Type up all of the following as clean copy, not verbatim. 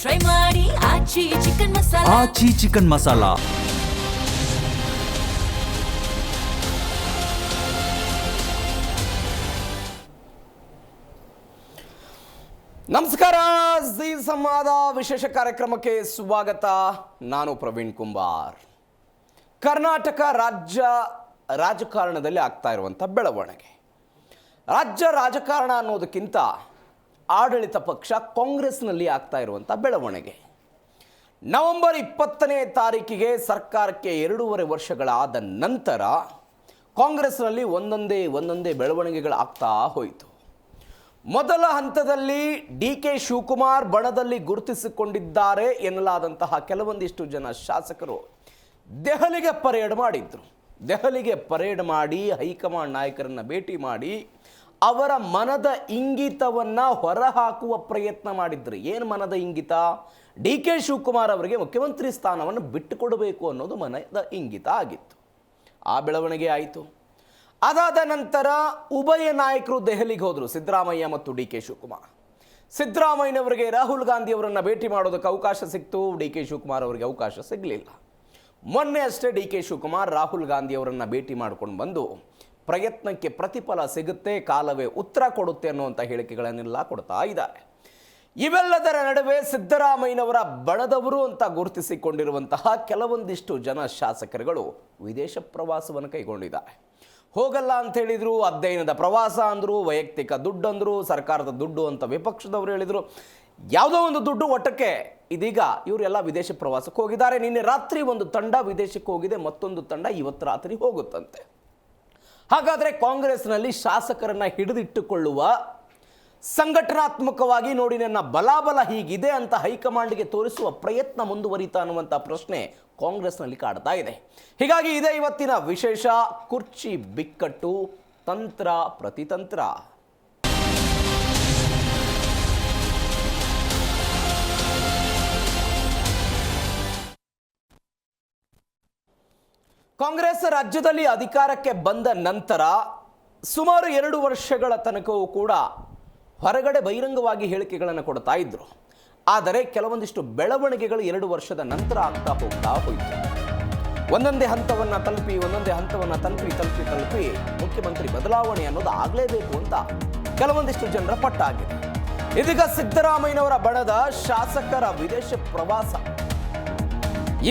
Try ಮಾಡಿ ಆಚಿ chicken masala. ಆಚಿ chicken masala. ನಮಸ್ಕಾರ, ಜೀ ಸಂವಾದ ವಿಶೇಷ ಕಾರ್ಯಕ್ರಮಕ್ಕೆ ಸ್ವಾಗತ. ನಾನು ಪ್ರವೀಣ್ ಕುಂಬಾರ್. ಕರ್ನಾಟಕ ರಾಜಕಾರಣದಲ್ಲಿ ಆಗ್ತಾ ಇರುವಂಥ ಬೆಳವಣಿಗೆ, ರಾಜ್ಯ ರಾಜಕಾರಣ ಅನ್ನೋದಕ್ಕಿಂತ ಆಡಳಿತ ಪಕ್ಷ ಕಾಂಗ್ರೆಸ್ನಲ್ಲಿ ಆಗ್ತಾ ಇರುವಂಥ ಬೆಳವಣಿಗೆ. ನವೆಂಬರ್ 20ನೇ ತಾರೀಕಿಗೆ ಸರ್ಕಾರಕ್ಕೆ 2.5 ವರ್ಷಗಳಾದ ನಂತರ ಕಾಂಗ್ರೆಸ್ನಲ್ಲಿ ಒಂದೊಂದೇ ಬೆಳವಣಿಗೆಗಳು ಆಗ್ತಾ ಹೋಯಿತು. ಮೊದಲ ಹಂತದಲ್ಲಿ ಡಿ.ಕೆ. ಶಿವಕುಮಾರ್ ಬಣದಲ್ಲಿ ಗುರುತಿಸಿಕೊಂಡಿದ್ದಾರೆ ಎನ್ನಲಾದಂತಹ ಕೆಲವೊಂದಿಷ್ಟು ಜನ ಶಾಸಕರು ದೆಹಲಿಗೆ ಪರೇಡ್ ಮಾಡಿದ್ರು. ದೆಹಲಿಗೆ ಪರೇಡ್ ಮಾಡಿ ಹೈಕಮಾಂಡ್ ನಾಯಕರನ್ನು ಭೇಟಿ ಮಾಡಿ ಅವರ ಮನದ ಇಂಗಿತವನ್ನು ಹೊರಹಾಕುವ ಪ್ರಯತ್ನ ಮಾಡಿದ್ರು. ಏನು ಮನದ ಇಂಗಿತ? ಡಿ.ಕೆ. ಶಿವಕುಮಾರ್ ಅವರಿಗೆ ಮುಖ್ಯಮಂತ್ರಿ ಸ್ಥಾನವನ್ನು ಬಿಟ್ಟುಕೊಡಬೇಕು ಅನ್ನೋದು ಮನದ ಇಂಗಿತ ಆಗಿತ್ತು. ಆ ಬೆಳವಣಿಗೆ ಆಯಿತು. ಅದಾದ ನಂತರ ಉಭಯ ನಾಯಕರು ದೆಹಲಿಗೆ ಹೋದರು, ಸಿದ್ದರಾಮಯ್ಯ ಮತ್ತು ಡಿ.ಕೆ. ಶಿವಕುಮಾರ್. ಸಿದ್ದರಾಮಯ್ಯನವರಿಗೆ ರಾಹುಲ್ ಗಾಂಧಿ ಅವರನ್ನು ಭೇಟಿ ಮಾಡೋದಕ್ಕೆ ಅವಕಾಶ ಸಿಕ್ತು, ಡಿ.ಕೆ. ಶಿವಕುಮಾರ್ ಅವರಿಗೆ ಅವಕಾಶ ಸಿಗಲಿಲ್ಲ. ಮೊನ್ನೆ ಅಷ್ಟೇ ಡಿ.ಕೆ. ಶಿವಕುಮಾರ್ ರಾಹುಲ್ ಗಾಂಧಿ ಅವರನ್ನು ಭೇಟಿ ಮಾಡ್ಕೊಂಡು ಬಂದು ಪ್ರಯತ್ನಕ್ಕೆ ಪ್ರತಿಫಲ ಸಿಗುತ್ತೆ, ಕಾಲವೇ ಉತ್ತರ ಕೊಡುತ್ತೆ ಅನ್ನುವಂಥ ಹೇಳಿಕೆಗಳನ್ನೆಲ್ಲ ಕೊಡ್ತಾ ಇದ್ದಾರೆ. ಇವೆಲ್ಲದರ ನಡುವೆ ಸಿದ್ದರಾಮಯ್ಯನವರ ಬಣದವರು ಅಂತ ಗುರುತಿಸಿಕೊಂಡಿರುವಂತಹ ಕೆಲವೊಂದಿಷ್ಟು ಜನ ಶಾಸಕರುಗಳು ವಿದೇಶ ಪ್ರವಾಸವನ್ನು ಕೈಗೊಂಡಿದ್ದಾರೆ. ಹೋಗಲ್ಲ ಅಂತ ಹೇಳಿದರು, ಅಧ್ಯಯನದ ಪ್ರವಾಸ ಅಂದರು, ವೈಯಕ್ತಿಕ ದುಡ್ಡು ಅಂದರು, ಸರ್ಕಾರದ ದುಡ್ಡು ಅಂತ ವಿಪಕ್ಷದವರು ಹೇಳಿದರು. ಯಾವುದೋ ಒಂದು ದುಡ್ಡು ಒಟ್ಟಕ್ಕೆ ಇದೀಗ ಇವರೆಲ್ಲ ವಿದೇಶ ಪ್ರವಾಸಕ್ಕೆ ಹೋಗಿದ್ದಾರೆ. ನಿನ್ನೆ ರಾತ್ರಿ ಒಂದು ತಂಡ ವಿದೇಶಕ್ಕೆ ಹೋಗಿದೆ, ಮತ್ತೊಂದು ತಂಡ ಇವತ್ತು ರಾತ್ರಿ ಹೋಗುತ್ತಂತೆ. ಹಾಗಾದರೆ ಕಾಂಗ್ರೆಸ್ನಲ್ಲಿ ಶಾಸಕರನ್ನು ಹಿಡಿದಿಟ್ಟುಕೊಳ್ಳುವ, ಸಂಘಟನಾತ್ಮಕವಾಗಿ ನೋಡಿ ನನ್ನ ಬಲಾಬಲ ಹೀಗಿದೆ ಅಂತ ಹೈಕಮಾಂಡ್ಗೆ ತೋರಿಸುವ ಪ್ರಯತ್ನ ಮುಂದುವರಿತಾ ಅನ್ನುವಂಥ ಪ್ರಶ್ನೆ ಕಾಂಗ್ರೆಸ್ನಲ್ಲಿ ಕಾಡ್ತಾ ಇದೆ. ಹೀಗಾಗಿ ಇದೇ ಇವತ್ತಿನ ವಿಶೇಷ. ಕುರ್ಚಿ ಬಿಕ್ಕಟ್ಟು, ತಂತ್ರ ಪ್ರತಿತಂತ್ರ. ಕಾಂಗ್ರೆಸ್ ರಾಜ್ಯದಲ್ಲಿ ಅಧಿಕಾರಕ್ಕೆ ಬಂದ ನಂತರ ಸುಮಾರು 2 ವರ್ಷಗಳ ತನಕವೂ ಕೂಡ ಹೊರಗಡೆ ಬಹಿರಂಗವಾಗಿ ಹೇಳಿಕೆಗಳನ್ನು ಕೊಡ್ತಾ ಇದ್ರು. ಆದರೆ ಕೆಲವೊಂದಿಷ್ಟು ಬೆಳವಣಿಗೆಗಳು 2 ವರ್ಷದ ನಂತರ ಆಗ್ತಾ ಹೋಗ್ತಾ ಹೋಯಿತು. ಒಂದೊಂದೇ ಹಂತವನ್ನು ತಲುಪಿ ಮುಖ್ಯಮಂತ್ರಿ ಬದಲಾವಣೆ ಅನ್ನೋದು ಆಗಲೇಬೇಕು ಅಂತ ಕೆಲವೊಂದಿಷ್ಟು ಜನರ ಪಟ್ಟಾಗಿದೆ. ಇದೀಗ ಸಿದ್ದರಾಮಯ್ಯನವರ ಬಣದ ಶಾಸಕರ ವಿದೇಶ ಪ್ರವಾಸ.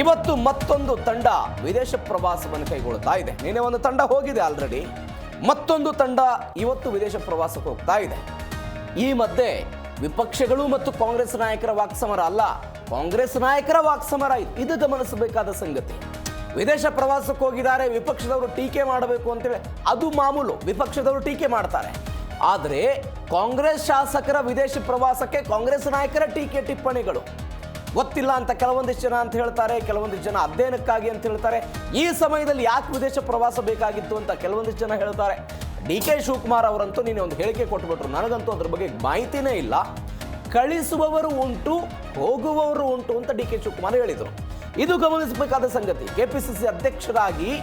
ಇವತ್ತು ಮತ್ತೊಂದು ತಂಡ ವಿದೇಶ ಪ್ರವಾಸವನ್ನು ಕೈಗೊಳ್ತಾ ಇದೆ. ನಿನ್ನೆ ಒಂದು ತಂಡ ಹೋಗಿದೆ ಆಲ್ರೆಡಿ, ಮತ್ತೊಂದು ತಂಡ ಇವತ್ತು ವಿದೇಶ ಪ್ರವಾಸಕ್ಕೆ ಹೋಗ್ತಾ ಇದೆ. ಈ ಮಧ್ಯೆ ವಿಪಕ್ಷಗಳು ಮತ್ತು ಕಾಂಗ್ರೆಸ್ ನಾಯಕರ ವಾಕ್ಸಮರ ಅಲ್ಲ, ಕಾಂಗ್ರೆಸ್ ನಾಯಕರ ವಾಕ್ಸಮರ ಇದು ಗಮನಿಸಬೇಕಾದ ಸಂಗತಿ. ವಿದೇಶ ಪ್ರವಾಸಕ್ಕೆ ಹೋಗಿದ್ದಾರೆ, ವಿಪಕ್ಷದವರು ಟೀಕೆ ಮಾಡಬೇಕು ಅಂತೇಳಿ ಅದು ಮಾಮೂಲು, ವಿಪಕ್ಷದವರು ಟೀಕೆ ಮಾಡ್ತಾರೆ. ಆದರೆ ಕಾಂಗ್ರೆಸ್ ಶಾಸಕರ ವಿದೇಶ ಪ್ರವಾಸಕ್ಕೆ ಕಾಂಗ್ರೆಸ್ ನಾಯಕರ ಟೀಕೆ ಟಿಪ್ಪಣಿಗಳು ಗೊತ್ತಿಲ್ಲ ಅಂತ ಕೆಲವೊಂದಿಷ್ಟು ಜನ ಅಂತ ಹೇಳ್ತಾರೆ, ಕೆಲವೊಂದಿಷ್ಟು ಜನ ಅಧ್ಯಯನಕ್ಕಾಗಿ ಅಂತ ಹೇಳ್ತಾರೆ. ಈ ಸಮಯದಲ್ಲಿ ಯಾಕೆ ವಿದೇಶ ಪ್ರವಾಸ ಬೇಕಾಗಿತ್ತು ಅಂತ ಕೆಲವೊಂದಿಷ್ಟು ಜನ ಹೇಳ್ತಾರೆ. ಡಿ.ಕೆ. ಶಿವಕುಮಾರ್ ಅವರಂತೂ ನೀನು ಒಂದು ಹೇಳಿಕೆ ಕೊಟ್ಟುಬಿಟ್ರು, ನನಗಂತೂ ಅದ್ರ ಬಗ್ಗೆ ಮಾಹಿತಿನೇ ಇಲ್ಲ, ಕಳಿಸುವವರು ಉಂಟು ಹೋಗುವವರು ಉಂಟು ಅಂತ ಡಿ.ಕೆ. ಶಿವಕುಮಾರ್ ಹೇಳಿದರು. ಇದು ಗಮನಿಸಬೇಕಾದ ಸಂಗತಿ. ಕೆಪಿಸಿಸಿ ಅಧ್ಯಕ್ಷರಾಗಿ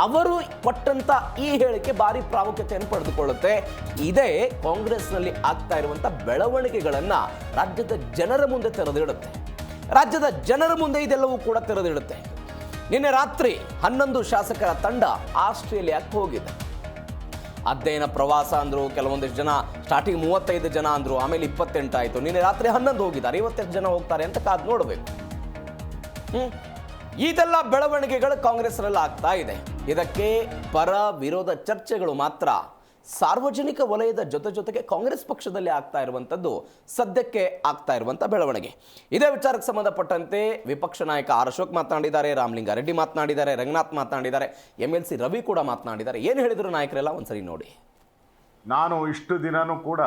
ಅವರು ಕೊಟ್ಟಂತ ಈ ಹೇಳಿಕೆ ಭಾರಿ ಪ್ರಾಮುಖ್ಯತೆಯನ್ನು ಪಡೆದುಕೊಳ್ಳುತ್ತೆ. ಇದೇ ಕಾಂಗ್ರೆಸ್ನಲ್ಲಿ ಆಗ್ತಾ ಇರುವಂಥ ಬೆಳವಣಿಗೆಗಳನ್ನು ರಾಜ್ಯದ ಜನರ ಮುಂದೆ ತೆರೆದಿಡುತ್ತೆ. ರಾಜ್ಯದ ಜನರ ಮುಂದೆ ಇದೆಲ್ಲವೂ ಕೂಡ ತೆರೆದಿಡುತ್ತೆ. ನಿನ್ನೆ ರಾತ್ರಿ 11 ಶಾಸಕರ ತಂಡ ಆಸ್ಟ್ರೇಲಿಯಾಕ್ಕೆ ಹೋಗಿದೆ. ಅಧ್ಯಯನ ಪ್ರವಾಸ ಅಂದರು, ಕೆಲವೊಂದಿಷ್ಟು ಜನ ಸ್ಟಾರ್ಟಿಂಗ್ 35 ಜನ ಅಂದರು, ಆಮೇಲೆ 28 ಆಯಿತು. ನಿನ್ನೆ ರಾತ್ರಿ 11 ಹೋಗಿದ್ದಾರೆ, 28 ಜನ ಹೋಗ್ತಾರೆ ಅಂತ ಕಾದು ನೋಡಬೇಕು. ಇದೆಲ್ಲ ಬೆಳವಣಿಗೆಗಳು ಕಾಂಗ್ರೆಸ್ನಲ್ಲಿ ಆಗ್ತಾ ಇದೆ. ಇದಕ್ಕೆ ಪರ ವಿರೋಧ ಚರ್ಚೆಗಳು ಮಾತ್ರ ಸಾರ್ವಜನಿಕ ವಲಯದ ಜೊತೆಗೆ ಕಾಂಗ್ರೆಸ್ ಪಕ್ಷದಲ್ಲಿ ಆಗ್ತಾ ಇರುವಂಥದ್ದು ಸದ್ಯಕ್ಕೆ ಆಗ್ತಾ ಇರುವಂಥ ಬೆಳವಣಿಗೆ. ಇದೇ ವಿಚಾರಕ್ಕೆ ಸಂಬಂಧಪಟ್ಟಂತೆ ವಿಪಕ್ಷ ನಾಯಕ ಆರ್ ಅಶೋಕ್ ಮಾತನಾಡಿದ್ದಾರೆ, ರಾಮಲಿಂಗಾರೆಡ್ಡಿ ಮಾತನಾಡಿದ್ದಾರೆ, ರಂಗನಾಥ್ ಮಾತನಾಡಿದ್ದಾರೆ, MLC ರವಿ ಕೂಡ ಮಾತನಾಡಿದ್ದಾರೆ. ಏನು ಹೇಳಿದ್ರು ನಾಯಕರೆಲ್ಲ ಒಂದ್ಸರಿ ನೋಡಿ. ನಾನು ಇಷ್ಟು ದಿನನೂ ಕೂಡ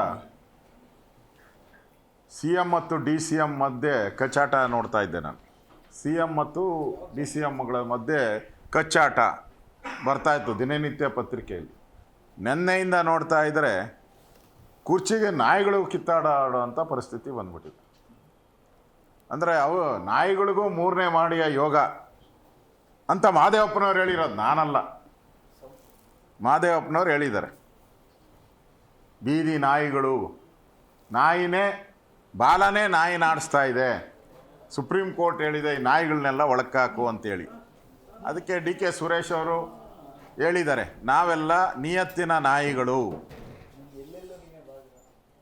CM ಮತ್ತು DCM ಮಧ್ಯೆ ಕಚ್ಚಾಟ ನೋಡ್ತಾ ಇದ್ದೆ. ನಾನು CM ಮತ್ತು DCMಗಳ ಮಧ್ಯೆ ಕಚ್ಚಾಟ ಬರ್ತಾಯಿತ್ತು ದಿನನಿತ್ಯ ಪತ್ರಿಕೆಯಲ್ಲಿ. ನೆನ್ನೆಯಿಂದ ನೋಡ್ತಾ ಇದ್ದರೆ ಕುರ್ಚಿಗೆ ನಾಯಿಗಳು ಕಿತ್ತಾಡೋಂಥ ಪರಿಸ್ಥಿತಿ ಬಂದ್ಬಿಟ್ಟಿದೆ. ಅಂದರೆ ಅವು ನಾಯಿಗಳಿಗೂ 3ನೇ ಮಾಡಿಯ ಯೋಗ ಅಂತ ಮಹದೇವಪ್ಪನವ್ರು ಹೇಳಿರೋದು, ನಾನಲ್ಲ, ಮಹದೇವಪ್ಪನವ್ರು ಹೇಳಿದ್ದಾರೆ. ಬೀದಿ ನಾಯಿಗಳು, ನಾಯಿನೇ ಬಾಲನೇ ನಾಯಿ ನಾಡಿಸ್ತಾ ಇದೆ, ಸುಪ್ರೀಂ ಕೋರ್ಟ್ ಹೇಳಿದೆ ಈ ನಾಯಿಗಳನ್ನೆಲ್ಲ ಒಳಕ್ಕಾಕು ಅಂತೇಳಿ. ಅದಕ್ಕೆ ಡಿ ಕೆ ಸುರೇಶ್ ಅವರು ಹೇಳಿದ್ದಾರೆ, ನಾವೆಲ್ಲ ನಿಯತ್ತಿನ ನಾಯಿಗಳು,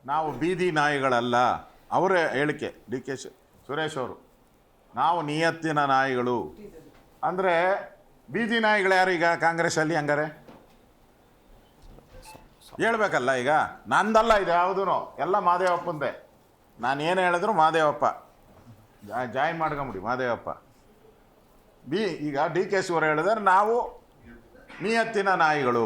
ನಾವು ಬೀದಿ ನಾಯಿಗಳಲ್ಲ. ಅವರೇ ಹೇಳಿಕೆ ಡಿ ಕೆ ಸುರೇಶ್ ಅವರು, ನಾವು ನಿಯತ್ತಿನ ನಾಯಿಗಳು. ಅಂದರೆ ಬೀದಿ ನಾಯಿಗಳು ಯಾರು ಈಗ ಕಾಂಗ್ರೆಸ್ಸಲ್ಲಿ? ಹಂಗಾರೆ ಹೇಳ್ಬೇಕಲ್ಲ. ಈಗ ನಂದಲ್ಲ ಇದು ಯಾವುದೂ, ಎಲ್ಲ ಮಾದೇವಪ್ಪಂದೆ. ನಾನು ಏನು ಹೇಳಿದ್ರು ಮಾದೇವಪ್ಪ ಜಾಯಿನ್ ಮಾಡ್ಕೊಂಬಿಡಿ ಮಾದೇವಪ್ಪ. ಈಗ ಡಿ ಕೆ ಶಿವರು ಹೇಳಿದ್ರೆ ನಾವು ನಿಯತ್ತಿನ ನಾಯಿಗಳು.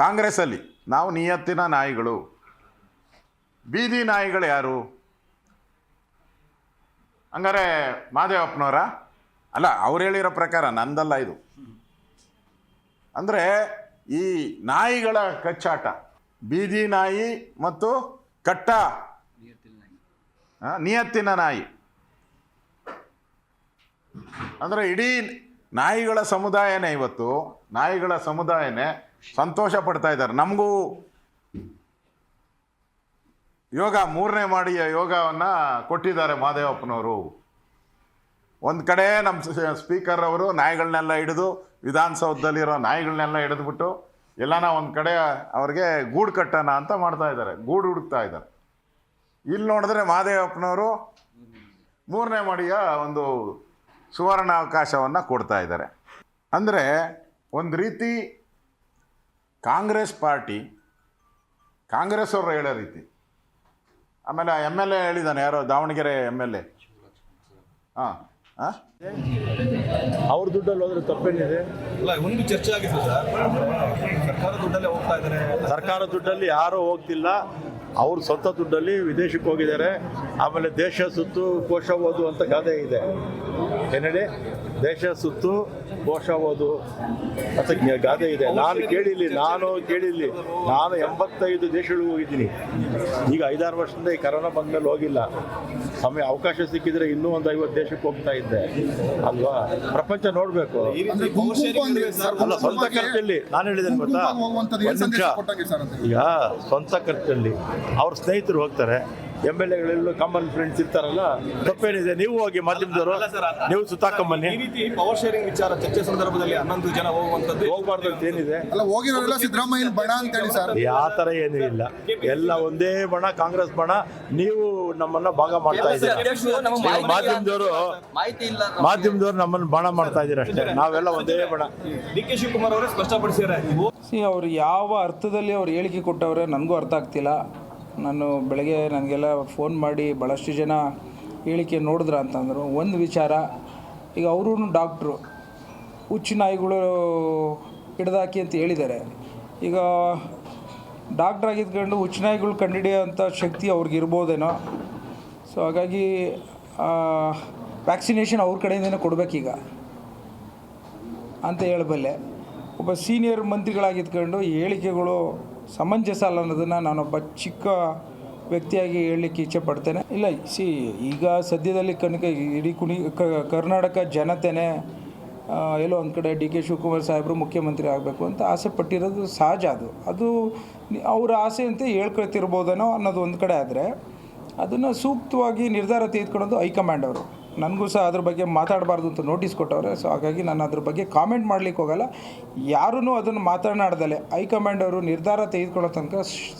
ಕಾಂಗ್ರೆಸ್ಸಲ್ಲಿ ನಾವು ನಿಯತ್ತಿನ ನಾಯಿಗಳು. ಬೀದಿ ನಾಯಿಗಳು ಯಾರು? ಹಂಗಾರೆ ಮಾದೇವಪ್ಪನವರ? ಅಲ್ಲ, ಅವ್ರು ಹೇಳಿರೋ ಪ್ರಕಾರ ನಂದಲ್ಲ ಇದು. ಅಂದರೆ ಈ ನಾಯಿಗಳ ಕಚ್ಚಾಟ, ಬೀದಿ ನಾಯಿ ಮತ್ತು ನಿಯತ್ತಿನ ನಾಯಿ. ಅಂದರೆ ಇಡೀ ನಾಯಿಗಳ ಸಮುದಾಯನೇ ಇವತ್ತು, ನಾಯಿಗಳ ಸಮುದಾಯನೇ ಸಂತೋಷ ಪಡ್ತಾ ಇದ್ದಾರೆ. ನಮಗೂ ಯೋಗ 3ನೇ ಮಾಡಿಯ ಯೋಗವನ್ನು ಕೊಟ್ಟಿದ್ದಾರೆ ಮಾದೇವಪ್ಪನವರು. ಒಂದು ಕಡೆ ನಮ್ಮ ಸ್ಪೀಕರ್ ಅವರು ನಾಯಿಗಳನ್ನೆಲ್ಲ ಹಿಡಿದು, ವಿಧಾನಸೌಧದಲ್ಲಿರೋ ನಾಯಿಗಳನ್ನೆಲ್ಲ ಹಿಡಿದ್ಬಿಟ್ಟು ಎಲ್ಲನ ಒಂದು ಕಡೆ ಅವ್ರಿಗೆ ಗೂಡು ಕಟ್ಟೋಣ ಅಂತ ಮಾಡ್ತಾ ಇದ್ದಾರೆ, ಗೂಡು ಹುಡುಕ್ತಾ ಇದ್ದಾರೆ. ಇಲ್ಲಿ ನೋಡಿದ್ರೆ ಮಾದೇವಪ್ಪನವರು 3ನೇ ಮಾಡಿಯ ಒಂದು ಸುವರ್ಣಾವಕಾಶವನ್ನು ಕೊಡ್ತಾ ಇದ್ದಾರೆ. ಅಂದರೆ ಒಂದು ರೀತಿ ಕಾಂಗ್ರೆಸ್ ಪಾರ್ಟಿ, ಕಾಂಗ್ರೆಸ್ ಅವರು ಹೇಳೋ ರೀತಿ. ಆಮೇಲೆ MLA ಹೇಳಿದ್ದಾನೆ, ಯಾರೋ ದಾವಣಗೆರೆ MLA. ಅವ್ರ ದುಡ್ಡಲ್ಲಿ ಹೋದ್ರೆ ತಪ್ಪೇನಿದೆ? ಅಲ್ಲ, ಒಂದು ಚರ್ಚೆ ಆಗಿದೆ ಸರ್, ಸರ್ಕಾರ ದುಡ್ಡಲ್ಲೇ ಹೋಗ್ತಾ ಇದ್ದಾರೆ. ಸರ್ಕಾರ ದುಡ್ಡಲ್ಲಿ ಯಾರೂ ಹೋಗ್ತಿಲ್ಲ, ಅವ್ರ ಸ್ವಂತ ದುಡ್ಡಲ್ಲಿ ವಿದೇಶಕ್ಕೆ ಹೋಗಿದ್ದಾರೆ. ಆಮೇಲೆ ದೇಶ ಸುತ್ತು ಕೋಶ ಓದು ಅಂತ ಗಾದೆ ಇದೆ. ಏನೇಳಿ? ದೇಶ ಸುತ್ತು ಕೋಶ ಓದು ಅಂತ ಗಾದೆ ಇದೆ. ನಾನು ಕೇಳಿಲ್ಲ, ನಾನು 85 ದೇಶಗಳಿಗೆ ಹೋಗಿದ್ದೀನಿ. ಈಗ 5-6 ವರ್ಷದಿಂದ ಈ ಕರೋನಾ ಬಂದ್ಮೇಲೆ ಹೋಗಿಲ್ಲ. ಸಮಯ ಅವಕಾಶ ಸಿಕ್ಕಿದ್ರೆ ಇನ್ನೂ ಒಂದು 50 ದೇಶಕ್ಕೆ ಹೋಗ್ತಾ ಇದ್ದೆ ಅಲ್ವಾ. ಪ್ರಪಂಚ ನೋಡಬೇಕು. ಅಲ್ಲ, ಸ್ವಂತ ಖರ್ಚಲ್ಲಿ ನಾನು ಹೇಳಿದ್ದೇನೆ ಗೊತ್ತಾ, ಈಗ ಸ್ವಂತ ಖರ್ಚಲ್ಲಿ ಅವ್ರ ಸ್ನೇಹಿತರು ಹೋಗ್ತಾರೆ, MLAಗಳೆಲ್ಲ ಕಾಮನ್ ಫ್ರೆಂಡ್ಸ್ ಇರ್ತಾರಲ್ಲ, ತಪ್ಪೇನಿದೆ? ನೀವು ಹೋಗಿ ಮಾಧ್ಯಮದವರು, ನೀವು ಸುತ್ತಾಕೊಂಬನ್ನಿ. ಈ ರೀತಿ ಪವರ್ ಶೇರಿಂಗ್ ವಿಚಾರ ಚರ್ಚೆ ಸಂದರ್ಭದಲ್ಲಿ 11 ಜನ ಹೋಗುವಂಥದ್ದು ಹೋಗ್ಬಾರ್ದು ಅಂತ ಏನಿದೆ? ಅಲ್ಲ, ಹೋಗಿರೋರೆಲ್ಲ ಸಿದ್ದರಾಮಯ್ಯ ಬಣ ಅಂತ ಹೇಳಿ ಸರ್. ಆ ಥರ ಏನೂ ಇಲ್ಲ, ಎಲ್ಲ ಒಂದೇ ಬಣ, ಕಾಂಗ್ರೆಸ್ ಬಣ. ನೀವು ನಮ್ಮನ್ನ ಭಾಗ ಮಾಡ್ತಾ ಇದ್ದೀರಾ, ಮಾಧ್ಯಮದವರು ನಮ್ಮನ್ನು ಬಣ ಮಾಡ್ತಾ ಇದ್ದೀರಾ ಅಷ್ಟೇ. ನಾವೆಲ್ಲ ಒಂದೇ ಬಣ. ಡಿ ಕೆ ಶಿವಕುಮಾರ್ ಅವರೇ ಸ್ಪಷ್ಟಪಡಿಸಿದ್ದಾರೆ. ಅವ್ರು ಯಾವ ಅರ್ಥದಲ್ಲಿ ಅವ್ರು ಹೇಳಿಕೆ ಕೊಟ್ಟವ್ರೆ ನನಗೂ ಅರ್ಥ ಆಗ್ತಿಲ್ಲ. ನಾನು ಬೆಳಗ್ಗೆ ನನಗೆಲ್ಲ ಫೋನ್ ಮಾಡಿ ಭಾಳಷ್ಟು ಜನ ಹೇಳಿಕೆ ನೋಡಿದ್ರ ಅಂತಂದರು. ಒಂದು ವಿಚಾರ, ಈಗ ಅವರು ಡಾಕ್ಟ್ರು, ಹುಚ್ಚು ನಾಯಿಗಳು ಹಿಡ್ದಾಕಿ ಅಂತ ಹೇಳಿದ್ದಾರೆ. ಈಗ ಡಾಕ್ಟ್ರ್ ಆಗಿದ್ಕೊಂಡು ಹುಚ್ಚು ನಾಯಿಗಳು ಕಂಡುಹಿಡಿಯೋಂಥ ಶಕ್ತಿ ಅವ್ರಿಗೆ ಇರ್ಬೋದೇನೋ. ಸೊ ಹಾಗಾಗಿ ವ್ಯಾಕ್ಸಿನೇಷನ್ ಅವ್ರ ಕಡೆಯಿಂದನೇ ಕೊಡಬೇಕೀಗ ಅಂತ ಹೇಳಬಲ್ಲೆ. ಒಬ್ಬ ಸೀನಿಯರ್ ಮಂತ್ರಿಗಳಾಗಿದ್ಕೊಂಡು ಹೇಳಿಕೆಗಳು ಸಮಂಜಸ ಅಲ್ಲ ಅನ್ನೋದನ್ನು ನಾನೊಬ್ಬ ಚಿಕ್ಕ ವ್ಯಕ್ತಿಯಾಗಿ ಹೇಳಲಿಕ್ಕೆ ಇಚ್ಛೆ ಪಡ್ತೇನೆ. ಇಲ್ಲ, ಈಗ ಸದ್ಯದಲ್ಲಿ ಇಡೀ ಕರ್ನಾಟಕ ಜನತೆನೇ ಎಲ್ಲೋ ಒಂದು ಕಡೆ ಡಿ ಕೆ ಶಿವಕುಮಾರ್ ಸಾಹೇಬರು ಮುಖ್ಯಮಂತ್ರಿ ಆಗಬೇಕು ಅಂತ ಆಸೆ ಪಟ್ಟಿರೋದು ಸಹಜ. ಅದು ಅವರ ಆಸೆ ಅಂತ ಹೇಳ್ಕೊಳ್ತಿರ್ಬೋದೇನೋ ಅನ್ನೋದು ಒಂದು ಕಡೆ. ಆದರೆ ಅದನ್ನು ಸೂಕ್ತವಾಗಿ ನಿರ್ಧಾರ ತೆಗೆದುಕೊಳ್ಳೋದು ಹೈಕಮಾಂಡ್ ಅವರು. ನನಗೂ ಸಹ ಅದ್ರ ಬಗ್ಗೆ ಮಾತಾಡಬಾರ್ದು ಅಂತ ನೋಟಿಸ್ ಕೊಟ್ಟವ್ರೆ. ಸೊ ಹಾಗಾಗಿ ನಾನು ಅದ್ರ ಬಗ್ಗೆ ಕಾಮೆಂಟ್ ಮಾಡಲಿಕ್ಕೆ ಹೋಗಲ್ಲ. ಯಾರೂ ಅದನ್ನು ಮಾತನಾಡ್ದಲೆ ಹೈಕಮಾಂಡ್ ಅವರು ನಿರ್ಧಾರ ತೆಗೆದುಕೊಳ್ಳೋ ತನಕ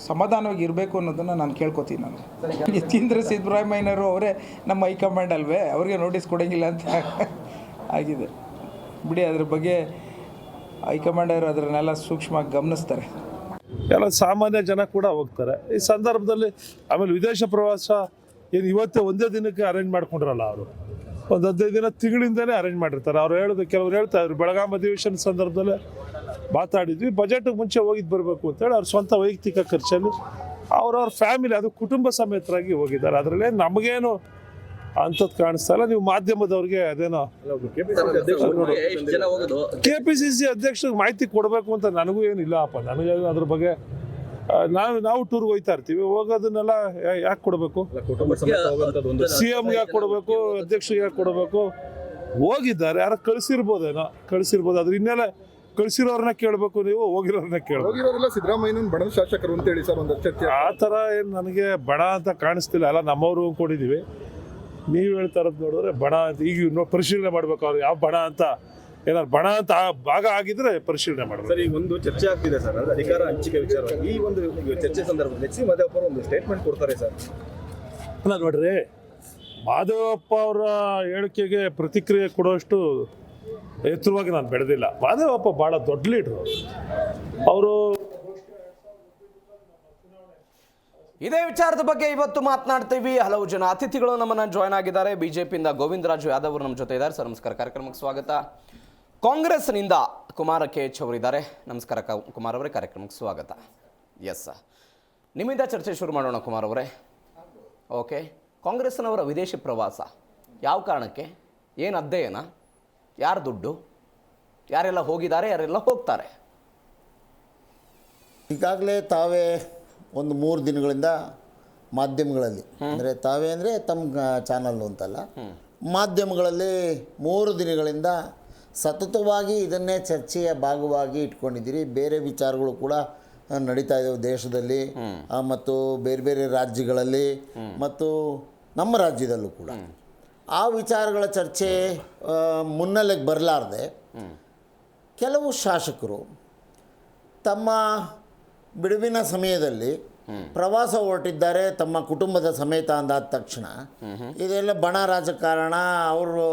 ಸಮಾಧಾನವಾಗಿ ಇರಬೇಕು ಅನ್ನೋದನ್ನು ನಾನು ಕೇಳ್ಕೊತೀನಿ. ನಾನು ಯತೀಂದ್ರ ಸಿದ್ದರಾಮಯ್ಯನವರು ಅವರೇ ನಮ್ಮ ಹೈಕಮಾಂಡ್ ಅಲ್ವೇ, ಅವ್ರಿಗೆ ನೋಟಿಸ್ ಕೊಡೋಂಗಿಲ್ಲ ಅಂತ ಆಗಿದೆ ಬಿಡಿ. ಅದ್ರ ಬಗ್ಗೆ ಹೈಕಮಾಂಡ್ ಅವರು ಅದನ್ನೆಲ್ಲ ಸೂಕ್ಷ್ಮವಾಗಿ ಗಮನಿಸ್ತಾರೆ. ಎಲ್ಲ ಸಾಮಾನ್ಯ ಜನ ಕೂಡ ಹೋಗ್ತಾರೆ ಈ ಸಂದರ್ಭದಲ್ಲಿ. ಆಮೇಲೆ ವಿದೇಶ ಪ್ರವಾಸ ಏನು ಇವತ್ತೇ ಒಂದೇ ದಿನಕ್ಕೆ ಅರೇಂಜ್ ಮಾಡ್ಕೊಂಡಿರಲ್ಲ, ಅವರು ಒಂದು 15 ದಿನ ತಿಂಗಳಿಂದಲೇ ಅರೇಂಜ್ ಮಾಡಿರ್ತಾರೆ. ಅವ್ರು ಹೇಳೋದು, ಕೆಲವ್ರು ಹೇಳ್ತಾಯಿದ್ರು ಬೆಳಗಾಂ ಅಧಿವೇಶನ ಸಂದರ್ಭದಲ್ಲೇ ಮಾತಾಡಿದ್ವಿ, ಬಜೆಟ್ಗೆ ಮುಂಚೆ ಹೋಗಿದ್ದು ಬರಬೇಕು ಅಂತೇಳಿ ಅವ್ರ ಸ್ವಂತ ವೈಯಕ್ತಿಕ ಖರ್ಚಲ್ಲಿ ಅವ್ರವ್ರ ಫ್ಯಾಮಿಲಿ, ಅದು ಕುಟುಂಬ ಸಮೇತರಾಗಿ ಹೋಗಿದ್ದಾರೆ. ಅದರಲ್ಲೇ ನಮಗೇನು ಅಂಥದ್ದು ಕಾಣಿಸ್ತಾ ಇಲ್ಲ. ನೀವು ಮಾಧ್ಯಮದವ್ರಿಗೆ ಅದೇನೋ KPCC ಅಧ್ಯಕ್ಷರಿಗೆ ಮಾಹಿತಿ ಕೊಡಬೇಕು ಅಂತ ನನಗೂ ಏನಿಲ್ಲಪ್ಪ. ನನಗೆ ಅದ್ರ ಬಗ್ಗೆ ನಾವು ಟೂರ್ಗೆ ಹೋಗ್ತಾ ಇರ್ತೀವಿ, ಹೋಗೋದನ್ನೆಲ್ಲ ಯಾಕೆ ಕೊಡಬೇಕು? CMಗೆ ಯಾಕೆ ಕೊಡಬೇಕು? ಅಧ್ಯಕ್ಷರಿಗೆ ಯಾಕೆ ಕೊಡಬೇಕು? ಹೋಗಿದ್ದಾರೆ, ಯಾರು ಕಳಿಸಿರ್ಬೋದು. ಅದ್ರ ಹಿನ್ನೆಲೆ ಕಳಿಸಿರೋರನ್ನ ಕೇಳಬೇಕು, ನೀವು ಹೋಗಿರೋರನ್ನ ಕೇಳಬೇಕು. ಹೋಗಿರೋರೆಲ್ಲ ಸಿದ್ದರಾಮಯ್ಯನ ಬಣದ ಶಾಸಕರು ಅಂತ ಹೇಳಿ ಸರ್ ಒಂದು ಚರ್ಚೆ. ಆ ಥರ ಏನು ನನಗೆ ಬಣ ಅಂತ ಕಾಣಿಸ್ತಿಲ್ಲ. ಅಲ್ಲ, ನಮ್ಮವರು ಕೊಟ್ಟಿದ್ದೀವಿ. ನೀವು ಹೇಳ್ತಾ ಇರೋದು ನೋಡಿದ್ರೆ ಬಣ ಅಂತ ಈಗ ಪರಿಶೀಲನೆ ಮಾಡ್ಬೇಕು. ಅವ್ರು ಯಾವ ಬಣ ಅಂತ, ಏನಾದ್ರು ಬಣ ಅಂತ ಭಾಗ ಆಗಿದ್ರೆ ಪರಿಶೀಲನೆ ಮಾಡಬೇಕು. ಸರ್, ಈಗ ಒಂದು ಚರ್ಚೆ ಆಗ್ತಿದೆ ಸರ್, ಅಂದ್ರೆ ಅಧಿಕಾರ ಹಂಚಿಕೆ ವಿಚಾರ. ಈ ಒಂದು ಚರ್ಚೆ ಸಂದರ್ಭದಲ್ಲಿ ಎಚ್ ಸಿ ಮಾದೇವಪ್ಪ ಅವರು ಒಂದು ಸ್ಟೇಟ್ಮೆಂಟ್ ಕೊಡ್ತಾರೆ ಸರ್. ಅಲ್ಲ ನೋಡ್ರಿ, ಮಾದೇವಪ್ಪ ಅವರ ಹೇಳಿಕೆಗೆ ಪ್ರತಿಕ್ರಿಯೆ ಕೊಡುವಷ್ಟು ಎತ್ತರವಾಗಿ ನಾನು ಬೆಳೆದಿಲ್ಲ. ಮಾದೇವಪ್ಪ ಭಾಳ ದೊಡ್ಡ ಲೀಡ್ರು ಅವರು. ಇದೇ ವಿಚಾರದ ಬಗ್ಗೆ ಇವತ್ತು ಮಾತನಾಡ್ತೀವಿ. ಹಲವು ಜನ ಅತಿಥಿಗಳು ನಮ್ಮನ್ನು ಜಾಯ್ನ್ ಆಗಿದ್ದಾರೆ. ಬಿಜೆಪಿಯಿಂದ ಗೋವಿಂದರಾಜು ಯಾದವ್ ಅವರು ನಮ್ಮ ಜೊತೆ ಇದ್ದಾರೆ. ಸರ್ ನಮಸ್ಕಾರ, ಕಾರ್ಯಕ್ರಮಕ್ಕೆ ಸ್ವಾಗತ. ಕಾಂಗ್ರೆಸ್ನಿಂದ ಕುಮಾರ ಕೆ ಎಚ್ ಅವರಿದ್ದಾರೆ. ನಮಸ್ಕಾರ ಕುಮಾರ್ ಅವರೇ, ಕಾರ್ಯಕ್ರಮಕ್ಕೆ ಸ್ವಾಗತ. ಎಸ್ ಸರ್, ನಿಮ್ಮಿಂದ ಚರ್ಚೆ ಶುರು ಮಾಡೋಣ ಕುಮಾರ್ ಅವರೇ. ಓಕೆ, ಕಾಂಗ್ರೆಸ್ನವರ ವಿದೇಶಿ ಪ್ರವಾಸ ಯಾವ ಕಾರಣಕ್ಕೆ, ಏನು ಅಧ್ಯಯನ, ಯಾರ ದುಡ್ಡು, ಯಾರೆಲ್ಲ ಹೋಗಿದ್ದಾರೆ, ಯಾರೆಲ್ಲ ಹೋಗ್ತಾರೆ? ಈಗಾಗಲೇ ತಾವೇ ಒಂದು 3 ದಿನಗಳಿಂದ ಮಾಧ್ಯಮಗಳಲ್ಲಿ, ಅಂದರೆ ತಾವೇ ಅಂದರೆ ತಮ್ಮ ಚಾನಲ್ಲು ಅಂತಲ್ಲ, ಮಾಧ್ಯಮಗಳಲ್ಲಿ 3 ದಿನಗಳಿಂದ ಸತತವಾಗಿ ಇದನ್ನೇ ಚರ್ಚೆಯ ಭಾಗವಾಗಿ ಇಟ್ಕೊಂಡಿದ್ದೀರಿ. ಬೇರೆ ವಿಚಾರಗಳು ಕೂಡ ನಡೀತಾ ಇದ್ದಾವೆ ದೇಶದಲ್ಲಿ ಮತ್ತು ಬೇರೆ ಬೇರೆ ರಾಜ್ಯಗಳಲ್ಲಿ ಮತ್ತು ನಮ್ಮ ರಾಜ್ಯದಲ್ಲೂ ಕೂಡ. ಆ ವಿಚಾರಗಳ ಚರ್ಚೆ ಮುನ್ನೆಲೆಗೆ ಬರಲಾರ್ದೆ ಕೆಲವು ಶಾಸಕರು ತಮ್ಮ ಬಿಡುವಿನ ಸಮಯದಲ್ಲಿ ಪ್ರವಾಸ ಹೊರಟಿದ್ದಾರೆ ತಮ್ಮ ಕುಟುಂಬದ ಸಮೇತ ಅಂದಾದ ತಕ್ಷಣ ಇದೆಲ್ಲ ಬಣ ರಾಜಕಾರಣ, ಅವರು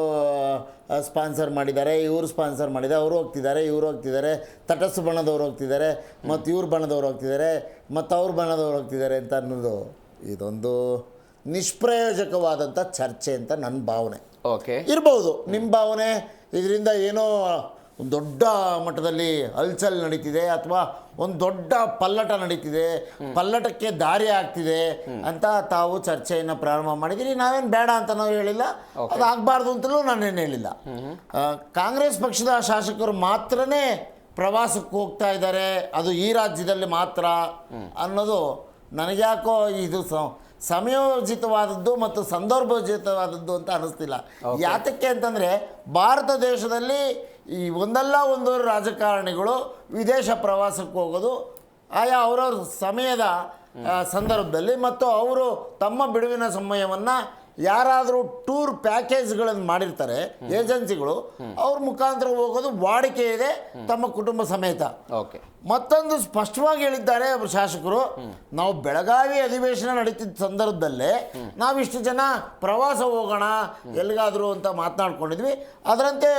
ಸ್ಪಾನ್ಸರ್ ಮಾಡಿದ್ದಾರೆ, ಇವರು ಸ್ಪಾನ್ಸರ್ ಮಾಡಿದ್ದಾರೆ, ಅವರು ಹೋಗ್ತಿದ್ದಾರೆ, ಇವರು ಹೋಗ್ತಿದ್ದಾರೆ, ತಟಸ್ಥ ಬಣದವ್ರು ಹೋಗ್ತಿದ್ದಾರೆ, ಮತ್ತು ಇವ್ರ ಬಣದವ್ರು ಹೋಗ್ತಿದ್ದಾರೆ, ಮತ್ತು ಅವ್ರ ಬಣದವ್ರು ಹೋಗ್ತಿದ್ದಾರೆ ಅಂತ ಅನ್ನೋದು ಇದೊಂದು ನಿಷ್ಪ್ರಯೋಜಕವಾದಂಥ ಚರ್ಚೆ ಅಂತ ನನ್ನ ಭಾವನೆ. ಓಕೆ, ಇರ್ಬೋದು ನಿಮ್ಮ ಭಾವನೆ. ಇದರಿಂದ ಏನೋ ಒಂದು ದೊಡ್ಡ ಮಟ್ಟದಲ್ಲಿ ಹಲ್ಚಲ್ ನಡೀತಿದೆ ಅಥವಾ ಒಂದು ದೊಡ್ಡ ಪಲ್ಲಟ ನಡೀತಿದೆ, ಪಲ್ಲಟಕ್ಕೆ ದಾರಿ ಆಗ್ತಿದೆ ಅಂತ ತಾವು ಚರ್ಚೆಯನ್ನು ಪ್ರಾರಂಭ ಮಾಡಿದ್ದೀರಿ. ನಾವೇನು ಬೇಡ ಅಂತ ನಾವು ಹೇಳಿಲ್ಲ, ಅದು ಆಗಬಾರ್ದು ಅಂತಲೂ ನಾನೇನು ಹೇಳಿಲ್ಲ. ಕಾಂಗ್ರೆಸ್ ಪಕ್ಷದ ಶಾಸಕರು ಮಾತ್ರನೇ ಪ್ರವಾಸಕ್ಕೆ ಹೋಗ್ತಾ ಇದ್ದಾರೆ, ಅದು ಈ ರಾಜ್ಯದಲ್ಲಿ ಮಾತ್ರ ಅನ್ನೋದು ನನಗ್ಯಾಕೋ ಇದು ಸಮಯೋಚಿತವಾದದ್ದು ಮತ್ತು ಸಂದರ್ಭೋಚಿತವಾದದ್ದು ಅಂತ ಅನ್ನಿಸ್ತಿಲ್ಲ. ಯಾತಕ್ಕೆ ಅಂತಂದರೆ ಭಾರತ ದೇಶದಲ್ಲಿ ಈ ಒಂದಲ್ಲ ಒಂದು ರಾಜಕಾರಣಿಗಳು ವಿದೇಶ ಪ್ರವಾಸಕ್ಕೆ ಹೋಗೋದು ಆಯಾ ಅವರವ್ರ ಸಮಯದ ಸಂದರ್ಭದಲ್ಲಿ ಮತ್ತು ಅವರು ತಮ್ಮ ಬಿಡುವಿನ ಸಮಯವನ್ನು ಯಾರಾದರೂ ಟೂರ್ ಪ್ಯಾಕೇಜ್ಗಳನ್ನು ಮಾಡಿರ್ತಾರೆ ಏಜೆನ್ಸಿಗಳು, ಅವ್ರ ಮುಖಾಂತರ ಹೋಗೋದು ವಾಡಿಕೆ ಇದೆ ತಮ್ಮ ಕುಟುಂಬ ಸಮೇತ. ಓಕೆ, ಮತ್ತೊಂದು ಸ್ಪಷ್ಟವಾಗಿ ಹೇಳಿದ್ದಾರೆ ಅವರು ಶಾಸಕರು, ನಾವು ಬೆಳಗಾವಿ ಅಧಿವೇಶನ ನಡೀತಿದ್ದ ಸಂದರ್ಭದಲ್ಲೇ ನಾವಿಷ್ಟು ಜನ ಪ್ರವಾಸ ಹೋಗೋಣ ಎಲ್ಲಿಗಾದರೂ ಅಂತ ಮಾತನಾಡ್ಕೊಂಡಿದ್ವಿ. ಅದರಂತೆ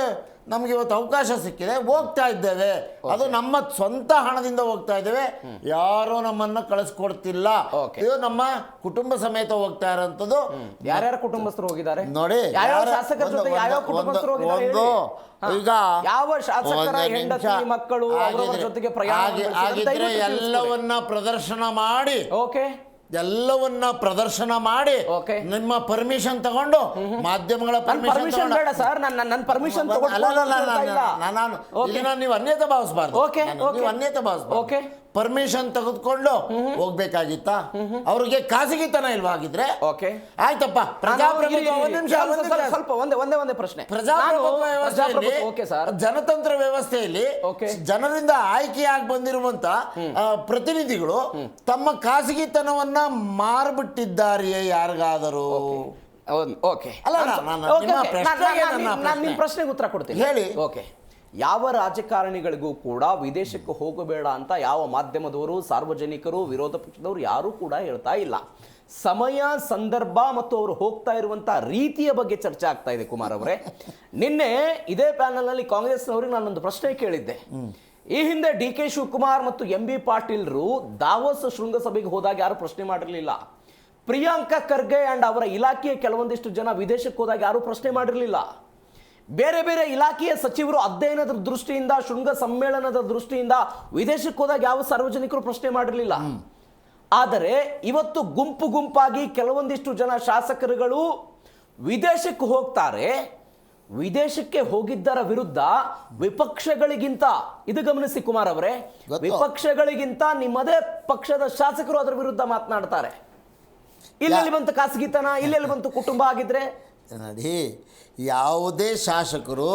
ನಮಗೆ ಇವತ್ತು ಅವಕಾಶ ಸಿಕ್ಕಿದೆ, ಹೋಗ್ತಾ ಇದ್ದೇವೆ. ಅದು ನಮ್ಮ ಸ್ವಂತ ಹಣದಿಂದ ಹೋಗ್ತಾ ಇದ್ದೇವೆ, ಯಾರೋ ನಮ್ಮನ್ನು ಕಳಿಸ್ಕೊಡ್ತಿಲ್ಲ. ಇದು ನಮ್ಮ ಕುಟುಂಬ ಸಮೇತ ಹೋಗ್ತಾ ಇರೋಂಥದ್ದು. ಯಾರ್ಯಾರ ಕುಟುಂಬಸ್ಥರು ಹೋಗಿದ್ದಾರೆ ನೋಡಿ, ಈಗ ಯಾವ ಶಾಸಕರ ಹೆಂಡತಿ ಮಕ್ಕಳು ಅವರವರ ಜೊತೆಗೆ ಪ್ರಯಾಣ ಆಗಿದ್ರೆ ಎಲ್ಲವನ್ನ ಪ್ರದರ್ಶನ ಮಾಡಿ, ಓಕೆ, ಎಲ್ಲವನ್ನ ಪ್ರದರ್ಶನ ಮಾಡಿ ನಿಮ್ಮ ಪರ್ಮಿಷನ್ ತಗೊಂಡು ಮಾಧ್ಯಮಗಳ ಪರ್ಮಿಷನ್ ಬೇಡ ಸರ್, ನನ್ನ ಪರ್ಮಿಷನ್ ನೀವು ಅನ್ಯತೆ ಭಾವಿಸಬಾರ್ದು. ನೀವು ಅನ್ಯತೆ ಭಾವಿಸಬಾರ್ದು. ಪರ್ಮಿಷನ್ ತೆಗೆದುಕೊಂಡು ಹೋಗ್ಬೇಕಾಗಿತ್ತಾ? ಅವ್ರಿಗೆ ಖಾಸಗಿತನ ಇಲ್ವಾ ಆಗಿದ್ರೆ? ಆಯ್ತಪ್ಪ, ಸ್ವಲ್ಪ ಒಂದೇ ಪ್ರಶ್ನೆ. ಪ್ರಜಾಪ್ರಭುತ್ವ ವ್ಯವಸ್ಥೆಯಲ್ಲಿ, ಜನತಂತ್ರ ವ್ಯವಸ್ಥೆಯಲ್ಲಿ ಜನರಿಂದ ಆಯ್ಕೆಯಾಗಿ ಬಂದಿರುವಂತ ಪ್ರತಿನಿಧಿಗಳು ತಮ್ಮ ಖಾಸಗಿತನವನ್ನ ಮಾರ್ಬಿಟ್ಟಿದ್ದಾರೆಯೇ ಯಾರಿಗಾದರೂ? ನಿಮ್ಮ ಪ್ರಶ್ನೆಗೆ ಉತ್ತರ ಕೊಡ್ತೀನಿ, ಹೇಳಿ. ಓಕೆ, ಯಾವ ರಾಜಕಾರಣಿಗಳಿಗೂ ಕೂಡ ವಿದೇಶಕ್ಕೆ ಹೋಗಬೇಡ ಅಂತ ಯಾವ ಮಾಧ್ಯಮದವರು, ಸಾರ್ವಜನಿಕರು, ವಿರೋಧ ಪಕ್ಷದವರು ಯಾರೂ ಕೂಡ ಹೇಳ್ತಾ ಇಲ್ಲ. ಸಮಯ, ಸಂದರ್ಭ ಮತ್ತು ಅವರು ಹೋಗ್ತಾ ಇರುವಂತ ರೀತಿಯ ಬಗ್ಗೆ ಚರ್ಚೆ ಆಗ್ತಾ ಇದೆ. ಕುಮಾರ್ ಅವರೇ, ನಿನ್ನೆ ಇದೇ ಪ್ಯಾನಲ್ನಲ್ಲಿ ಕಾಂಗ್ರೆಸ್ನವರಿಗೆ ನಾನೊಂದು ಪ್ರಶ್ನೆ ಕೇಳಿದ್ದೆ. ಈ ಹಿಂದೆ DK ಶಿವಕುಮಾರ್ ಮತ್ತು MB ಪಾಟೀಲ್ರು ದಾವೋಸ್ ಶೃಂಗಸಭೆಗೆ ಹೋದಾಗ ಯಾರು ಪ್ರಶ್ನೆ ಮಾಡಿರಲಿಲ್ಲ. ಪ್ರಿಯಾಂಕಾ ಖರ್ಗೆ ಅಂಡ್ ಅವರ ಇಲಾಖೆಯ ಕೆಲವೊಂದಿಷ್ಟು ಜನ ವಿದೇಶಕ್ಕೆ ಹೋದಾಗ ಯಾರು ಪ್ರಶ್ನೆ ಮಾಡಿರಲಿಲ್ಲ. ಬೇರೆ ಬೇರೆ ಇಲಾಖೆಯ ಸಚಿವರು ಅಧ್ಯಯನದ ದೃಷ್ಟಿಯಿಂದ, ಶೃಂಗ ಸಮ್ಮೇಳನದ ದೃಷ್ಟಿಯಿಂದ ವಿದೇಶಕ್ಕೆ ಹೋದಾಗ ಯಾವ ಸಾರ್ವಜನಿಕರು ಪ್ರಶ್ನೆ ಮಾಡಿರಲಿಲ್ಲ. ಆದರೆ ಇವತ್ತು ಗುಂಪು ಗುಂಪಾಗಿ ಕೆಲವೊಂದಿಷ್ಟು ಜನ ಶಾಸಕರುಗಳು ವಿದೇಶಕ್ಕೆ ಹೋಗ್ತಾರೆ. ವಿದೇಶಕ್ಕೆ ಹೋಗಿದ್ದರ ವಿರುದ್ಧ ವಿಪಕ್ಷಗಳಿಗಿಂತ, ಇದು ಗಮನಿಸಿ ಕುಮಾರ್ ಅವರೇ, ವಿಪಕ್ಷಗಳಿಗಿಂತ ನಿಮ್ಮದೇ ಪಕ್ಷದ ಶಾಸಕರು ಅದರ ವಿರುದ್ಧ ಮಾತನಾಡ್ತಾರೆ. ಇಲ್ಲೆಲ್ಲಿ ಬಂತು ಖಾಸಗಿತನ, ಇಲ್ಲೆಲ್ಲಿ ಬಂತು ಕುಟುಂಬ ಆಗಿದ್ರೆ? ನೋಡಿ, ಯಾವುದೇ ಶಾಸಕರು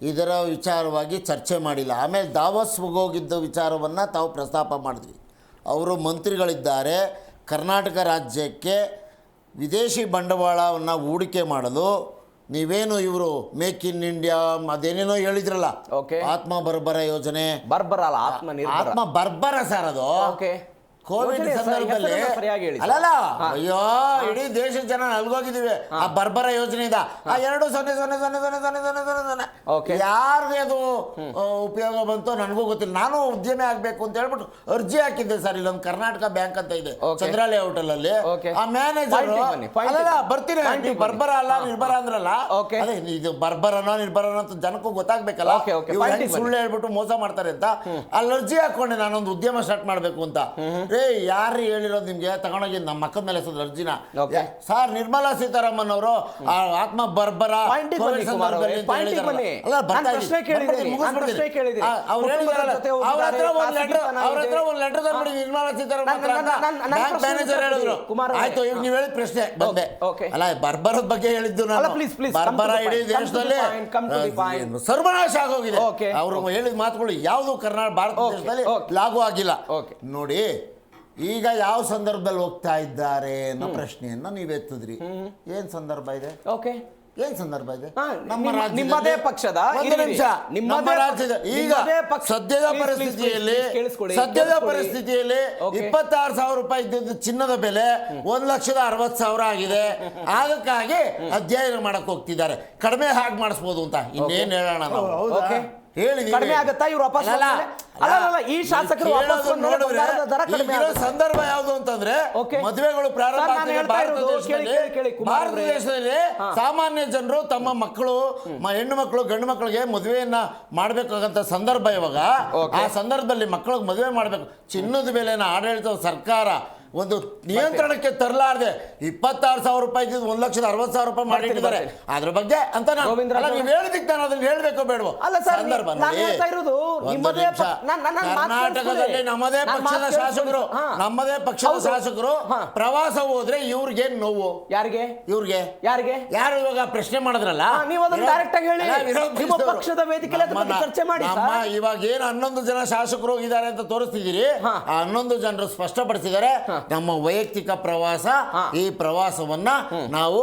ಇದರ ವಿಚಾರವಾಗಿ ಚರ್ಚೆ ಮಾಡಿಲ್ಲ. ಆಮೇಲೆ ದಾವೋಸ್ಗೆ ಹೋಗಿದ್ದ ವಿಚಾರವನ್ನು ತಾವು ಪ್ರಸ್ತಾಪ ಮಾಡಿದ್ವಿ. ಅವರು ಮಂತ್ರಿಗಳಿದ್ದಾರೆ, ಕರ್ನಾಟಕ ರಾಜ್ಯಕ್ಕೆ ವಿದೇಶಿ ಬಂಡವಾಳವನ್ನು ಹೂಡಿಕೆ ಮಾಡಲು ನೀವೇನು ಇವರು ಮೇಕ್ ಇನ್ ಇಂಡಿಯಾ ಅದೇನೇನೋ ಹೇಳಿದ್ರಲ್ಲ, ಆತ್ಮ ಬರ್ಬರ ಯೋಜನೆ, ಬರ್ಬರ ಅಲ್ಲ ಆತ್ಮ ಬರ್ಬರ ಸರ್ ಅದು. ಕೋವಿಡ್ ಸಂದರ್ಭದಲ್ಲಿ ಅಲ್ಲಲ್ಲ, ಅಯ್ಯೋ ಇಡೀ ದೇಶದ ಜನ ನಲ್ಗೋಗಿದ್ದೀವಿ ಆ ಬರ್ಬರ ಯೋಜನೆಯಿಂದ. ಆ 2 ಯಾರಿಗೆ ಅದು ಉಪಯೋಗ ಬಂತು ನನಗೂ ಗೊತ್ತಿಲ್ಲ. ನಾನು ಉದ್ಯಮಿ ಆಗ್ಬೇಕು ಅಂತ ಹೇಳ್ಬಿಟ್ಟು ಅರ್ಜಿ ಹಾಕಿದ್ದೆ ಸರ್. ಇಲ್ಲೊಂದು ಕರ್ನಾಟಕ ಬ್ಯಾಂಕ್ ಅಂತ ಇದೆ ಚಂದ್ರಾಲಯ ಹೋಟೆಲಲ್ಲಿ. ಆ ಮ್ಯಾನೇಜರ್ ಅಲ್ಲ ಬರ್ತೀನಿ, ಬರ್ಬರ ಅಲ್ಲ ನಿರ್ಬರ ಅಂದ್ರಲ್ಲ, ಅದೇ ಇದು ಬರ್ಬರನೋ ನಿರ್ಬರನೋ ಅಂತ ಜನಕ್ಕೂ ಗೊತ್ತಾಗ್ಬೇಕಲ್ಲ, ಸುಳ್ಳು ಹೇಳ್ಬಿಟ್ಟು ಮೋಸ ಮಾಡ್ತಾರೆ ಅಂತ ಅಲ್ಲಿ ಅರ್ಜಿ ಹಾಕೊಂಡೆ ನಾನೊಂದು ಉದ್ಯಮ ಸ್ಟಾರ್ಟ್ ಮಾಡ್ಬೇಕು ಅಂತ. ಯಾರು ಹೇಳಿರೋದು ನಿಮ್ಗೆ? ತಗೊಂಡೋಗಿ ನಮ್ಮ ಮಕ್ಕದ ಮೇಲೆ ಹೆಸರು ಅರ್ಜಿನ ಸರ್. ನಿರ್ಮಲಾ ಸೀತಾರಾಮನ್ ಅವರು ಆತ್ಮ ಬರ್ಬರ ಅವ್ರು ಒಂದು ಲೆಟರ್ ತಂದ್ಬಿಡಿ ನಿರ್ಮಲಾ ಸೀತಾರಾಮನ್ ಬ್ಯಾಂಕ್ ಮ್ಯಾನೇಜರ್ ಹೇಳಿದ್ರು. ಆಯ್ತು, ಈಗ ನೀವು ಹೇಳಿದ ಪ್ರಶ್ನೆ ಬಂದೆ ಅಲ್ಲ, ಬರ್ಬರದ ಬಗ್ಗೆ ಹೇಳಿದ್ದು ನಾನು. ಬರ್ಬರ ಇಡೀ ದೇಶದಲ್ಲಿ ಸರ್ವನಾಶ ಆಗೋಗಿದೆ. ಅವರು ಹೇಳಿದ ಮಾತುಗಳು ಯಾವುದು ಕರ್ನಾಟಕ ಭಾರತ ದೇಶದಲ್ಲಿ ಲಾಗೂ ಆಗಿಲ್ಲ. ನೋಡಿ ಈಗ ಯಾವ ಸಂದರ್ಭದಲ್ಲಿ ಹೋಗ್ತಾ ಇದ್ದಾರೆ ಅನ್ನೋ ಪ್ರಶ್ನೆಯನ್ನ ನೀವು ಎತ್ತಿದ್ರಿ. ಏನ್ ಸಂದರ್ಭ ಇದೆ? ಏನ್ ಸಂದರ್ಭ ಇದೆ? ನಿಮ್ಮದೇ ಪಕ್ಷದ ನಮ್ಮ ರಾಜ್ಯದ ಈಗ ಸದ್ಯದ ಪರಿಸ್ಥಿತಿಯಲ್ಲಿ 26,000 ರೂಪಾಯಿ ಇದ್ದಿದ್ದು ಚಿನ್ನದ ಬೆಲೆ 1,60,000 ಆಗಿದೆ. ಅದಕ್ಕಾಗಿ ಅಧ್ಯಯನ ಮಾಡಕ್ ಹೋಗ್ತಿದ್ದಾರೆ. ಕಡಿಮೆ ಹಾಗೆ ಮಾಡಿಸ್ಬೋದು ಅಂತ. ಇನ್ನೇನ್ ಹೇಳೋಣ ನಾವು? ಹೇಳಿ ಕಡಿಮೆ ಆಗುತ್ತಾ ಇವ್ರು ವಾಪಸ್? ಈ ಶಾಸಕರು ಸಂದರ್ಭ ಯಾವುದು ಅಂತಂದ್ರೆ ಮದುವೆಗಳು ಪ್ರಾರಂಭ ಭಾರತ ದೇಶದಲ್ಲಿ ಸಾಮಾನ್ಯ ಜನರು ತಮ್ಮ ಮಕ್ಕಳು ಹೆಣ್ಣು ಮಕ್ಕಳು ಗಂಡು ಮಕ್ಕಳಿಗೆ ಮದುವೆಯನ್ನ ಮಾಡ್ಬೇಕಾಗಂತ ಸಂದರ್ಭ ಇವಾಗ. ಆ ಸಂದರ್ಭದಲ್ಲಿ ಮಕ್ಕಳಿಗೆ ಮದುವೆ ಮಾಡ್ಬೇಕು. ಚಿನ್ನದ ಬೆಲೆನ ಆಡಳಿತ ಸರ್ಕಾರ ಒಂದು ನಿಯಂತ್ರಣಕ್ಕೆ ತರಲಾರದೆ 26,000 ರೂಪಾಯಿ ಇದ್ದು 1,60,000 ರೂಪಾಯಿ ಮಾಡಿಟ್ಟಿದ್ದಾರೆ. ಅದ್ರ ಬಗ್ಗೆ ಅಂತ ನೀವು ಹೇಳಿದಕ್ಕೆ ನಾನು ಅದನ್ನ ಹೇಳ್ಬೇಕು ಬೇಡವೋ? ಸಂದರ್ಭ ಕರ್ನಾಟಕದಲ್ಲಿ ನಮ್ಮದೇ ಪಕ್ಷದ ಶಾಸಕರು ಪ್ರವಾಸ ಹೋದ್ರೆ ಇವ್ರಿಗೇನ್ ನೋವು? ಯಾರಿಗೆ? ಇವ್ರಿಗೆ ಯಾರು ಇವಾಗ ಪ್ರಶ್ನೆ ಮಾಡಿದ್ರಲ್ಲ, ಇವಾಗ ಏನು 11 ಜನ ಶಾಸಕರು ಹೋಗಿದ್ದಾರೆ ಅಂತ ತೋರಿಸ್ತಿದ್ದೀರಿ. ಆ 11 ಜನರು ಸ್ಪಷ್ಟಪಡಿಸಿದ್ದಾರೆ ನಮ್ಮ ವೈಯಕ್ತಿಕ ಪ್ರವಾಸ. ಈ ಪ್ರವಾಸವನ್ನ ನಾವು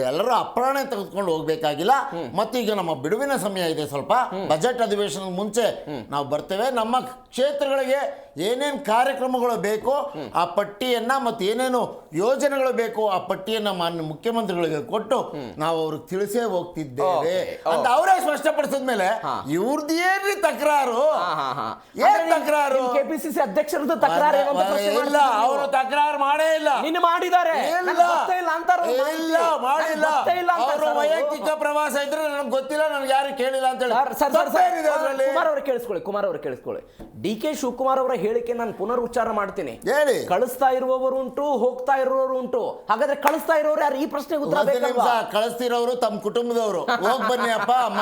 ಎಲ್ಲರೂ ಅಪ್ರಾಣೆ ತೆಗೆದುಕೊಂಡು ಹೋಗ್ಬೇಕಾಗಿಲ್ಲ. ಮತ್ತೀಗ ನಮ್ಮ ಬಿಡುವಿನ ಸಮಯ ಇದೆ, ಸ್ವಲ್ಪ ಬಜೆಟ್ ಅಧಿವೇಶನದ ಮುಂಚೆ ನಾವು ಬರ್ತೇವೆ. ನಮ್ಮ ಕ್ಷೇತ್ರಗಳಿಗೆ ಏನೇನು ಕಾರ್ಯಕ್ರಮಗಳು ಬೇಕು ಆ ಪಟ್ಟಿಯನ್ನ ಮತ್ತು ಏನೇನು ಯೋಜನೆಗಳು ಬೇಕು ಆ ಪಟ್ಟಿಯನ್ನ ಮಾನ್ಯ ಮುಖ್ಯಮಂತ್ರಿಗಳಿಗೆ ಕೊಟ್ಟು ನಾವು ಅವ್ರಿಗೆ ತಿಳಿಸೇ ಹೋಗ್ತಿದ್ದೇವೆ ಅಂತ ಅವರೇ ಸ್ಪಷ್ಟಪಡಿಸಿದ ಮೇಲೆ ಇವ್ರದ್ದೇನ್ರಿ ತಕರಾರು? ಏನ್ ತಕರಾರು? ಕೆಪಿಸಿಸಿ ಅಧ್ಯಕ್ಷರದ್ದು ತಕರಾರು ಇಲ್ಲ, ಅವರು ತಕರಾರು ಮಾಡೇ ಇಲ್ಲ. ಮಾಡಿದ್ದಾರೆ, ಅವರು ವೈಯಕ್ತಿಕ ಪ್ರವಾಸ ಇದ್ರೆ ನನಗೆ ಗೊತ್ತಿಲ್ಲ, ನನಗೆ ಯಾರು ಕೇಳಿಲ್ಲ ಅಂತ ಹೇಳಿ. ಕುಮಾರ್ ಅವರು ಕೇಳಿಸ್ಕೊಳ್ಳಿ. ಡಿ ಕೆ ಶಿವಕುಮಾರ್ ಅವರ ಹೇಳಿಕೆ ನಾನು ಪುನರುಚ್ಚಾರ ಮಾಡ್ತೀನಿ. ಹೇಳಿ. ಕಳಿಸ್ತಾ ಇರುವವರು ಉಂಟು, ಹೋಗ್ತಾ ಇರುವವರು ಉಂಟು. ಹಾಗಾದ್ರೆ ಕಳಿಸ್ತಾ ಇರೋರು ಯಾರು? ಈ ಪ್ರಶ್ನೆಗೆ ಉತ್ತರ ಬೇಕಲ್ವಾ? ಕಳಿಸ್ತಿರೋರು ತಮ್ಮ ಕುಟುಂಬದವರು. ಹೋಗ್ ಬನ್ನಿ ಅಪ್ಪ ಅಮ್ಮ,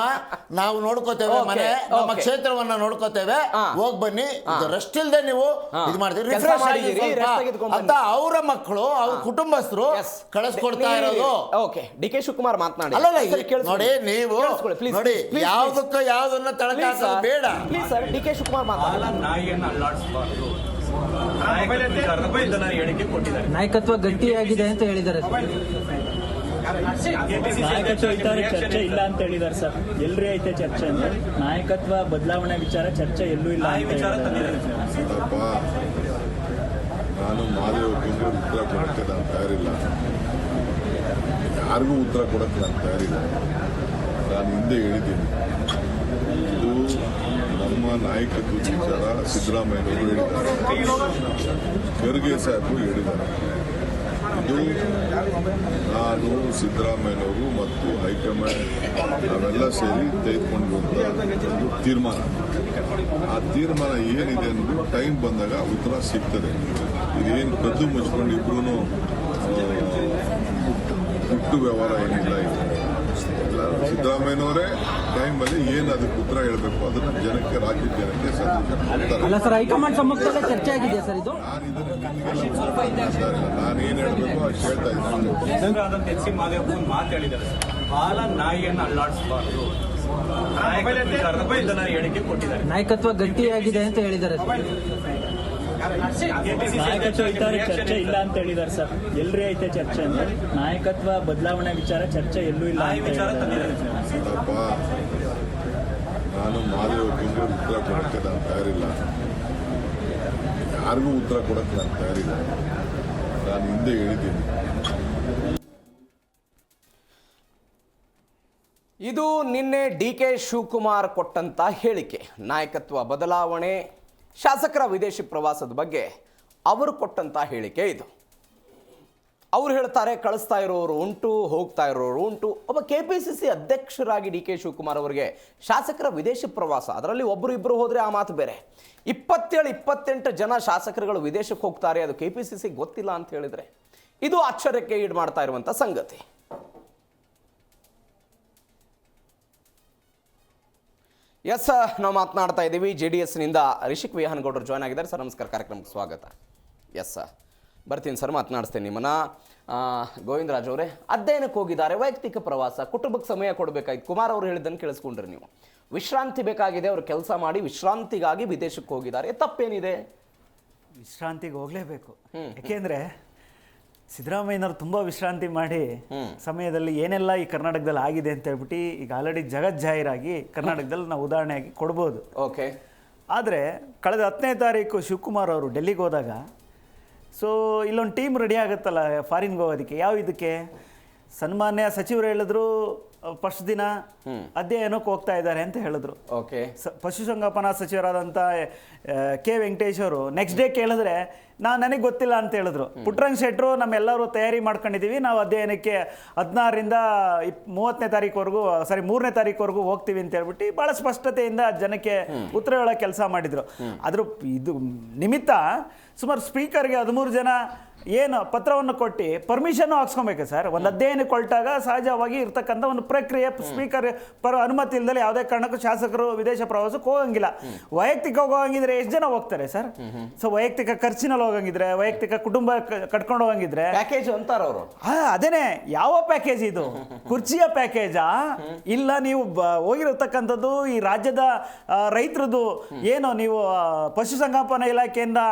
ನಾವು ನೋಡ್ಕೋತೇವೆ, ಮನೆ ನಮ್ಮ ಕ್ಷೇತ್ರವನ್ನ ನೋಡ್ಕೋತೇವೆ, ಹೋಗ್ ಬನ್ನಿ, ರೆಸ್ಟ್ ಇಲ್ದೆ ನೀವು ಇದು ಮಾಡ್ತೀರಿ ಅಂತ ಅವರ ಮಕ್ಕಳು ಅವ್ರ ಕುಟುಂಬಸ್ಥರು ಕಳಿಸ್ಕೊಡ್ತಾ ಇರೋದು. ಡಿ ಕೆ ಶಿವಕುಮಾರ್ ಮಾತನಾಡಿ. ನೋಡಿ ನೀವು ನೋಡಿ ಯಾವ್ದಕ್ಕ ಯಾವ್ದನ್ನ ತಳಕಾಸೋದು ಬೇಡ. ಡಿ ಕೆ ಶಿವಕುಮಾರ್ ಮಾತಾಡ. ನಾಯಕತ್ವ ಗಟ್ಟಿಯಾಗಿದೆ ಅಂತ ಹೇಳಿದ್ದಾರೆ. ನಾಯಕತ್ವ ವಿಚಾರ ಚರ್ಚೆ ಇಲ್ಲ ಅಂತ ಹೇಳಿದ್ದಾರೆ ಸರ್. ಎಲ್ರಿ ಐತೆ ಚರ್ಚೆ ಅಂತ? ನಾಯಕತ್ವ ಬದಲಾವಣೆ ವಿಚಾರ ಚರ್ಚೆ ಎಲ್ಲೂ ಇಲ್ಲ ಅಂತ ಹೇಳಿದ್ದಾರೆ. ನಾನು ಮಾದೇವ ಉತ್ತರ ಕೊಡಕ್ಕೆ ನಾನು ತಯಾರಿಲ್ಲ, ಯಾರಿಗೂ ಉತ್ತರ ಕೊಡಕ್ಕೆ ನಾನು ತಯಾರಿಲ್ಲ. ನಾನು ಹಿಂದೆ ಹೇಳಿದ್ದೀನಿ, ಇದು ನಮ್ಮ ನಾಯಕತ್ವದ ವಿಚಾರ ಸಿದ್ದರಾಮಯ್ಯನವರು ಹೇಳಿದ್ದಾರೆ, ಖರ್ಗೆ ಸಾಹೇಬರು ಹೇಳಿದ್ದಾರೆ. ಇದು ನಾನು ಸಿದ್ದರಾಮಯ್ಯನವರು ಮತ್ತು ಹೈಕಮಾಂಡ್ ನಾವೆಲ್ಲ ಸೇರಿ ತೆಗೆದುಕೊಂಡಿರುವಂಥ ಒಂದು ತೀರ್ಮಾನ. ಆ ತೀರ್ಮಾನ ಏನಿದೆ ಅನ್ನೋದು ಟೈಮ್ ಬಂದಾಗ ಉತ್ತರ ಸಿಗ್ತದೆ. ಇದೇನು ಕದ್ದು ಮುಚ್ಕೊಂಡು ಇಬ್ರು ಹುಟ್ಟು ವ್ಯವಹಾರ ಏನಿಲ್ಲ. ಇದು ಸಿದ್ದರಾಮಯ್ಯನವರೇ ಟೈಮಲ್ಲಿ ಏನು ಅದಕ್ಕೆ ಉತ್ತರ ಹೇಳಬೇಕು ಅದನ್ನ ಜನಕ್ಕೆ, ರಾಜ್ಯದ ಜನಕ್ಕೆ ಹೈಕಮಾಂಡ್ ಸಮ್ಮುಖದಲ್ಲೇ ಚರ್ಚೆ ಆಗಿದೆ ಸರ್. ಇದು ನಾನು ಏನು ಹೇಳಬೇಕು ಅದು ಹೇಳ್ತಾ ಇದ್ದೀನಿ. ಮಾತು ಹೇಳಿದ್ದಾರೆ, ಬಾಲ ನಾಯಿಯನ್ನು ಅಲ್ಲಾಡಿಸಬಾರ್ದು. ಹೇಳಿಕೆ ಕೊಟ್ಟಿದ್ದಾರೆ. ನಾಯಕತ್ವ ಗಟ್ಟಿಯಾಗಿದೆ ಅಂತ ಹೇಳಿದ್ದಾರೆ ನಾಯಕತ್ವ ವಿಚಾರ ಚರ್ಚೆ ಇಲ್ಲ ಅಂತ ಹೇಳಿದ್ದಾರೆ ಸರ್. ಎಲ್ರಿ ಐತೆ ಚರ್ಚೆ ಅಂದ್ರೆ ನಾಯಕತ್ವ ಬದಲಾವಣೆ ವಿಚಾರ ಚರ್ಚೆ ಎಲ್ಲೂ ಇಲ್ಲ ಅಂತ ಹೇಳಿದ್ದಾರೆ. ನಾನು ಮಾದೇವಪ್ಪನಿಗೆ ಉತ್ತರ ಕೊಡಕ್ಕೆ ನಾನು ತಯಾರಿಲ್ಲ, ಯಾರಿಗೂ ಉತ್ತರ ಕೊಡಕ್ಕೆ ನಾನು ತಯಾರಿಲ್ಲ. ನಾನು ಹಿಂದೆ ಹೇಳಿದ್ದೀನಿ. ಇದು ನಿನ್ನೆ DK ಶಿವಕುಮಾರ್ ಕೊಟ್ಟಂತ ಹೇಳಿಕೆ. ನಾಯಕತ್ವ ಬದಲಾವಣೆ, ಶಾಸಕರ ವಿದೇಶಿ ಪ್ರವಾಸದ ಬಗ್ಗೆ ಅವರು ಕೊಟ್ಟಂತ ಹೇಳಿಕೆ ಇದು. ಅವ್ರು ಹೇಳ್ತಾರೆ ಕಳಿಸ್ತಾ ಇರೋರು ಉಂಟು, ಹೋಗ್ತಾ ಇರೋರು ಉಂಟು. ಒಬ್ಬ KPCC ಅಧ್ಯಕ್ಷರಾಗಿ DK ಶಿವಕುಮಾರ್ ಅವರಿಗೆ ಶಾಸಕರ ವಿದೇಶಿ ಪ್ರವಾಸ, ಅದರಲ್ಲಿ ಒಬ್ಬರು ಇಬ್ಬರು ಹೋದರೆ ಆ ಮಾತು ಬೇರೆ. 27-28 ಜನ ಶಾಸಕರುಗಳು ವಿದೇಶಕ್ಕೆ ಹೋಗ್ತಾರೆ, ಅದು KPCC ಗೊತ್ತಿಲ್ಲ ಅಂತ ಹೇಳಿದರೆ ಇದು ಆಶ್ಚರ್ಯಕ್ಕೆ ಈಡು ಮಾಡ್ತಾ ಇರುವಂಥ ಸಂಗತಿ. ಎಸ್, ನಾವು ಮಾತನಾಡ್ತಾ ಇದ್ದೀವಿ. JDSನಿಂದ ರಿಷಿಕ್ ವಿಹಾನಗೌಡರು ಜಾಯ್ನ್ ಆಗಿದ್ದಾರೆ. ಸರ್ ನಮಸ್ಕಾರ, ಕಾರ್ಯಕ್ರಮಕ್ಕೆ ಸ್ವಾಗತ. ಎಸ್ ಸರ್, ಬರ್ತೀನಿ ಸರ್, ಮಾತನಾಡಿಸ್ತೇನೆ ನಿಮ್ಮನ್ನ. ಗೋವಿಂದರಾಜ್ ಅವರೇ, ಅಧ್ಯಯನಕ್ಕೆ ಹೋಗಿದ್ದಾರೆ, ವೈಯಕ್ತಿಕ ಪ್ರವಾಸ, ಕುಟುಂಬಕ್ಕೆ ಸಮಯ ಕೊಡಬೇಕಾಯ್ತು. ಕುಮಾರ್ ಅವರು ಹೇಳಿದ್ದನ್ನು ಕೇಳಿಸ್ಕೊಂಡ್ರಿ ನೀವು. ವಿಶ್ರಾಂತಿ ಬೇಕಾಗಿದೆ, ಅವರು ಕೆಲಸ ಮಾಡಿ ವಿಶ್ರಾಂತಿಗಾಗಿ ವಿದೇಶಕ್ಕೆ ಹೋಗಿದ್ದಾರೆ, ತಪ್ಪೇನಿದೆ? ವಿಶ್ರಾಂತಿಗೆ ಹೋಗಲೇಬೇಕು. ಯಾಕೆಂದರೆ ಸಿದ್ದರಾಮಯ್ಯನವರು ತುಂಬ ವಿಶ್ರಾಂತಿ ಮಾಡಿ ಸಮಯದಲ್ಲಿ ಏನೆಲ್ಲ ಈ ಕರ್ನಾಟಕದಲ್ಲಿ ಆಗಿದೆ ಅಂತ ಹೇಳ್ಬಿಟ್ಟು ಈಗ ಆಲ್ರೆಡಿ ಜಗಜ್ಜಾಹೀರಾಗಿ ಕರ್ನಾಟಕದಲ್ಲಿ ನಾವು ಉದಾಹರಣೆಯಾಗಿ ಕೊಡ್ಬೋದು. ಓಕೆ. ಆದರೆ ಕಳೆದ 10ನೇ ತಾರೀಕು ಶಿವಕುಮಾರ್ ಅವರು ಡೆಲ್ಲಿಗೆ ಹೋದಾಗ ಸೊ ಇಲ್ಲೊಂದು ಟೀಮ್ ರೆಡಿ ಆಗುತ್ತಲ್ಲ ಫಾರಿನ್ಗೆ ಹೋಗೋದಕ್ಕೆ. ಯಾವ ಇದಕ್ಕೆ? ಸನ್ಮಾನ್ಯ ಸಚಿವರು ಹೇಳಿದ್ರು ಫಸ್ಟ್ ದಿನ ಅಧ್ಯಯನಕ್ಕೆ ಹೋಗ್ತಾ ಇದ್ದಾರೆ ಅಂತ ಹೇಳಿದ್ರು. ಓಕೆ. ಪಶುಸಂಗೋಪನಾ ಸಚಿವರಾದಂಥ ಕೆ ವೆಂಕಟೇಶ್ ಅವರು ನೆಕ್ಸ್ಟ್ ಡೇ ಕೇಳಿದ್ರೆ ನನಗೆ ಗೊತ್ತಿಲ್ಲ ಅಂತ ಹೇಳಿದ್ರು. ಪುಟ್ಟರಂಗ ಶೆಟ್ಟರು ನಮ್ಮೆಲ್ಲರೂ ತಯಾರಿ ಮಾಡ್ಕೊಂಡಿದ್ದೀವಿ, ನಾವು ಅಧ್ಯಯನಕ್ಕೆ 16ರಿಂದ 30ನೇ ತಾರೀಕುವರೆಗೂ 3ನೇ ತಾರೀಕುವರೆಗೂ ಹೋಗ್ತೀವಿ ಅಂತ ಹೇಳ್ಬಿಟ್ಟು ಭಾಳ ಸ್ಪಷ್ಟತೆಯಿಂದ ಜನಕ್ಕೆ ಉತ್ತರ ಹೇಳೋ ಕೆಲಸ ಮಾಡಿದರು. ಅದ್ರ ಇದು ನಿಮಿತ್ತ ಸುಮಾರು ಸ್ಪೀಕರ್ಗೆ 13 ಜನ ಏನು ಪತ್ರವನ್ನು ಕೊಟ್ಟು ಪರ್ಮಿಷನ್ ಹಾಕ್ಸ್ಕೊಬೇಕು ಸರ್. ಒಂದು ಅಧ್ಯಯನಕ್ಕೆ ಹೊರಟಾಗ ಸಹಜವಾಗಿ ಇರ್ತಕ್ಕಂಥ ಒಂದು ಪ್ರಕ್ರಿಯೆ, ಸ್ಪೀಕರ್ ಅನುಮತಿ ಇಲ್ಲದೆ ಯಾವುದೇ ಕಾರಣಕ್ಕೂ ಶಾಸಕರು ವಿದೇಶ ಪ್ರವಾಸಕ್ಕೆ ಹೋಗಂಗಿಲ್ಲ. ವೈಯಕ್ತಿಕ ಹೋಗಂಗಿದ್ರೆ ಎಷ್ಟು ಜನ ಹೋಗ್ತಾರೆ ಸರ್? ಸೊ ವೈಯಕ್ತಿಕ ಖರ್ಚಿನಲ್ಲಿ ಹೋಗಂಗಿದ್ರೆ, ವೈಯಕ್ತಿಕ ಕುಟುಂಬ ಕಟ್ಕೊಂಡು ಹೋಗಂಗಿದ್ರೆ ಪ್ಯಾಕೇಜ್ ಅಂತಾರ ಅವರು. ಅದೇನೆ, ಯಾವ ಪ್ಯಾಕೇಜ್ ಇದು? ಕುರ್ಚಿಯ ಪ್ಯಾಕೇಜಾ? ಇಲ್ಲ ನೀವು ಹೋಗಿರತಕ್ಕಂಥದ್ದು ಈ ರಾಜ್ಯದ ರೈತರದ್ದು ಏನು, ನೀವು ಪಶುಸಂಗೋಪನಾ ಇಲಾಖೆಯಿಂದ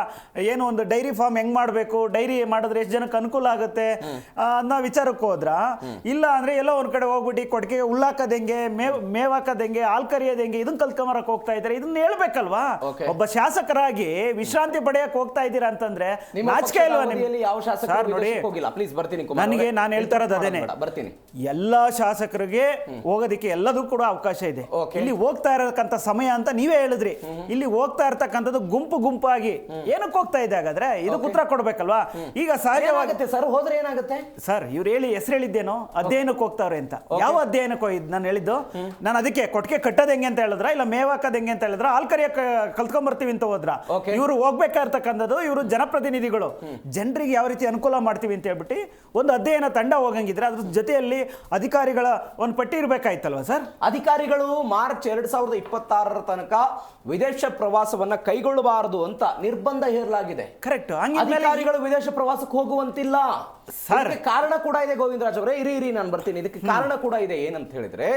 ಏನು ಒಂದು ಡೈರಿ ಫಾರ್ಮ್ ಹೆಂಗ್ ಮಾಡಬೇಕು, ಡೈರಿ ಮಾಡಿದ್ರೆ ಎಷ್ಟು ಜನಕ್ಕೆ ಅನುಕೂಲ ಆಗುತ್ತೆ ಅನ್ನೋ ವಿಚಾರಕ್ಕೆ ಹೋದ್ರ? ಇಲ್ಲ ಅಂದ್ರೆ ಎಲ್ಲ ಒಂದ್ ಕಡೆ ಹೋಗ್ಬಿಟ್ಟು ಕೊಟ್ಟಿಗೆ ಉಳ್ಳಾಕದ ಹೆಂಗೆ, ಮೇವ್ ಹಾಕದ ಹೆಂಗೆ, ಹಾಲ್ ಕರಿಯೋದು ಹೆಂಗೆ, ಇದನ್ನ ಕಲ್ತ್ಕೊಂಬರಕ್ ಹೋಗ್ತಾ ಇದ್ದಾರೆ. ಇದನ್ನ ಹೇಳ್ಬೇಕಲ್ವಾ? ಒಬ್ಬ ಶಾಸಕರಾಗಿ ವಿಶ್ರಾಂತಿ ಪಡೆಯಕ್ ಹೋಗ್ತಾ ಇದ್ದೀರಾ ಅಂತಂದ್ರೆ ನಾಚಿಕೆ ಇಲ್ವಾ ನಿಮ್ಗೆ? ನೋಡಿ, ನನಗೆ ನಾನು ಹೇಳ್ತಾ ಇರೋದು ಅದೇನೆ, ಎಲ್ಲಾ ಶಾಸಕರಿಗೆ ಹೋಗೋದಿಕ್ಕೆ ಎಲ್ಲದೂ ಕೂಡ ಅವಕಾಶ ಇದೆ. ಇಲ್ಲಿ ಹೋಗ್ತಾ ಇರತಕ್ಕಂಥ ಸಮಯ ಅಂತ ನೀವೇ ಹೇಳಿದ್ರಿ. ಇಲ್ಲಿ ಹೋಗ್ತಾ ಇರ್ತಕ್ಕಂಥದ್ದು ಗುಂಪು ಗುಂಪಾಗಿ ಏನಕ್ಕೆ ಹೋಗ್ತಾ ಇದೆ ಹಾಗಾದ್ರೆ? ಇದಕ್ಕೆ ಉತ್ತರ ಕೊಡ್ಬೇಕಲ್ವಾ? ಈಗ ಸಹಜವಾಗುತ್ತೆ ಸರ್, ಹೋದ್ರೆ ಏನಾಗುತ್ತೆ ಸರ್? ಇವ್ರು ಹೇಳಿ ಹೆಸರು ಹೇಳಿದ್ದೇನೋ ಅಧ್ಯಯನಕ್ಕೆ ಹೋಗ್ತಾವ್ರೆ ಅಂತ. ಯಾವ ಅಧ್ಯಯನಕ್ಕೆ ಹೋಗಿದ್ದು ನಾನು ಹೇಳಿದ್ದು? ನಾನು ಅದಕ್ಕೆ ಕೊಟ್ಟಿಗೆ ಕಟ್ಟೋದು ಹೆಂಗೆ ಅಂತ ಹೇಳಿದ್ರ, ಇಲ್ಲ ಮೇವ್ ಹಾಕೋದು ಹೆಂಗೆ ಅಂತ ಹೇಳಿದ್ರ, ಹಾಲ್ ಕರಿಯಕ್ಕೆ ಕಲ್ತ್ಕೊಂಡ್ಬರ್ತೀವಿ ಅಂತ ಹೋದ್ರ? ಇವರು ಹೋಗ್ಬೇಕಾಗಿರ್ತಕ್ಕಂಥದ್ದು, ಇವರು ಜನಪ್ರತಿನಿಧಿಗಳು, ಜನರಿಗೆ ಯಾವ ರೀತಿ ಅನುಕೂಲ ಮಾಡ್ತೀವಿ ಅಂತ ಹೇಳ್ಬಿಟ್ಟು ಒಂದು ಅಧ್ಯಯನ ತಂಡ ಹೋಗಂಗಿದ್ರೆ ಅದ್ರ ಜೊತೆಯಲ್ಲಿ ಅಧಿಕಾರಿಗಳ ಒಂದು ಪಟ್ಟಿ ಇರಬೇಕಾಯ್ತಲ್ವಾ ಸರ್? ಅಧಿಕಾರಿಗಳು ಮಾರ್ಚ್ 2026 ತನಕ ವಿದೇಶ ಪ್ರವಾಸವನ್ನ ಕೈಗೊಳ್ಳಬಾರದು ಅಂತ ನಿರ್ಬಂಧ ಹೇರಲಾಗಿದೆ. ಕರೆಕ್ಟ್. ಅಧಿಕಾರಿಗಳು ವಿದೇಶ ಪ್ರವಾಸಕ್ಕೆ ಹೋಗುವಂತಿಲ್ಲ ಸರ್. ಕಾರಣ ಕೂಡ ಇದೆ ಗೋವಿಂದರಾಜ್ ಅವರೇ, ಇರಿ ನಾನು ಬರ್ತೀನಿ. ಇದಕ್ಕೆ ಕಾರಣ ಕೂಡ ಇದೆ. ಏನಂತ ಹೇಳಿದ್ರೆ,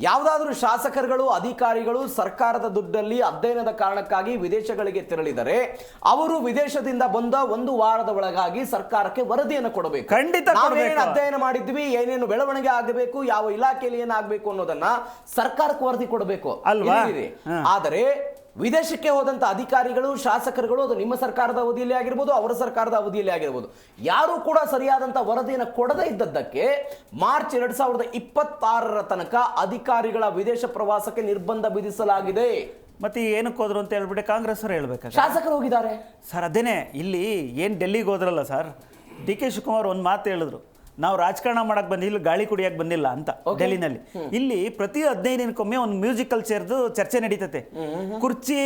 ಯಾವುದಾದ್ರೂ ಶಾಸಕರುಗಳು, ಅಧಿಕಾರಿಗಳು ಸರ್ಕಾರದ ದುಡ್ಡಲ್ಲಿ ಅಧ್ಯಯನದ ಕಾರಣಕ್ಕಾಗಿ ವಿದೇಶಗಳಿಗೆ ತೆರಳಿದರೆ ಅವರು ವಿದೇಶದಿಂದ ಬಂದ 1 ವಾರದ ಒಳಗಾಗಿ ಸರ್ಕಾರಕ್ಕೆ ವರದಿಯನ್ನು ಕೊಡಬೇಕು. ಖಂಡಿತ ನಾವೇನು ಅಧ್ಯಯನ ಮಾಡಿದ್ವಿ, ಏನೇನು ಬೆಳವಣಿಗೆ ಆಗಬೇಕು, ಯಾವ ಇಲಾಖೆಯಲ್ಲಿ ಏನಾಗಬೇಕು ಅನ್ನೋದನ್ನ ಸರ್ಕಾರಕ್ಕೆ ವರದಿ ಕೊಡಬೇಕು ಅಲ್ವಾ? ಆದರೆ ವಿದೇಶಕ್ಕೆ ಹೋದಂಥ ಅಧಿಕಾರಿಗಳು, ಶಾಸಕರುಗಳು, ಅದು ನಿಮ್ಮ ಸರ್ಕಾರದ ಅವಧಿಯಲ್ಲಿ ಆಗಿರ್ಬೋದು, ಅವರ ಸರ್ಕಾರದ ಅವಧಿಯಲ್ಲಿ ಆಗಿರ್ಬೋದು, ಯಾರು ಕೂಡ ಸರಿಯಾದಂಥ ವರದಿಯನ್ನು ಕೊಡದೇ ಇದ್ದದ್ದಕ್ಕೆ ಮಾರ್ಚ್ 2026 ತನಕ ಅಧಿಕಾರಿಗಳ ವಿದೇಶ ಪ್ರವಾಸಕ್ಕೆ ನಿರ್ಬಂಧ ವಿಧಿಸಲಾಗಿದೆ. ಮತ್ತೆ ಏನಕ್ಕೆ ಹೋದ್ರು ಅಂತ ಹೇಳ್ಬಿಟ್ಟು ಕಾಂಗ್ರೆಸ್ ಅವರು ಹೇಳ್ಬೇಕು. ಶಾಸಕರು ಹೋಗಿದ್ದಾರೆ ಸರ್. ಅದೇನೆ, ಇಲ್ಲಿ ಏನು ಡೆಲ್ಲಿಗೆ ಹೋದ್ರಲ್ಲ ಸರ್, DK ಶಿವಕುಮಾರ್ ಒಂದು ಮಾತು ಹೇಳಿದ್ರು, ನಾವು ರಾಜಕಾರಣ ಮಾಡಕ್ ಬಂದಿಲ್ಲ, ಗಾಳಿ ಕುಡಿಯಕ್ಕೆ ಬಂದಿಲ್ಲ ಅಂತ. ಡೆಲ್ಲಿನಲ್ಲಿ ಇಲ್ಲಿ ಪ್ರತಿ 15 ದಿನಕ್ಕೊಮ್ಮೆ ಒಂದು ಮ್ಯೂಸಿಕಲ್ ಚೇರ್ದು ಚರ್ಚೆ ನಡೀತತೆ. ಕುರ್ಚಿ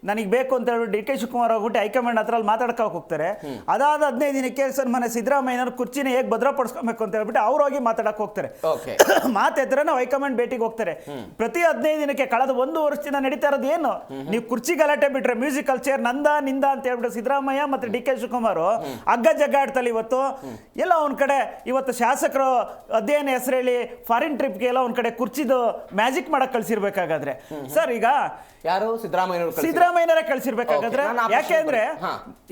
ನನಗೆ ಬೇಕು ಅಂತ ಹೇಳ್ಬಿಟ್ಟು DK ಶಿವಕುಮಾರ್ ಹೋಗ್ಬಿಟ್ಟು ಹೈಕಮಾಂಡ್ ಹತ್ರ ಅಲ್ಲಿ ಮಾತಾಡಕ್ಕೆ ಹೋಗ್ತಾರೆ. ಅದಾದ 15 ದಿನಕ್ಕೆ ಸನ್ಮಾನ್ಯ ಸಿದ್ದರಾಮಯ್ಯನವರು ಕುರ್ಚಿನ ಹೇಗೆ ಭದ್ರಪಡಿಸ್ಕೊಬೇಕು ಅಂತ ಹೇಳ್ಬಿಟ್ಟು ಅವ್ರೋಗಿ ಮಾತಾಡಕ್ಕೆ ಹೋಗ್ತಾರೆ. ಮಾತೆದ್ರೆ ನಾವು ಹೈಕಮಾಂಡ್ ಭೇಟಿಗೆ ಹೋಗ್ತಾರೆ. ಪ್ರತಿ 15 ದಿನಕ್ಕೆ ಕಳೆದ 1 ವರ್ಷದಿಂದ ನಡೀತಾ ಇರೋದು ಏನು? ನೀವು ಕುರ್ಚಿ ಗಲಾಟೆ ಬಿಟ್ರೆ ಮ್ಯೂಸಿಕಲ್ ಚೇರ್ ನಂದ ನಿಂದ ಅಂತ ಹೇಳ್ಬಿಟ್ಟು ಸಿದ್ದರಾಮಯ್ಯ ಮತ್ತೆ DK ಶಿವಕುಮಾರ್ ಅಗ್ಗ ಜಗ್ಗಾಡ್ತಲ್ಲಿ ಇವತ್ತು ಎಲ್ಲ ಒಂದ್ ಕಡೆ ಇವತ್ತು ಶಾಸಕರು ಅಧ್ಯಯನ ಹೆಸರು ಹೇಳಿ ಫಾರಿನ್ ಟ್ರಿಪ್ಗೆ ಎಲ್ಲ ಒಂದ್ ಕಡೆ ಕುರ್ಚಿದು ಮ್ಯಾಜಿಕ್ ಮಾಡಕ್ ಕಳ್ಸಿರ್ಬೇಕಾಗಾದ್ರೆ ಸರ್, ಈಗ ಯಾರು ಸಿದ್ದರಾಮಯ್ಯನವರೇ ಕಳ್ಸಿರ್ಬೇಕಾಗಾದ್ರೆ, ಯಾಕೆಂದ್ರೆ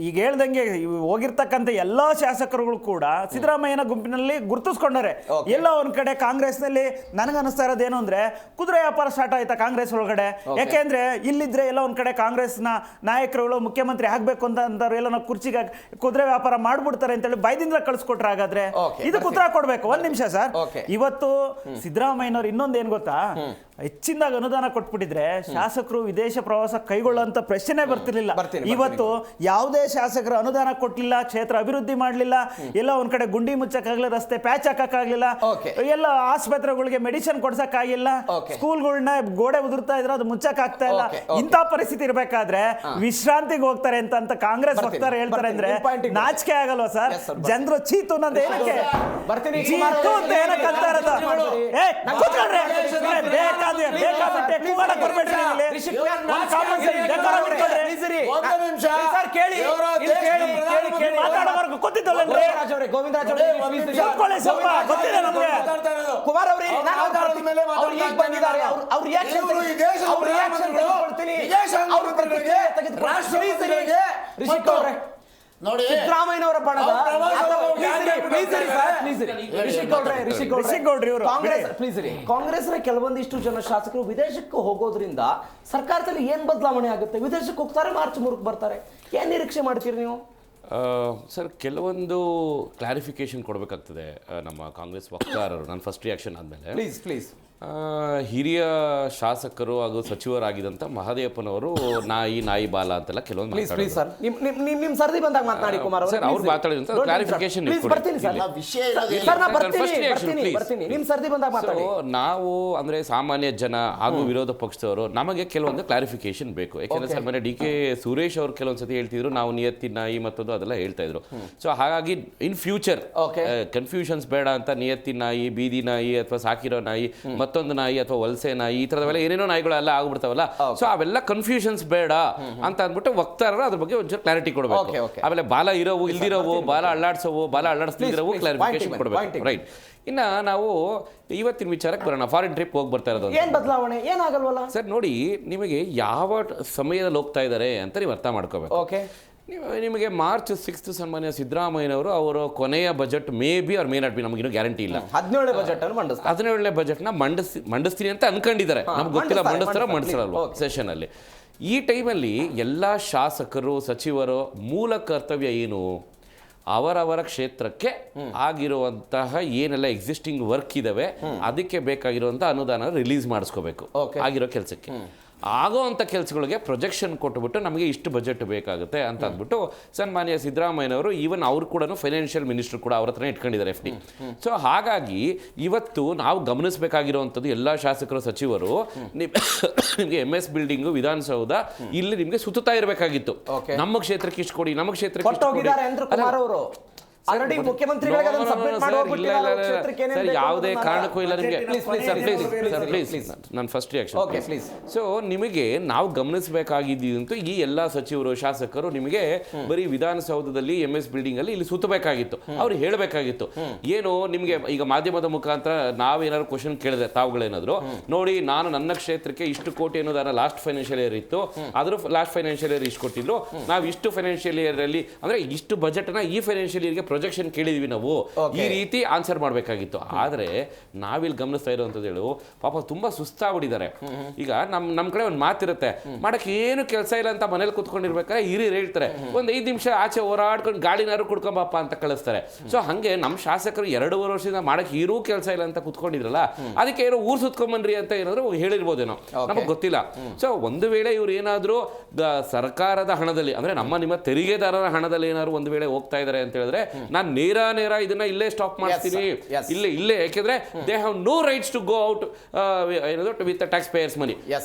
ಈಗ ಹೇಳ್ದಂಗೆ ಹೋಗಿರ್ತಕ್ಕಂಥ ಎಲ್ಲಾ ಶಾಸಕರುಗಳು ಕೂಡ ಸಿದ್ದರಾಮಯ್ಯನ ಗುಂಪಿನಲ್ಲಿ ಗುರುತಿಸ್ಕೊಂಡಾರೆ. ಎಲ್ಲ ಒಂದ್ ಕಡೆ ಕಾಂಗ್ರೆಸ್ ನಲ್ಲಿ ನನಗನ್ನಿಸ್ತಾ ಇರೋದೇನು ಅಂದ್ರೆ ಕುದುರೆ ವ್ಯಾಪಾರ ಸ್ಟಾರ್ಟ್ ಆಯ್ತಾ ಕಾಂಗ್ರೆಸ್ ಒಳಗಡೆ. ಯಾಕೆಂದ್ರೆ ಇಲ್ಲಿದ್ರೆ ಎಲ್ಲ ಒಂದ್ ಕಡೆ ಕಾಂಗ್ರೆಸ್ನ ನಾಯಕರುಗಳು ಮುಖ್ಯಮಂತ್ರಿ ಆಗ್ಬೇಕು ಅಂತ ಎಲ್ಲ ನಾವು ಕುರ್ಚಿಗೆ ಕುದುರೆ ವ್ಯಾಪಾರ ಮಾಡ್ಬಿಡ್ತಾರೆ ಅಂತೇಳಿ ಬೈದಿಂದ ಕಳ್ಸಿಕೊಟ್ರೆ ಹಾಗಾದ್ರೆ ಇದಕ್ಕೆ ಉತ್ತರ ಕೊಡ್ಬೇಕು. ಒಂದ್ ನಿಮಿಷ ಸರ್, ಇವತ್ತು ಸಿದ್ದರಾಮಯ್ಯನವ್ರು ಇನ್ನೊಂದು ಏನ್ ಗೊತ್ತಾ, ಹೆಚ್ಚಿನದಾಗ ಅನುದಾನ ಕೊಟ್ಬಿಟ್ಟಿದ್ರೆ ಶಾಸಕರು ವಿದೇಶ ಪ್ರವಾಸ ಕೈಗೊಳ್ಳುವಂತ ಪ್ರಶ್ನೆ ಬರ್ತಿರ್ಲಿಲ್ಲ. ಇವತ್ತು ಯಾವುದೇ ಶಾಸಕರು ಅನುದಾನ ಕೊಟ್ಟಿಲ್ಲ, ಕ್ಷೇತ್ರ ಅಭಿವೃದ್ಧಿ ಮಾಡ್ಲಿಲ್ಲ, ಎಲ್ಲ ಒಂದ್ ಕಡೆ ಗುಂಡಿ ಮುಚ್ಚಕ್ಕಾಗ್ಲಿಲ್ಲ, ರಸ್ತೆ ಪ್ಯಾಚ್ ಹಾಕಕ್ಕಾಗ್ಲಿಲ್ಲ, ಎಲ್ಲ ಆಸ್ಪತ್ರೆಗಳಿಗೆ ಮೆಡಿಸಿನ್ ಕೊಡ್ಸಕ್ಕಾಗಿಲ್ಲ, ಸ್ಕೂಲ್ಗಳನ್ನ ಗೋಡೆ ಉದುರ್ತಾ ಇದ್ರೆ ಅದು ಮುಚ್ಚಕ್ ಆಗ್ತಾ ಇಲ್ಲ. ಇಂಥ ಪರಿಸ್ಥಿತಿ ಇರ್ಬೇಕಾದ್ರೆ ವಿಶ್ರಾಂತಿಗೆ ಹೋಗ್ತಾರೆ ಅಂತ ಕಾಂಗ್ರೆಸ್ ವಕ್ತಾರ ಹೇಳ್ತಾರೆ ಅಂದ್ರೆ ನಾಚಿಕೆ ಆಗಲ್ವಾ ಸರ್? ಜನರು ಚೀತು ಅನ್ನೋದು ಏನಕ್ಕೆ, ಚೀತು ಅಂತ ಏನಕ್ಕೆ ಅಂತ ಇರೋದು? ಬೇಕಾಬಿಟ್ಟೆ ಕೂಗಾಡಕ್ ಬರ್ಬೇಡ್ರಿ ಇಲ್ಲಿ. ಮಾತಾಡೋವರೆಗೂ ಗೊತ್ತಿದ್ದಲ್ಲೇನ್ರಿ? ಸ್ವಲ್ಪ ಗೊತ್ತಿದೆ ನಮ್ಗೆ. ಕುಮಾರ್ ಅವರೇ ಬಂದಿದ್ದಾರೆ, ಅವ್ರ ನೋಡಿ ಸಿದ್ದರಾಮಯ್ಯನವರ ಬಣದ ಕಾಂಗ್ರೆಸ್ನ ಕೆಲವೊಂದಿಷ್ಟು ಜನ ಶಾಸಕರು ವಿದೇಶಕ್ಕೆ ಹೋಗೋದ್ರಿಂದ ಸರ್ಕಾರದಲ್ಲಿ ಏನ್ ಬದಲಾವಣೆ ಆಗುತ್ತೆ? ವಿದೇಶಕ್ಕೆ ಹೋಗ್ತಾರೆ, ಮಾರ್ಚ್ 3ಕ್ಕೆ ಬರ್ತಾರೆ, ಏನ್ ನಿರೀಕ್ಷೆ ಮಾಡ್ತೀರಿ ನೀವು? ಸರ್, ಕೆಲವೊಂದು ಕ್ಲಾರಿಫಿಕೇಶನ್ ಕೊಡಬೇಕಾಗ್ತದೆ ನಮ್ಮ ಕಾಂಗ್ರೆಸ್ ವಕ್ತಾರರು. ನನ್ನ ಫಸ್ಟ್ ರಿಯಾಕ್ಷನ್ ಆದಮೇಲೆ ಪ್ಲೀಸ್ ಹಿರಿಯ ಶಾಸಕರು ಹಾಗೂ ಸಚಿವರಾಗಿದ್ದಂಥ ಮಹದೇವಪ್ಪನವರು ನಾಯಿ ಬಾಲ ಅಂತೆಲ್ಲ ಕೆಲವೊಂದು ಅವ್ರು ಮಾತಾಡಿದಂಥ ಕ್ಲಾರಿಫಿಕೇಶನ್ ನಾವು ಅಂದರೆ ಸಾಮಾನ್ಯ ಜನ ಹಾಗೂ ವಿರೋಧ ಪಕ್ಷದವರು ನಮಗೆ ಕೆಲವೊಂದು ಕ್ಲಾರಿಫಿಕೇಶನ್ ಬೇಕು. ಯಾಕೆಂದರೆ ಸರ್ ಮೊನ್ನೆ DK ಸುರೇಶ್ ಅವರು ಕೆಲವೊಂದು ಸತಿ ಹೇಳ್ತಿದ್ರು ನಾವು ನಿಯತ್ತಿ ನಾಯಿ ಮತ್ತೊಂದು ಅದೆಲ್ಲ ಹೇಳ್ತಾ ಇದ್ರು. ಸೊ ಹಾಗಾಗಿ ಇನ್ ಫ್ಯೂಚರ್ ಕನ್ಫ್ಯೂಷನ್ಸ್ ಬೇಡ ಅಂತ ನಿಯತ್ತಿ ನಾಯಿ, ಬೀದಿ ನಾಯಿ ಅಥವಾ ಸಾಕಿರೋ ನಾಯಿ, ಮತ್ತೊಂದು ನಾಯಿ ಅಥವಾ ವಲಸೆ ನಾಯಿ, ಈ ತರದವೆಲ್ಲ ಏನೇನೋ ನಾಯಿಗಳೆಲ್ಲ ಆಗ್ಬಿಡ್ತಾವಲ್ಲ. ಸೊ ಅವೆಲ್ಲ ಕನ್ಫ್ಯೂಷನ್ಸ್ ಬೇಡ ಅಂತ ಅಂದ್ಬಿಟ್ಟು ವಕ್ತಾರರು ಅದ್ರ ಬಗ್ಗೆ ಒಂಚೂರು ಕ್ಲಾರಿಟಿ ಕೊಡಬೇಕು. ಆಮೇಲೆ ಬಾಲ ಇರೋವು, ಇಲ್ದಿರೋವು, ಬಾಲ ಅಳ್ಳಾಡ್ಸೋವು, ಬಾಲ ಅಳ್ಳಾಡಿಸ್ತಿರೋವು ಕ್ಲಾರಿಫಿಕೇಶನ್ ಕೊಡಬೇಕು. ರೈಟ್. ಇನ್ನ ನಾವು ಇವತ್ತಿನ ವಿಚಾರಕ್ಕೆ ಬರೋಣ. ಫಾರಿನ್ ಟ್ರಿಪ್ ಹೋಗಿ ಬರ್ತಾ ಇರೋದು ಏನ್ ಬದಲಾವಣೆ ಏನಾಗಲ್ವಲ್ಲ ಸರ್? ನೋಡಿ, ನಿಮಗೆ ಯಾವ ಸಮಯದಲ್ಲಿ ಹೋಗ್ತಾ ಇದ್ದಾರೆ ಅಂತ ನೀವು ಅರ್ಥ ಮಾಡ್ಕೋಬೇಕು. ನಿಮಗೆ ಮಾರ್ಚ್ 6 ಸನ್ಮಾನ್ಯ ಸಿದ್ದರಾಮಯ್ಯನವರು ಅವರ ಕೊನೆಯ ಬಜೆಟ್ ಮೇ ನಾಟ್ ಬಿ, ನಮಗಿನ್ನೂ ಗ್ಯಾರಂಟಿ ಇಲ್ಲ, 17ನೇ ಬಜೆಟ್ನ ಮಂಡಿಸ್ತೀನಿ ಅಂತ ಅನ್ಕೊಂಡಿದ್ದಾರೆ. ನಮ್ಗೆ ಗೊತ್ತಿಲ್ಲ ಮಂಡಿಸ್ತಾರಲ್ವ ಸೆಷನ್ ಅಲ್ಲಿ. ಈ ಟೈಮಲ್ಲಿ ಎಲ್ಲ ಶಾಸಕರು ಸಚಿವರು ಮೂಲ ಕರ್ತವ್ಯ ಏನು? ಅವರವರ ಕ್ಷೇತ್ರಕ್ಕೆ ಆಗಿರುವಂತಹ ಏನೆಲ್ಲ ಎಕ್ಸಿಸ್ಟಿಂಗ್ ವರ್ಕ್ ಇದಾವೆ ಅದಕ್ಕೆ ಬೇಕಾಗಿರುವಂಥ ಅನುದಾನ ರಿಲೀಸ್ ಮಾಡಿಸ್ಕೋಬೇಕು. ಆಗಿರೋ ಕೆಲಸಕ್ಕೆ ಆಗೋ ಅಂಥ ಕೆಲಸಗಳಿಗೆ ಪ್ರೊಜೆಕ್ಷನ್ ಕೊಟ್ಟುಬಿಟ್ಟು ನಮಗೆ ಇಷ್ಟು ಬಜೆಟ್ ಬೇಕಾಗುತ್ತೆ ಅಂತ ಅಂದ್ಬಿಟ್ಟು ಸನ್ಮಾನ್ಯ ಸಿದ್ದರಾಮಯ್ಯನವರು ಈವನ್ ಅವರು ಕೂಡ ಫೈನಾನ್ಷಿಯಲ್ ಮಿನಿಸ್ಟರ್ ಕೂಡ ಅವ್ರ ಹತ್ರ ಇಟ್ಕೊಂಡಿದ್ದಾರೆ FD. ಸೊ ಹಾಗಾಗಿ ಇವತ್ತು ನಾವು ಗಮನಿಸಬೇಕಾಗಿರುವಂಥದ್ದು ಎಲ್ಲ ಶಾಸಕರು ಸಚಿವರು ನಿಮಗೆ MS ಬಿಲ್ಡಿಂಗು, ವಿಧಾನಸೌಧ ಇಲ್ಲಿ ನಿಮಗೆ ಸುತ್ತಾ ಇರಬೇಕಾಗಿತ್ತು. ನಮ್ಮ ಕ್ಷೇತ್ರಕ್ಕೆ ಇಷ್ಟು ಕೊಡಿ, ನಮ್ಮ ಕ್ಷೇತ್ರಕ್ಕೆ ಯಾವುದೇ ಕಾರಣಕ್ಕೂ ಇಲ್ಲ ನಿಮಗೆ. ನನ್ನ ಫಸ್ಟ್ ರಿಯಾಕ್ಷನ್. ಸೊ ನಿಮಗೆ ನಾವು ಗಮನಿಸಬೇಕಾಗಿದ್ದಂತೂ ಈ ಎಲ್ಲ ಸಚಿವರು ಶಾಸಕರು ನಿಮಗೆ ಬರೀ ವಿಧಾನಸೌಧದಲ್ಲಿ MS ಬಿಲ್ಡಿಂಗ್ ಅಲ್ಲಿ ಇಲ್ಲಿ ಸುತ್ತಬೇಕಾಗಿತ್ತು. ಅವ್ರು ಹೇಳಬೇಕಾಗಿತ್ತು ಏನು ನಿಮಗೆ. ಈಗ ಮಾಧ್ಯಮದ ಮುಖಾಂತರ ನಾವೇನಾದ್ರು ಕ್ವಶನ್ ಕೇಳಿದ್ರೆ ತಾವುಗಳೇನಾದ್ರು ನೋಡಿ, ನಾನು ನನ್ನ ಕ್ಷೇತ್ರಕ್ಕೆ ಇಷ್ಟು ಕೋಟಿ ಅನ್ನೋದಾರ ಲಾಸ್ಟ್ ಫೈನಾನ್ಷಿಯಲ್ ಇಯರ್ ಇತ್ತು, ಆದ್ರೂ ಲಾಸ್ಟ್ ಫೈನಾನ್ಷಿಯಲ್ ಇಯರ್ ಇಷ್ಟು ಕೊಟ್ಟಿದ್ರು, ನಾವು ಇಷ್ಟು ಫೈನಾನ್ಷಿಯಲ್ ಇಯರ್ ಅಲ್ಲಿ ಅಂದ್ರೆ ಇಷ್ಟು ಬಜೆಟ್ ನ ಈ ಫೈನಾನ್ಷಿಯಲ್ ಇಯರ್ಗೆ ಪ್ರೊಜೆಕ್ಷನ್ ಕೇಳಿದ್ವಿ ನಾವು, ಈ ರೀತಿ ಆನ್ಸರ್ ಮಾಡಬೇಕಾಗಿತ್ತು. ಆದರೆ ನಾವಿಲ್ಲಿ ಗಮನಿಸ್ತಾ ಇರುವಂಥದ್ದು ಹೇಳು, ಪಾಪ ತುಂಬಾ ಸುಸ್ತಾಗ್ಬಿಟ್ಟಿದ್ದಾರೆ. ಈಗ ನಮ್ಮ ಕಡೆ ಒಂದು ಮಾತಿರುತ್ತೆ, ಮಾಡಕ್ಕೆ ಏನು ಕೆಲಸ ಇಲ್ಲ ಅಂತ ಮನೇಲಿ ಕುತ್ಕೊಂಡಿರ್ಬೇಕಾದ್ರೆ ಹಿರಿಯರು ಹೇಳ್ತಾರೆ ಒಂದು 5 ನಿಮಿಷ ಆಚೆ ಹೋರಾಡ್ಕೊಂಡು ಗಾಡಿನಾರು ಕುಡ್ಕೊಂಬಪ್ಪ ಅಂತ ಕಳಿಸ್ತಾರೆ. ಸೊ ಹಂಗೆ ನಮ್ಮ ಶಾಸಕರು 2.5 ವರ್ಷದಿಂದ ಮಾಡಕ್ಕೆ ಇರೋ ಕೆಲಸ ಇಲ್ಲ ಅಂತ ಕುತ್ಕೊಂಡಿದ್ರಲ್ಲ, ಅದಕ್ಕೆ ಏನೋ ಊರು ಸುತ್ಕೊಂಬನ್ರಿ ಅಂತ ಏನಾದ್ರು ಹೇಳಿರ್ಬೋದೇನೋ, ನಮಗೆ ಗೊತ್ತಿಲ್ಲ. ಸೊ ಒಂದು ವೇಳೆ ಇವ್ರು ಏನಾದ್ರು ಸರ್ಕಾರದ ಹಣದಲ್ಲಿ ಅಂದ್ರೆ ನಿಮ್ಮ ತೆರಿಗೆದಾರರ ಹಣದಲ್ಲಿ ಏನಾದ್ರು ಒಂದು ವೇಳೆ ಹೋಗ್ತಾ ಇದ್ದಾರೆ ಅಂತ ಹೇಳಿದ್ರೆ ನಾನು ನೇರ ಇದನ್ನ ಇಲ್ಲೇ ಸ್ಟಾಪ್ ಮಾಡ್ತೀನಿ, ಇಲ್ಲೇ ಯಾಕೆಂದ್ರೆ they have no rights to go out with tax payers money.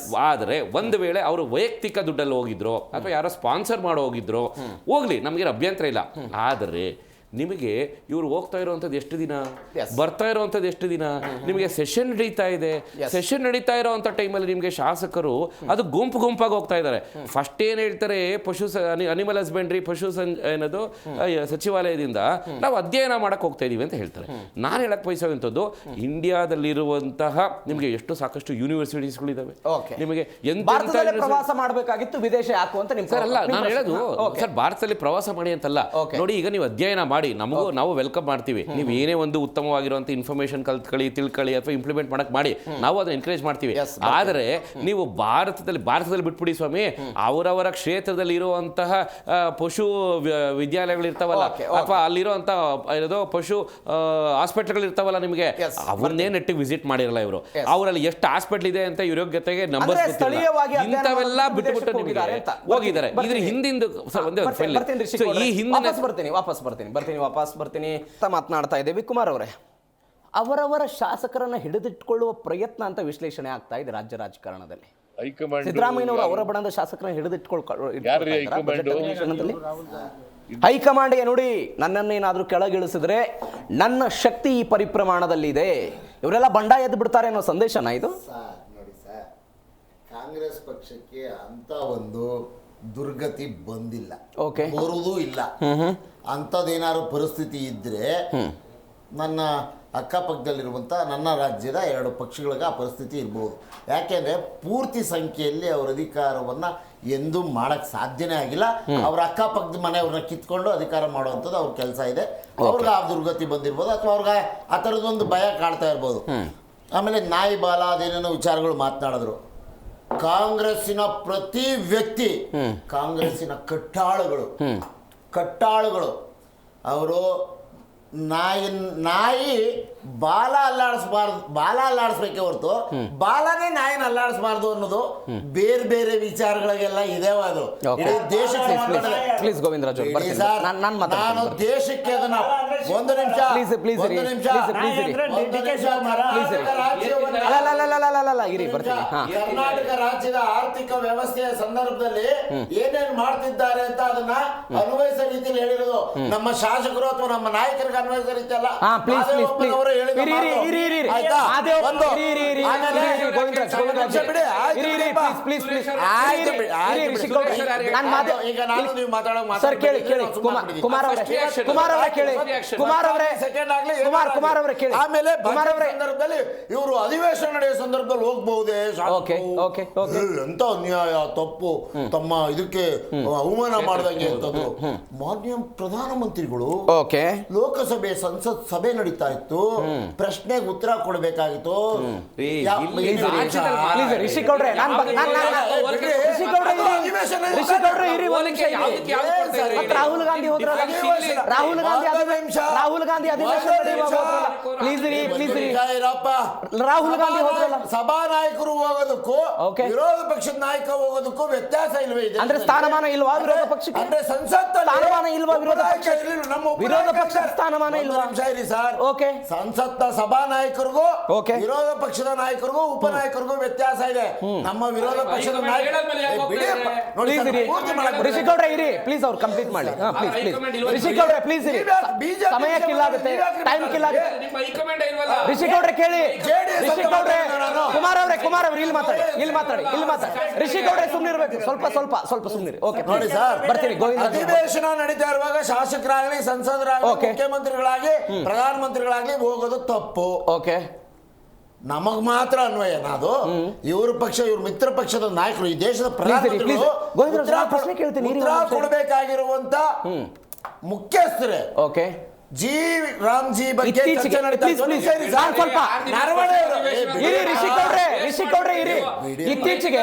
ಆದ್ರೆ ಒಂದು ವೇಳೆ ಅವರು ವೈಯಕ್ತಿಕ ದುಡ್ಡಲ್ಲಿ ಹೋಗಿದ್ರು ಅಥವಾ ಯಾರೋ ಸ್ಪಾನ್ಸರ್ ಮಾಡೋ ಹೋಗಿದ್ರು ಹೋಗ್ಲಿ, ನಮ್ಗೇನು ಅಭ್ಯಂತರ ಇಲ್ಲ. ಆದರೆ ನಿಮಗೆ ಇವ್ರು ಹೋಗ್ತಾ ಇರೋವಂಥದ್ದು ಎಷ್ಟು ದಿನ, ಬರ್ತಾ ಇರೋವಂಥದ್ದು ಎಷ್ಟು ದಿನ, ನಿಮಗೆ ಸೆಷನ್ ನಡೀತಾ ಇದೆ. ಸೆಷನ್ ನಡೀತಾ ಇರೋವಂಥ ಟೈಮಲ್ಲಿ ನಿಮಗೆ ಶಾಸಕರು ಅದು ಗುಂಪಾಗಿ ಹೋಗ್ತಾ ಇದ್ದಾರೆ. ಫಸ್ಟ್ ಏನು ಹೇಳ್ತಾರೆ, ಅನಿಮಲ್ ಹಸ್ಬೆಂಡ್ರಿ ಏನದು ಸಚಿವಾಲಯದಿಂದ ನಾವು ಅಧ್ಯಯನ ಮಾಡಕ್ಕೆ ಹೋಗ್ತಾ ಇದೀವಿ ಅಂತ ಹೇಳ್ತಾರೆ. ನಾನು ಹೇಳಕ್ ಬಯಸುವಂಥದ್ದು, ಇಂಡಿಯಾದಲ್ಲಿರುವಂತಹ ನಿಮಗೆ ಎಷ್ಟು ಸಾಕಷ್ಟು ಯೂನಿವರ್ಸಿಟೀಸ್ಗಳಿದಾವೆ. ನಿಮಗೆ ಪ್ರವಾಸ ಮಾಡಬೇಕಾಗಿತ್ತು, ವಿದೇಶ ಯಾಕು ಅಂತ ನಿಮ್ ಸರ್ ಅಲ್ಲ, ನಾನು ಹೇಳೋದು ಸರ್ ಭಾರತದಲ್ಲಿ ಪ್ರವಾಸ ಮಾಡಿ ಅಂತಲ್ಲ. ನೋಡಿ, ಈಗ ನೀವು ಅಧ್ಯಯನ ಮಾಡಿ, ನಾವು ವೆಲ್ಕಮ್ ಮಾಡ್ತೀವಿ. ನೀವು ಏನೇ ಒಂದು ಉತ್ತಮವಾಗಿರುವಂತ ಇನ್ಫಾರ್ಮೇಶನ್ ತಿಳ್ಕೊಳ್ಳಿ ಅಥವಾ ಇಂಪ್ಲಿಮೆಂಟ್ ಮಾಡಕ್ ಮಾಡಿ, ನಾವು ಅದನ್ನ ಎನ್ಕರೇಜ್ ಮಾಡ್ತೀವಿ. ಆದರೆ ನೀವು ಭಾರತದಲ್ಲಿ ಬಿಟ್ಬಿಡಿ ಸ್ವಾಮಿ, ಅವರವರ ಕ್ಷೇತ್ರದಲ್ಲಿ ಇರುವಂತಹ ಪಶು ವಿದ್ಯಾಲಯಗಳು ಇರ್ತಾವಲ್ಲ, ಅಥವಾ ಅಲ್ಲಿರುವಂತ ಪಶು ಹಾಸ್ಪಿಟಲ್ಗಳು ಇರ್ತಾವಲ್ಲ, ನಿಮಗೆ ಅವನ್ನೇ ನೆಟ್ಟಿಗೆ ವಿಸಿಟ್ ಮಾಡಿರಲ್ಲ ಇವರು. ಅವರಲ್ಲಿ ಎಷ್ಟು ಹಾಸ್ಪಿಟಲ್ ಇದೆ ಅಂತ ಇವ್ರ ಯೋಗ್ಯತೆಗೆ ನಂಬರ್ಸ್ ಇಂಥವೆಲ್ಲ ಬಿಟ್ಟು ನಿಮಗೆ ಹೋಗಿದ್ದಾರೆ. ಇದ್ರ ಹಿಂದಿಂದು ಈ ಹಿಂದಿನ ವಾಪಸ್ ಬರ್ತೀನಿ ಮಾತನಾಡ್ತಾ ಇದ್ದೇವೆ. ಕುಮಾರ್ ಅವರೇ, ಅವರವರ ಶಾಸಕರನ್ನ ಹಿಡಿದಿಟ್ಕೊಳ್ಳುವ ಪ್ರಯತ್ನ ಅಂತ ವಿಶ್ಲೇಷಣೆ ಆಗ್ತಾ ಇದೆ ರಾಜ್ಯ ರಾಜಕಾರಣದಲ್ಲಿ. ಸಿದ್ದರಾಮಯ್ಯನವರು ಅವರ ಬಣದ ಶಾಸಕರನ್ನ ಹೈಕಮಾಂಡ್ಗೆ ನೋಡಿ, ನನ್ನನ್ನೇನಾದ್ರೂ ಕೆಳಗಿಳಿಸಿದ್ರೆ ನನ್ನ ಶಕ್ತಿ ಈ ಪರಿಪ್ರಮಾಣದಲ್ಲಿದೆ, ಇವರೆಲ್ಲ ಬಂಡ ಎದ್ದು ಬಿಡ್ತಾರೆ ಅನ್ನೋ ಸಂದೇಶನ ಇದು. ನೋಡಿ ಸರ್, ಕಾಂಗ್ರೆಸ್ ಪಕ್ಷಕ್ಕೆ ಅಂತ ಒಂದು ದುರ್ಗತಿ ಬಂದಿಲ್ಲ, ಬರುವುದೂ ಇಲ್ಲ. ಅಂಥದ್ದೇನಾದ್ರು ಪರಿಸ್ಥಿತಿ ಇದ್ರೆ ನನ್ನ ಅಕ್ಕಪಕ್ಕದಲ್ಲಿರುವಂಥ ನನ್ನ ರಾಜ್ಯದ 2 ಪಕ್ಷಗಳಿಗೆ ಆ ಪರಿಸ್ಥಿತಿ ಇರ್ಬೋದು. ಯಾಕೆಂದರೆ ಪೂರ್ತಿ ಸಂಖ್ಯೆಯಲ್ಲಿ ಅವರ ಅಧಿಕಾರವನ್ನು ಎಂದೂ ಮಾಡೋಕ್ಕೆ ಸಾಧ್ಯನೇ ಆಗಿಲ್ಲ. ಅವ್ರ ಅಕ್ಕಪಕ್ಕದ ಮನೆಯವ್ರನ್ನ ಕಿತ್ಕೊಂಡು ಅಧಿಕಾರ ಮಾಡುವಂಥದ್ದು ಅವ್ರ ಕೆಲಸ ಇದೆ. ಅವ್ರಿಗೆ ಆ ದುರ್ಗತಿ ಬಂದಿರ್ಬೋದು, ಅಥವಾ ಅವ್ರಿಗೆ ಆ ಥರದೊಂದು ಭಯ ಕಾಡ್ತಾ ಇರ್ಬೋದು. ಆಮೇಲೆ ನಾಯಿ ಬಾಲ ಅದೇನೇನೋ ವಿಚಾರಗಳು ಮಾತನಾಡಿದ್ರು. ಕಾಂಗ್ರೆಸ್ಸಿನ ಪ್ರತಿ ವ್ಯಕ್ತಿ ಕಾಂಗ್ರೆಸ್ಸಿನ ಕಟ್ಟಾಳುಗಳು ಅವರು ನಾಯಿ ಬಾಲ ಅಲ್ಲಾಡಿಸ್ಬೇಕೆ ಹೊರತು ಬಾಲನೇ ನಾಯಿನ ಅಲ್ಲಾಡಿಸಬಾರ್ದು ಅನ್ನೋದು ಬೇರೆ ಬೇರೆ ವಿಚಾರಗಳಿಗೆಲ್ಲ ಇದೇವ. ಅದು ಇಡೀ ದೇಶಕ್ಕೆ ನಾನು ದೇಶಕ್ಕೆ ಅದನ್ನ ಒಂದು ನಿಮಿಷ ಕರ್ನಾಟಕ ರಾಜ್ಯದ ಆರ್ಥಿಕ ವ್ಯವಸ್ಥೆಯ ಸಂದರ್ಭದಲ್ಲಿ ಏನೇನು ಮಾಡ್ತಿದ್ದಾರೆ ಅಂತ ಅದನ್ನ ಅನ್ವಯಿಸೋ ರೀತಿಯಲ್ಲಿ ಹೇಳಿರೋದು ನಮ್ಮ ಶಾಸಕರು ಅಥವಾ ನಮ್ಮ ನಾಯಕರಿಗೆ ಅನ್ವಯಿಸೋ ರೀತಿ ಅಲ್ಲ. ಇವರು ಅಧಿವೇಶನ ನಡೆಯುವ ಸಂದರ್ಭದಲ್ಲಿ ಹೋಗಬಹುದೇ, ಎಂತ ಅನ್ಯಾಯ, ತಪ್ಪು, ತಮ್ಮ ಇದಕ್ಕೆ ಅವಮಾನ ಮಾಡ್ದಂಗೆ ಅಂತಂದ್ರು. ಮಾನ್ಯ ಪ್ರಧಾನಮಂತ್ರಿಗಳು ಲೋಕಸಭೆ ಸಂಸತ್ ಸಭೆ ನಡೀತಾ ಇತ್ತು, ಪ್ರಶ್ನೆಗೆ ಉತ್ತರ ಕೊಡಬೇಕಾಗಿತ್ತು. ರಾಹುಲ್ ಗಾಂಧಿ ಸಭಾ ನಾಯಕರು ಹೋಗೋದಕ್ಕೂ ವಿರೋಧ ಪಕ್ಷದ ನಾಯಕ ಹೋಗೋದಕ್ಕೂ ವ್ಯತ್ಯಾಸ ಇಲ್ವೇ ಇದೆ? ಅಂದ್ರೆ ಸ್ಥಾನಮಾನ ಇಲ್ವಾ ವಿರೋಧ ಪಕ್ಷಕ್ಕೆ? ಅಂದ್ರೆ ಸಂಸತ್ ಸ್ಥಾನಮಾನ ಇಲ್ವಾ ವಿರೋಧ ಪಕ್ಷ? ವಿರೋಧ ಪಕ್ಷ ಸ್ಥಾನಮಾನ ಇಲ್ವಾ ಸರ್? ಸಂಸತ್ನ ಸಭಾ ನಾಯಕರಿಗೂ ವಿರೋಧ ಪಕ್ಷದ ನಾಯಕರಿಗೂ ಉಪನಾಯಕರಿಗೂ ವ್ಯತ್ಯಾಸ ಇದೆ. ನಮ್ಮ ವಿರೋಧ ಪಕ್ಷದ ರಿಷಿಗೌಡ್ರೆ ಇರಿ ಪ್ಲೀಸ್, ಅವ್ರು ಕಂಪ್ಲೀಟ್ ಮಾಡಿ. ರಿಷಿಗೌಡ್ರೆ ಪ್ಲೀಸ್ ಇರಿ, ಸಮಯ ಕಿಲ್ಲಾಗುತ್ತೆ, ಟೈಮ್ ಕಿಲ್ಲಾಗುತ್ತೆ. ರಿಷಿಗೌಡ್ರೆ ಕೇಳಿ, ರಿಷಿಗೌಡ್ರೆ ಕುಮಾರ್ ಅವ್ರೆ ಇಲ್ಲಿ ಮಾತಾಡಿ. ರಿಷಿಗೌಡ್ರೆ ಸುಮ್ಮನಿರ್ಬೇಕು, ಸ್ವಲ್ಪ ಸುಮ್ಮನಿರಿ. ಓಕೆ ನೋಡಿ ಸರ್, ಬರ್ತೀನಿ. ಅಧಿವೇಶನ ನಡೀತಾ ಇರುವಾಗ ಶಾಸಕರಾಗಲಿ ಸಂಸದರಾಗಲಿ ಮುಖ್ಯಮಂತ್ರಿಗಳಾಗಿ ಪ್ರಧಾನಮಂತ್ರಿಗಳಾಗ್ಲಿ ಹೋಗೋದು ತಪ್ಪು. ಓಕೆ, ನಮಗ್ ಮಾತ್ರ ಅನ್ವಯ. ಅದು ಇವ್ರ ಪಕ್ಷ, ಇವ್ರ ಮಿತ್ರ ಪಕ್ಷದ ನಾಯಕರು, ಈ ದೇಶದ ಪ್ರಧಾನಮಂತ್ರಿಗಳು ಉತ್ತರ ಕೊಡಬೇಕಾಗಿರುವಂತ ಮುಖ್ಯಸ್ಥರೇ ಓಕೆ ರಾಮ್ಜಿ ಬಗ್ಗೆ ಚರ್ಚೆ ನಡೀತಾ ಇತ್ತು. ರಿಷಿಗೌಡ್ರೆ ಇರಿ. ಇತ್ತೀಚೆಗೆ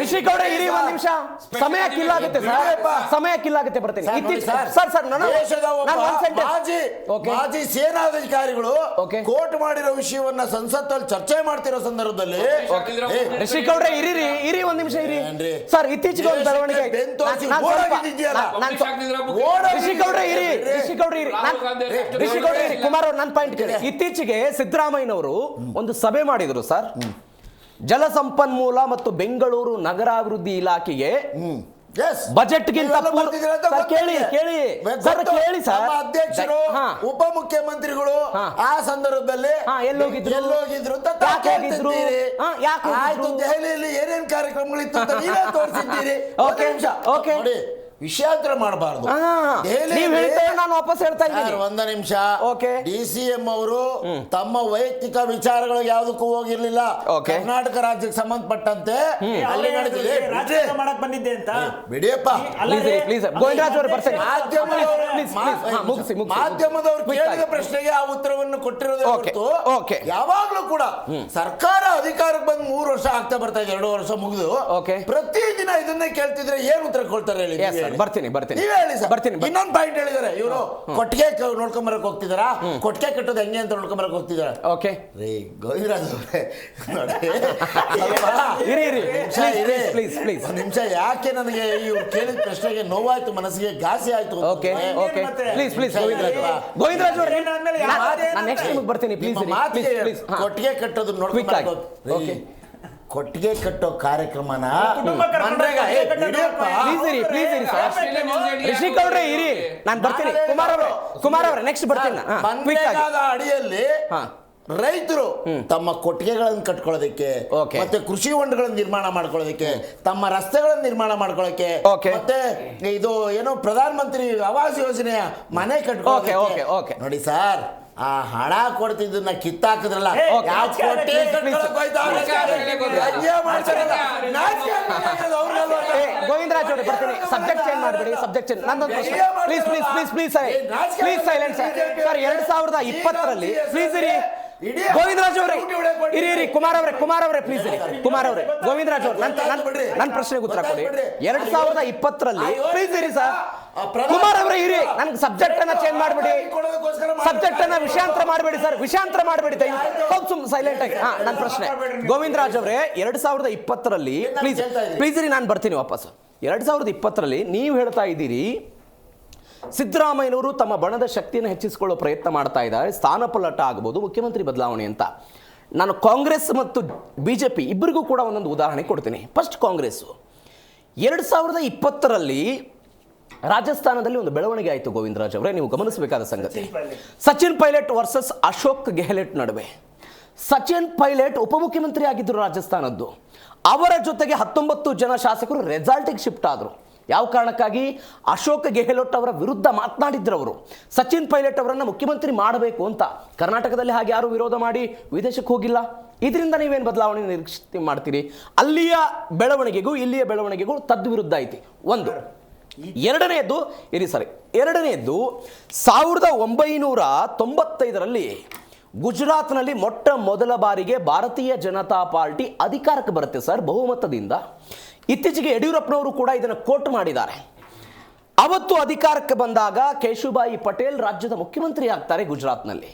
ರಿಷಿಗೌಡ್ರೆ ಇರಿ, ಒಂದ್ ನಿಮಿಷ, ಸಮಯ ಕಿಲ್ಲಾಗುತ್ತೆ ಬರ್ತೀನಿ. ಮಾಜಿ ಸೇನಾಧಿಕಾರಿಗಳು ಕೋರ್ಟ್ ಮಾಡಿರೋ ವಿಷಯವನ್ನ ಸಂಸತ್ತಲ್ಲಿ ಚರ್ಚೆ ಮಾಡ್ತಿರೋ ಸಂದರ್ಭದಲ್ಲಿ ರಿಷಿಗೌಡ್ರೆ ಇರಿ ಒಂದ್ ನಿಮಿಷ ಇರಿ ಸರ್. ಇತ್ತೀಚೆಗೆ ಒಂದು ಬೆಳವಣಿಗೆ, ಕುಮಾರ್ ಅವ್ರು ನನ್ನ ಪಾಯಿಂಟ್ ಕೇಳಿ. ಇತ್ತೀಚೆಗೆ ಸಿದ್ದರಾಮಯ್ಯನವರು ಒಂದು ಸಭೆ ಮಾಡಿದ್ರು ಸರ್, ಜಲಸಂಪನ್ಮೂಲ ಮತ್ತು ಬೆಂಗಳೂರು ನಗರಾಭಿವೃದ್ಧಿ ಇಲಾಖೆಗೆ ಬಜೆಟ್ಗಿಂತ ಕೇಳಿ ಸರ್ ಅಧ್ಯಕ್ಷರು ಉಪಮುಖ್ಯಮಂತ್ರಿಗಳು ಆ ಸಂದರ್ಭದಲ್ಲಿ ಎಲ್ಲೋಗಿದ್ರು ಅಂತ ಆಯ್ತು, ದೆಹಲಿಯಲ್ಲಿ ಏನೇನ್ ಕಾರ್ಯಕ್ರಮಗಳಿತ್ತು ಅಂತ ನೀವೇ ತೋರಿಸಿದ್ದೀರಿ. ನೋಡಿ, ವಿಷಯಾಂತರ ಮಾಡಬಾರ್ದು. ನಾನು ವಾಪಸ್ ಹೇಳ್ತಾ ಇದ್ದೀನಿ. ಒಂದ ನಿಮಿಷ. DCM ಅವರು ತಮ್ಮ ವೈಯಕ್ತಿಕ ವಿಚಾರಗಳಿಗೆ ಯಾವುದಕ್ಕೂ ಹೋಗಿರ್ಲಿಲ್ಲ. ಕರ್ನಾಟಕ ರಾಜ್ಯಕ್ಕೆ ಸಂಬಂಧಪಟ್ಟಂತೆ ಅಲ್ಲಿ ನಡೆದಿದೆ ಮಾಡಕ್ ಬಂದಿದ್ದೆ ಅಂತ ಬಿಡಿಯಪ್ಪ. ಮಾಧ್ಯಮದವರು ಕೇಳಿದ ಪ್ರಶ್ನೆಗೆ ಆ ಉತ್ತರವನ್ನು ಕೊಟ್ಟಿರೋದೇ ಹೊರತು ಯಾವಾಗ್ಲೂ ಕೂಡ ಸರ್ಕಾರ ಅಧಿಕಾರಕ್ಕೆ ಬಂದು 3 ವರ್ಷ ಆಗ್ತಾ ಬರ್ತಾ ಇದೆ, 2 ವರ್ಷ ಮುಗಿದು ಪ್ರತಿದಿನ ಇದನ್ನೇ ಕೇಳ್ತಿದ್ರೆ ಏನ್ ಉತ್ತರ ಕೊಡ್ತಾರೆ ಹೇಳಿ? ಬರ್ತೀನಿ ನೀವೇ ಹೇಳಿ ಸರ್. ಇನ್ನೊಂದು ಪಾಯಿಂಟ್ ಹೇಳಿದಾರೆ ಇವರು, ಕೊಟ್ಟಿಗೆ ನೋಡ್ಕೊಂಬರಕ್ ಹೋಗ್ತಿದಾರಾ, ಕೊಟ್ಟಿಗೆ ಕಟ್ಟೋದು ಹೆಂಗೆ ಅಂತ ನೋಡ್ಕೊಂಬರಕ್ ಹೋಗ್ತಿದಾರೆ. ರೀ ಗೋವಿಂದರಾಜ್ ಅವರೇ ಒಂದು ನಿಮಿಷ, ಯಾಕೆ ನನಗೆ ಇವ್ರು ಕೇಳಿದ ಪ್ರಶ್ನೆಗೆ ನೋವಾಯ್ತು, ಮನಸ್ಸಿಗೆ ಘಾಸಿ ಆಯ್ತು. ಕೊಟ್ಟಿಗೆ ಕಟ್ಟೋದು ನೋಡ್ಕೊಂಬರಕ್ ಹೋಗ್ತೀವಿ. ಕೊಟ್ಟಿಗೆ ಕಟ್ಟೋ ಕಾರ್ಯಕ್ರಮನ ಅಡಿಯಲ್ಲಿ ರೈತರು ತಮ್ಮ ಕೊಟ್ಟಿಗೆಗಳನ್ನು ಕಟ್ಕೊಳ್ಳೋದಕ್ಕೆ, ಮತ್ತೆ ಕೃಷಿ ಹೊಂಡಗಳನ್ನು ನಿರ್ಮಾಣ ಮಾಡ್ಕೊಳ್ಳೋದಕ್ಕೆ, ತಮ್ಮ ರಸ್ತೆಗಳನ್ನು ನಿರ್ಮಾಣ ಮಾಡ್ಕೊಳ್ಳೋಕೆ, ಮತ್ತೆ ಇದು ಏನೋ ಪ್ರಧಾನ ಮಂತ್ರಿ ಆವಾಸ್ ಯೋಜನೆಯ ಮನೆ ಕಟ್ಕೊಳ್ಳೋಕೆ. ನೋಡಿ ಸರ್, ಆ ಹಣ ಕೊಡ್ತಿದ್ದನ್ನ ಕಿತ್ತಾಕಿದ್ರಲ್ಲ, ಗೋವಿಂದರಾಜ್ ಅವರೇ ಬರ್ತೀನಿ. ಸಬ್ಜೆಕ್ಟ್ ಚೇಂಜ್ ಮಾಡಬೇಡಿ, ಸಬ್ಜೆಕ್ಟ್ ಚೇಂಜ್. ನಂದೊಂದು ಪ್ರಶ್ನೆ, please please please please please silent sir. 2020 please ಇರಿ. ಗೋವಿಂದರಾಜ್ ಅವರೇ ಇರಿ. ಕುಮಾರ್ ಅವರೇ ಪ್ಲೀಸ್ ಇರಿ. ಕುಮಾರ್ ಅವರೇ, ಗೋವಿಂದರಾಜ್ ಅವರು ನನ್ನ ಪ್ರಶ್ನೆಗೆ ಉತ್ತರ ಕೊಡಿ. 2020 ಪ್ಲೀಸ್ ಇರಿ ಸರ್. ಕುಮಾರ್ ಅವರೇ ಇರಿ. ನನ್ಗೆ ಸಬ್ಜೆಕ್ಟ್ ಅನ್ನ ಚೇಂಜ್ ಮಾಡಬೇಡಿ, ಸಬ್ಜೆಕ್ಟ್ ಅನ್ನ ವಿಷಯಾಂತರ ಮಾಡಬೇಡಿ ಸರ್, ವಿಷಯಾಂತರ ಮಾಡಬೇಡಿ ದಯವಿಟ್ಟು. ಸೈಲೆಂಟ್ ಆಗಿ. ನನ್ನ ಪ್ರಶ್ನೆ, ಗೋವಿಂದರಾಜ್ ಅವರೇ 2020 ಪ್ಲೀಸ್ ಇರಿ, ನಾನು ಬರ್ತೀನಿ ವಾಪಸ್. 2020 ನೀವು ಹೇಳ್ತಾ ಇದ್ದೀರಿ ಸಿದ್ದರಾಮಯ್ಯನವರು ತಮ್ಮ ಬಣದ ಶಕ್ತಿಯನ್ನು ಹೆಚ್ಚಿಸಿಕೊಳ್ಳೋ ಪ್ರಯತ್ನ ಮಾಡ್ತಾ ಇದ್ದಾರೆ, ಸ್ಥಾನ ಪಲ್ಲಟ ಆಗ್ಬೋದು, ಮುಖ್ಯಮಂತ್ರಿ ಬದಲಾವಣೆ ಅಂತ. ನಾನು ಕಾಂಗ್ರೆಸ್ ಮತ್ತು BJP ಇಬ್ಬರಿಗೂ ಕೂಡ ಒಂದೊಂದು ಉದಾಹರಣೆ ಕೊಡ್ತೀನಿ. ಫಸ್ಟ್ ಕಾಂಗ್ರೆಸ್ಸು 2020 ರಾಜಸ್ಥಾನದಲ್ಲಿ ಒಂದು ಬೆಳವಣಿಗೆ ಆಯಿತು ಗೋವಿಂದರಾಜ್ ಅವರೇ, ನೀವು ಗಮನಿಸಬೇಕಾದ ಸಂಗತಿ. ಸಚಿನ್ ಪೈಲಟ್ ವರ್ಸಸ್ ಅಶೋಕ್ ಗೆಹ್ಲೋಟ್ ನಡುವೆ. ಸಚಿನ್ ಪೈಲಟ್ ಉಪಮುಖ್ಯಮಂತ್ರಿ ಆಗಿದ್ದರು ರಾಜಸ್ಥಾನದ್ದು. ಅವರ ಜೊತೆಗೆ 19 ಜನ ಶಾಸಕರು ರೆಸಾರ್ಟಿಗೆ ಶಿಫ್ಟ್ ಆದರು. ಯಾವ ಕಾರಣಕ್ಕಾಗಿ? ಅಶೋಕ್ ಗೆಹ್ಲೋಟ್ ಅವರ ವಿರುದ್ಧ ಮಾತನಾಡಿದ್ರು ಅವರು. ಸಚಿನ್ ಪೈಲಟ್ ಅವರನ್ನು ಮುಖ್ಯಮಂತ್ರಿ ಮಾಡಬೇಕು ಅಂತ. ಕರ್ನಾಟಕದಲ್ಲಿ ಹಾಗೆ ಯಾರು ವಿರೋಧ ಮಾಡಿ ವಿದೇಶಕ್ಕೆ ಹೋಗಿಲ್ಲ. ಇದರಿಂದ ನೀವೇನು ಬದಲಾವಣೆ ನಿರೀಕ್ಷೆ ಮಾಡ್ತೀರಿ? ಅಲ್ಲಿಯ ಬೆಳವಣಿಗೆಗೂ ಇಲ್ಲಿಯ ಬೆಳವಣಿಗೆಗೂ ತದ್ವಿರುದ್ಧ ಐತಿ ಒಂದು. ಎರಡನೆಯದ್ದು 1995 ಗುಜರಾತ್ನಲ್ಲಿ ಮೊಟ್ಟ ಮೊದಲ ಬಾರಿಗೆ ಭಾರತೀಯ ಜನತಾ ಪಾರ್ಟಿ ಅಧಿಕಾರಕ್ಕೆ ಬರುತ್ತೆ ಸರ್, ಬಹುಮತದಿಂದ. ಇತ್ತೀಚೆಗೆ ಯಡಿಯೂರಪ್ಪನವರು ಕೂಡ ಇದನ್ನು ಕೋಟ್ ಮಾಡಿದ್ದಾರೆ. ಅವತ್ತು ಅಧಿಕಾರಕ್ಕೆ ಬಂದಾಗ ಕೇಶುಭಾಯಿ ಪಟೇಲ್ ರಾಜ್ಯದ ಮುಖ್ಯಮಂತ್ರಿ ಆಗ್ತಾರೆ ಗುಜರಾತ್ನಲ್ಲಿ.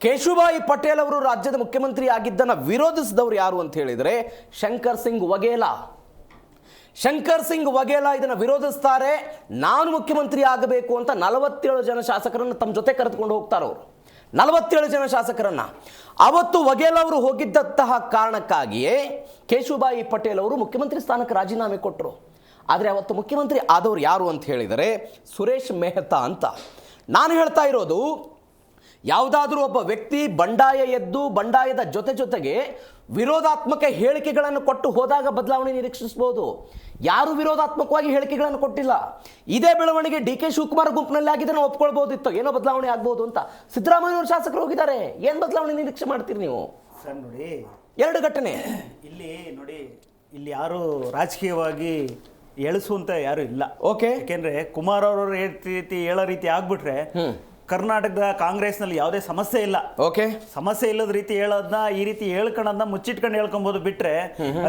ಕೇಶುಭಾಯಿ ಪಟೇಲ್ ಅವರು ರಾಜ್ಯದ ಮುಖ್ಯಮಂತ್ರಿ ಆಗಿದ್ದನ್ನು ವಿರೋಧಿಸಿದವರು ಯಾರು ಅಂತ ಹೇಳಿದರೆ ಶಂಕರ್ ಸಿಂಗ್ ವಘೇಲಾ ಇದನ್ನು ವಿರೋಧಿಸ್ತಾರೆ. ನಾನು ಮುಖ್ಯಮಂತ್ರಿ ಆಗಬೇಕು ಅಂತ 47 ಜನ ಶಾಸಕರನ್ನು ತಮ್ಮ ಜೊತೆ ಕರೆದುಕೊಂಡು ಹೋಗ್ತಾರೆ ಅವರು. 47 ಜನ ಶಾಸಕರನ್ನ. ಅವತ್ತು ವಘೇಲಾ ಅವರು ಹೋಗಿದ್ದಂತಹ ಕಾರಣಕ್ಕಾಗಿಯೇ ಕೇಶುಭಾಯಿ ಪಟೇಲ್ ಅವರು ಮುಖ್ಯಮಂತ್ರಿ ಸ್ಥಾನಕ್ಕೆ ರಾಜೀನಾಮೆ ಕೊಟ್ಟರು. ಆದರೆ ಅವತ್ತು ಮುಖ್ಯಮಂತ್ರಿ ಆದವರು ಯಾರು ಅಂತ ಹೇಳಿದರೆ ಸುರೇಶ್ ಮೆಹ್ತಾ ಅಂತ. ನಾನು ಹೇಳ್ತಾ ಇರೋದು, ಯಾವುದಾದ್ರೂ ಒಬ್ಬ ವ್ಯಕ್ತಿ ಬಂಡಾಯ ಎದ್ದು ಬಂಡಾಯದ ಜೊತೆಗೆ ವಿರೋಧಾತ್ಮಕ ಹೇಳಿಕೆಗಳನ್ನು ಕೊಟ್ಟು ಹೋದಾಗ ಬದಲಾವಣೆ ನಿರೀಕ್ಷಿಸಬಹುದು. ಯಾರು ವಿರೋಧಾತ್ಮಕವಾಗಿ ಹೇಳಿಕೆಗಳನ್ನು ಕೊಟ್ಟಿಲ್ಲ. ಇದೇ ಬೆಳವಣಿಗೆ DK ಶಿವಕುಮಾರ್ ಗುಂಪಿನಲ್ಲಿ ಆಗಿದ್ರೆ ನಾವು ಒಪ್ಕೊಳ್ಬಹುದಿತ್ತು, ಏನೋ ಬದಲಾವಣೆ ಆಗ್ಬೋದು ಅಂತ. ಸಿದ್ದರಾಮಯ್ಯನವರು ಶಾಸಕರು ಹೋಗಿದ್ದಾರೆ, ಏನು ಬದಲಾವಣೆ ನಿರೀಕ್ಷೆ ಮಾಡ್ತೀರಿ ನೀವು? ಸರ್ ನೋಡಿ, 2 ಘಟನೆ ಇಲ್ಲಿ ಯಾರು ರಾಜಕೀಯವಾಗಿ ಎಳಿಸುವಂತ ಯಾರು ಇಲ್ಲ. ಯಾಕೆಂದ್ರೆ ಕುಮಾರ್ ಅವರು ಹೇಳೋ ರೀತಿ ಆಗ್ಬಿಟ್ರೆ ಕರ್ನಾಟಕದ ಕಾಂಗ್ರೆಸ್ನಲ್ಲಿ ಯಾವುದೇ ಸಮಸ್ಯೆ ಇಲ್ಲ. ಸಮಸ್ಯೆ ಇಲ್ಲದ ರೀತಿ ಹೇಳೋದನ್ನ ಈ ರೀತಿ ಹೇಳ್ಕೊಳ್ಳೋದನ್ನ ಮುಚ್ಚಿಟ್ಕೊಂಡು ಹೇಳ್ಕೊಬಹುದು. ಬಿಟ್ರೆ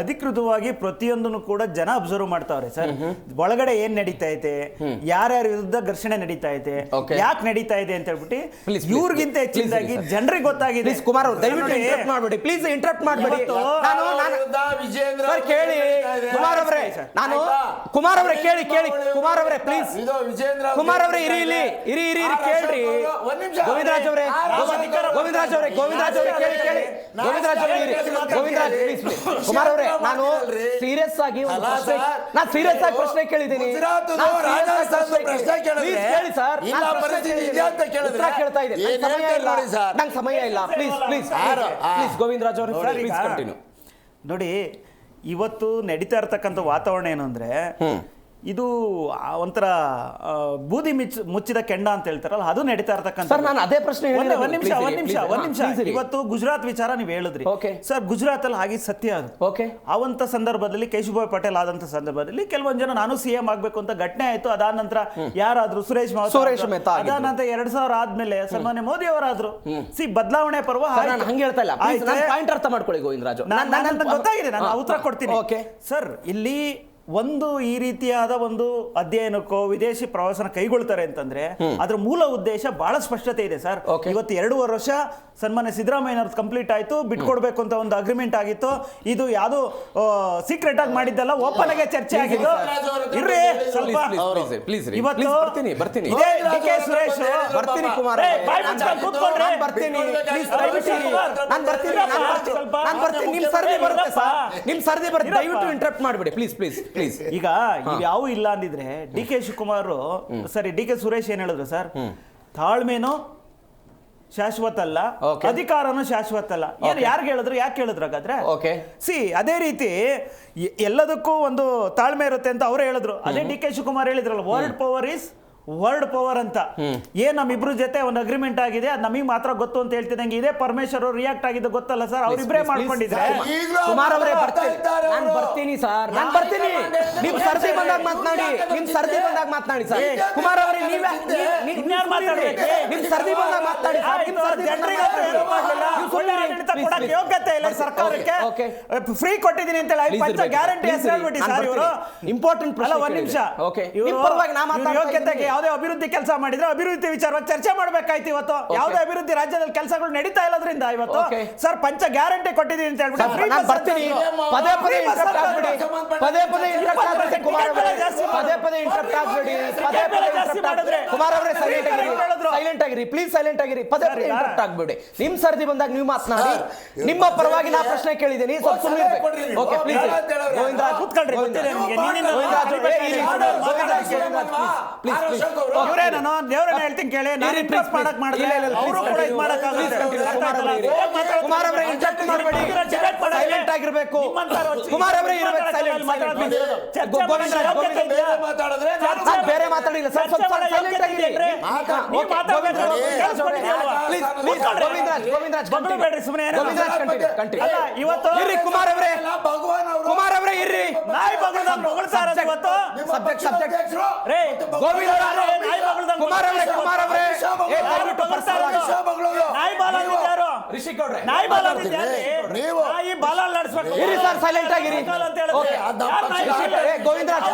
ಅಧಿಕೃತವಾಗಿ ಪ್ರತಿಯೊಂದನ್ನು ಕೂಡ ಜನ ಅಬ್ಸರ್ವ್ ಮಾಡ್ತಾವ್ರೆ ಸರ್. ಒಳಗಡೆ ಏನ್ ನಡೀತಾ ಐತೆ, ಯಾರ್ಯಾರ ವಿರುದ್ಧ ಘರ್ಷಣೆ ನಡೀತಾ ಐತೆ, ಯಾಕೆ ನಡೀತಾ ಇದೆ ಅಂತ ಹೇಳ್ಬಿಟ್ಟು ಇವ್ರಿಗಿಂತ ಹೆಚ್ಚಿನದಾಗಿ ಜನರಿಗೆ ಗೊತ್ತಾಗಿದೆ. ಕುಮಾರ್ ಅವರು ದಯವಿಟ್ಟು ಇಂಟರಪ್ಟ್ ಮಾಡಬೇಡಿ, ಪ್ಲೀಸ್ ಇಂಟರಪ್ಟ್ ಮಾಡಬೇಡಿ. ಕೇಳಿ ಕುಮಾರ್ ಅವರೇ, ನಾನು ಕುಮಾರ್ ಅವರೇ ಕೇಳಿ ಕುಮಾರ್ ಅವರೇ ಪ್ಲೀಸ್, ಕುಮಾರ್ ಅವರೇ ಇರಿ ಕೇಳ್ರಿ. ಗೋವಿಂದರಾಜ್ ಅವರೇ ಕೇಳಿ ಗೋವಿಂದರಾಜ್ ಕುಮಾರ್ ಅವರೇ, ನಾನು ಸೀರಿಯಸ್ ಆಗಿ ಪ್ರಶ್ನೆ ಕೇಳಿದ್ದೀನಿ. ಕೇಳಿ ಸರ್, ಕೇಳ್ತಾ ಇದ್ದೀನಿ. ನಂಗೆ ಸಮಯ ಇಲ್ಲ. ಪ್ಲೀಸ್ ಗೋವಿಂದರಾಜ್ ಅವರೇ ಪ್ಲೀಸ್ ಕಂಟಿನ್ಯೂ. ನೋಡಿ, ಇವತ್ತು ನಡೀತಾ ಇರ್ತಕ್ಕಂಥ ವಾತಾವರಣ ಏನು ಅಂದ್ರೆ, ಇದು ಒಂಥರ ಬೂದಿ ಮುಚ್ಚಿದ ಕೆಂಡ ಅಂತ ಹೇಳ್ತಾರಲ್ಲ, ಅದು ನಡೀತಾ ಇರ್ತಕ್ಕಂಥ. ನಾನು ಅದೇ ಪ್ರಶ್ನೆ ಒಂದ್ ನಿಮಿಷ. ಇವತ್ತು ಗುಜರಾತ್ ವಿಚಾರ ನೀವು ಹೇಳಿದ್ರಿ ಸರ್. ಗುಜರಾತ್ ಅಲ್ಲಿ ಹಾಗೆ ಸತ್ಯ ಅದು. ಅವಂತ ಸಂದರ್ಭದಲ್ಲಿ ಕೇಶುಭಾಯ್ ಪಟೇಲ್ ಆದಂತ ಸಂದರ್ಭದಲ್ಲಿ ಕೆಲವೊಂದು ಜನ ನಾನು ಸಿಎಂ ಆಗ್ಬೇಕು ಅಂತ ಘಟನೆ ಆಯ್ತು. ಅದಾದ ನಂತರ ಯಾರಾದ್ರು ಸುರೇಶ್ ಮೆಹ್ತಾ, ಅದಾದ ನಂತರ 2000 ಆದ್ಮೇಲೆ ಸನ್ಮಾನ್ಯ ಮೋದಿ ಅವರಾದ್ರು. ಬದಲಾವಣೆ ಪರ್ವ ಹಂಗೆ ಹೇಳ್ತಾ ಇಲ್ಲ, ಪಾಯಿಂಟ್ ಅರ್ಥ ಮಾಡ್ಕೊಳ್ಳಿ ಗೋವಿಂದರಾಜ್. ಗೊತ್ತಾಗಿದೆ, ನಾನು ಉತ್ತರ ಕೊಡ್ತೀನಿ ಸರ್. ಇಲ್ಲಿ ಒಂದು ಈ ರೀತಿಯಾದ ಒಂದು ಅಧ್ಯಯನಕ್ಕೋ ವಿದೇಶಿ ಪ್ರವಾಸನ ಕೈಗೊಳ್ತಾರೆ ಅಂತಂದ್ರೆ ಅದ್ರ ಮೂಲ ಉದ್ದೇಶ ಬಹಳ ಸ್ಪಷ್ಟತೆ ಇದೆ ಸರ್. ಇವತ್ತು 2.5 ವರ್ಷ ಸನ್ಮಾನ್ಯ ಸಿದ್ದರಾಮಯ್ಯ ಅವ್ರದ್ದು ಕಂಪ್ಲೀಟ್ ಆಯ್ತು, ಬಿಟ್ಕೊಡ್ಬೇಕು ಅಂತ ಒಂದು ಅಗ್ರಿಮೆಂಟ್ ಆಗಿತ್ತು. ಇದು ಯಾವುದು ಸೀಕ್ರೆಟ್ ಆಗಿ ಮಾಡಿದ್ದಲ್ಲ, ಓಪನ್ ಆಗಿ ಚರ್ಚೆ ಆಗಿದ್ದು. ಇರ್ರಿ ಸ್ವಲ್ಪ. ಇವತ್ತು ಡಿ ಕೆ ಸುರೇಶ್ ಬರ್ತೀನಿ ಕುಮಾರ್ ನಿಮ್ ಸರ್ದಿ ಬರುತ್ತೆ, ದಯವಿಟ್ಟು ಇಂಟರಪ್ಟ್ ಮಾಡ್ಬಿಡಿ ಪ್ಲೀಸ್. ಈಗ ಇವ್ಯಾವು ಇಲ್ಲ ಅಂದಿದ್ರೆ ಡಿ ಕೆ ಶಿವಕುಮಾರ್ ಸರಿ ಡಿ ಕೆ ಸುರೇಶ್ ಏನ್ ಹೇಳಿದ್ರು ಸರ್, ತಾಳ್ಮೆನೋ ಶಾಶ್ವತ ಅಲ್ಲ, ಅಧಿಕಾರನೂ ಶಾಶ್ವತ ಅಲ್ಲ. ಏನು ಯಾರಿಗೆ ಹೇಳಿದ್ರು, ಯಾಕೆ ಹೇಳಿದ್ರು ಹಾಗಾದ್ರೆ? ಅದೇ ರೀತಿ ಎಲ್ಲದಕ್ಕೂ ಒಂದು ತಾಳ್ಮೆ ಇರುತ್ತೆ ಅಂತ ಅವರೇ ಹೇಳಿದ್ರು. ಅದೇ ಡಿ ಕೆ ಶಿವಕುಮಾರ್ ಹೇಳಿದ್ರಲ್ಲ, ವರ್ಲ್ಡ್ ಪವರ್ ಅಂತ. ನಮ್ಮಿಬ್ರು ಜೊತೆ ಒಂದು ಅಗ್ರಿಮೆಂಟ್ ಆಗಿದೆ, ಅದು ನಮಗೆ ಮಾತ್ರ ಗೊತ್ತು ಅಂತ ಹೇಳ್ತಿದ್ದಂಗೆ ಇದೇ ಪರಮೇಶ್ವರ್ ರಿಯಾಕ್ಟ್ ಆಗಿದ್ದು ಗೊತ್ತಲ್ಲ ಸರ್. ಅವ್ರಿಬ್ರೇ ಮಾಡ್ಕೊಂಡಿದ್ರೆ ಕುಮಾರ್ ಅವರೇ ಬರ್ತೀನಿ ಸರ್, ನಾನು ಬರ್ತೀನಿ. ನಿಮ್ ಸರ್ದಿ ಬಂದಾಗ ಮಾತನಾಡಿ ಸರ್. ಕುಮಾರ್ ಅವರೇ ನಿಮ್ ಸರ್ದಿ ಬಂದಾಗ ಮಾತನಾಡಿ. ಯೋಗ್ಯತೆ ಇಲ್ಲ ಸರ್ಕಾರಕ್ಕೆ, ಫ್ರೀ ಕೊಟ್ಟಿದ್ದೀನಿ ಅಂತ ಹೇಳಿ ಗ್ಯಾರಂಟಿ ಹೇಳ್ಬಿಟ್ಟು ಸರ್ ಇವರು. ಇಂಪಾರ್ಟೆಂಟ್ ಅಲ್ಲ, ಒಂದ್ ನಿಮಿಷ. ಯೋಗ್ಯತೆಗೆ ಯಾವುದೇ ಅಭಿವೃದ್ಧಿ ಕೆಲಸ ಮಾಡಿದ್ರೆ ಅಭಿವೃದ್ಧಿ ವಿಚಾರವಾಗಿ ಚರ್ಚೆ ಮಾಡ್ಬೇಕಾಯ್ತು. ಇವತ್ತು ಯಾವುದೇ ಅಭಿವೃದ್ಧಿ ರಾಜ್ಯದಲ್ಲಿ ಕೆಲಸಗಳು ನಡೀತಾ ಇಲ್ಲದ್ರಿಂದ ಇವತ್ತು ಸರ್ ಪಂಚ ಗ್ಯಾರಂಟಿ ಕೊಟ್ಟಿದ್ದೀನಿ ಅಂತ ಹೇಳ್ಬಿಟ್ಟು ಬರ್ತೀನಿ. ಕುಮಾರ್ ಅವರೇ ಸೈಲೆಂಟ್ ಆಗಿರಿ ಪ್ಲೀಸ್, ಸೈಲೆಂಟ್ ಆಗಿರಿ. ಪದೇ ಪದೇ ಇಂಟರಪ್ಟ್ ಆಗ್ಬೇಡಿ. ನಿಮ್ ಸರ್ದಿ ಬಂದಾಗ ನೀವು ಮಾತನಾಡಿ. ನಿಮ್ಮ ಪರವಾಗಿ ನಾ ಪ್ರಶ್ನೆ ಕೇಳಿದ್ದೀನಿ, ಸ್ವಲ್ಪ ಸುಮ್ಮನೆ ಓಕೆ ಪ್ಲೀಸ್. ಗೋವಿಂದರಾಜ್ ಕೂತ್ಕೊಳ್ರಿ. ನಾನು ದೇವರನ್ನ ಹೇಳ್ತೀನಿ ಕೇಳಿ. ನಾನು ಇಂಟ್ರೆಸ್ಟ್ ಮಾಡಕ್ ಮಾಡಿದ್ರೆ ಅವರು ಕೂಡ ಇದು ಮಾಡಕ್ ಆಗುತ್ತೆ. ಕುಮಾರ್ ಅವರೇ ಇಂಟರಪ್ಟ್ ಮಾಡಬೇಡಿ, ಸೈಲೆಂಟ್ ಆಗಿರಬೇಕು. ಕುಮಾರ್ ಅವರೇ ಇರಬೇಕು ಸೈಲೆಂಟ್. ಬೇರೆ ಮಾತಾಡಿಲ್ಲ ಸರ್, ಸ್ವಲ್ಪ ಸೈಲೆಂಟ್ ಆಗಿರಿ. ಗೋವಿಂದರಾಜ್ ಇವತ್ತು ಕುಮಾರ್ ಅವರೇ ಇರ್ರಿ. ನಾಯಿ ಹೊಗಳ್ತಾರ ಇವತ್ತು ಕುಮಾರ್ ಅವರೇ ಇರಿ ಸರ್, ಸೈಲೆಂಟ್ ಆಗಿರಿ. ಗೋವಿಂದರಾಜ್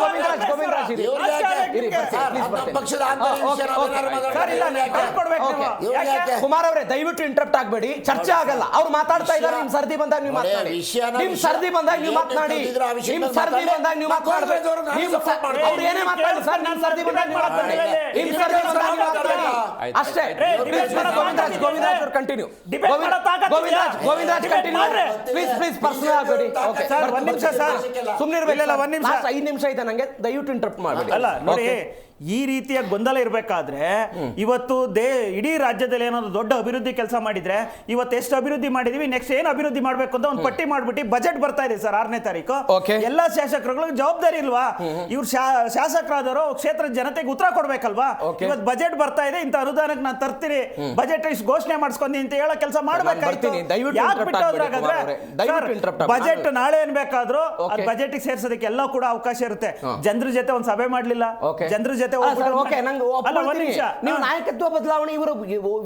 ಕುಮಾರ್ ಅವರೇ ದಯವಿಟ್ಟು ಇಂಟರಪ್ಟ್ ಆಗಬೇಡಿ, ಚರ್ಚೆ ಆಗಲ್ಲ. ಅವ್ರು ಮಾತಾಡ್ತಾ ಇದ್ದಾರೆ, ನಿಮ್ ಸರ್ದಿ ಬಂದಾಗ ನೀವು ಮಾತನಾಡಿ. ನಿಮ್ ಸರ್ದಿ ಬಂದಾಗ ನೀವು ಮಾತನಾಡಿ. ಅವ್ರು ಏನೇ ಮಾತಾಡಿ ಸರ್, ನಿಮ್ ಸರ್ದಿ ಬಂದಾಗ ನೀವು ಮಾತನಾಡಿ. ಅಷ್ಟೇ. ಗೋವಿಂದರಾಜ್ ಅವರು continue. Govindaraj continue please. Personal ಆಗಬೇಡಿ. ಒಂದ್ ನಿಮಿಷ ಸರ್, ಸುಮ್ಮನೆ ಇರಬೇಕಿಲ್ಲ. 5 ನಿಮಿಷ ಇದೆ ನಂಗೆ, ದಯವಿಟ್ಟು ಇಂಟರಪ್ಟ್ ಮಾಡಬೇಡಿ. ಅಲ್ಲ ನೋಡಿ, ಈ ರೀತಿಯ ಗೊಂದಲ ಇರಬೇಕಾದ್ರೆ ಇವತ್ತು ಇಡೀ ರಾಜ್ಯದಲ್ಲಿ ಏನಾದ್ರು ದೊಡ್ಡ ಅಭಿವೃದ್ಧಿ ಕೆಲಸ ಮಾಡಿದ್ರೆ ಇವತ್ತು ಎಷ್ಟು ಅಭಿವೃದ್ಧಿ ಮಾಡಿದೀವಿ, ನೆಕ್ಸ್ಟ್ ಏನು ಅಭಿವೃದ್ಧಿ ಮಾಡ್ಬೇಕು ಅಂತ ಒಂದು ಪಟ್ಟಿ ಮಾಡ್ಬಿಟ್ಟು ಬಜೆಟ್ ಬರ್ತಾ ಇದೆ ಸರ್ 6ನೇ ತಾರೀಕು. ಎಲ್ಲಾ ಶಾಸಕರುಗಳಿಗೆ ಜವಾಬ್ದಾರಿ ಇಲ್ವಾ? ಇವ್ರು ಶಾಸಕರಾದವರು ಕ್ಷೇತ್ರದ ಜನತೆಗೆ ಉತ್ತರ ಕೊಡ್ಬೇಕಲ್ವಾ? ಇವತ್ತು ಬಜೆಟ್ ಬರ್ತಾ ಇದೆ, ಇಂಥ ಅನುದಾನಕ್ಕೆ ನಾನು ತರ್ತೀನಿ, ಬಜೆಟ್ ಇಷ್ಟು ಘೋಷಣೆ ಮಾಡಿಸ್ಕೊಂಡಿ ಅಂತ ಹೇಳೋ ಕೆಲಸ ಮಾಡ್ಬೇಕಾಯ್ತು. ಬಜೆಟ್ ನಾಳೆ ಏನ್ ಬೇಕಾದ್ರೂ ಬಜೆಟ್ ಸೇರ್ಸೋದಕ್ಕೆ ಎಲ್ಲ ಕೂಡ ಅವಕಾಶ ಇರುತ್ತೆ. ಜನರ ಜೊತೆ ಒಂದು ಸಭೆ ಮಾಡ್ಲಿಲ್ಲ, ಜನರ ಜೊತೆ ನೀವು ನಾಯಕತ್ವ ಬದಲಾವಣೆ, ಇವರು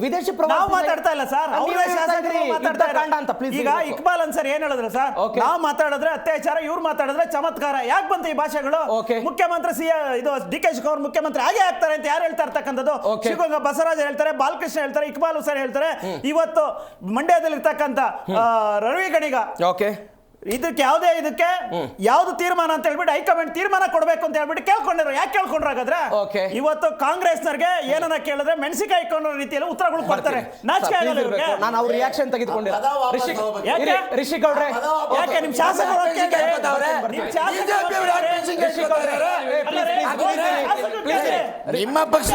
ವಿದೇಶಿ ನಾವು ಮಾತಾಡ್ತಾ ಇಲ್ಲ ಸರ್, ಈಗ ಇಕ್ಬಾಲ್ ಅನ್ಸರ್ ಏನ್ ಹೇಳಿದ್ರು ಸರ್, ನಾವು ಮಾತಾಡಿದ್ರೆ ಅತ್ಯಾಚಾರ, ಇವ್ರು ಮಾತಾಡಿದ್ರೆ ಚಮತ್ಕಾರ. ಯಾಕೆ ಬಂತು ಈ ಭಾಷೆಗಳು? ಮುಖ್ಯಮಂತ್ರಿ ಇದು ಡಿ ಕೆ ಶಿವಕುಮಾರ್ ಮುಖ್ಯಮಂತ್ರಿ ಹಾಗೆ ಆಗ್ತಾರೆ ಅಂತ ಯಾರು ಹೇಳ್ತಾ ಇರ್ತಕ್ಕಂಥದ್ದು? ಶಿವಗಂಗಾ ಬಸವರಾಜ್ ಹೇಳ್ತಾರೆ, ಬಾಲಕೃಷ್ಣ ಹೇಳ್ತಾರೆ, ಇಕ್ಬಾಲ್ ಹುಸೇನ್ ಹೇಳ್ತಾರೆ. ಇವತ್ತು ಮಂಡ್ಯದಲ್ಲಿ ಇರ್ತಕ್ಕಂಥ ರವಿ ಗಣಿಗ ಇದಕ್ಕೆ ಯಾವ್ದು ತೀರ್ಮಾನ ಅಂತ ಹೇಳ್ಬಿಟ್ಟು ಹೈಕಮಾಂಡ್ ತೀರ್ಮಾನ ಕೊಡ್ಬೇಕು ಅಂತ ಹೇಳ್ಬಿಟ್ಟು ಕೇಳ್ಕೊಂಡಿರೋ. ಯಾಕೆ ಕೇಳ್ಕೊಂಡ್ರು ಹಾಗಾದ್ರೆ? ಇವತ್ತು ಕಾಂಗ್ರೆಸ್ನವ್ರಿಗೆ ಏನನ್ನ ಕೇಳಿದ್ರೆ ಮೆಣಸಿಕಾಯಿ ಇಟ್ಕೊಂಡ್ರ ರೀತಿಯಲ್ಲಿ ಉತ್ತರಗಳು ಕೊಡ್ತಾರೆ. ನಾಚಿಕೆ ಆಗಲ್ಲ ಇವ್ರಿಗೆ? ನಾನು ಅವ್ರ ರಿಯಾಕ್ಷನ್ ತೆಗೆದುಕೊಂಡಿಲ್ಲ. ರಿಷಿ ಗೌಡ್ರೆ, ಯಾಕೆ ನಿಮ್ ಶಾಸಕರು ನಿಮ್ಮ ಪಕ್ಷ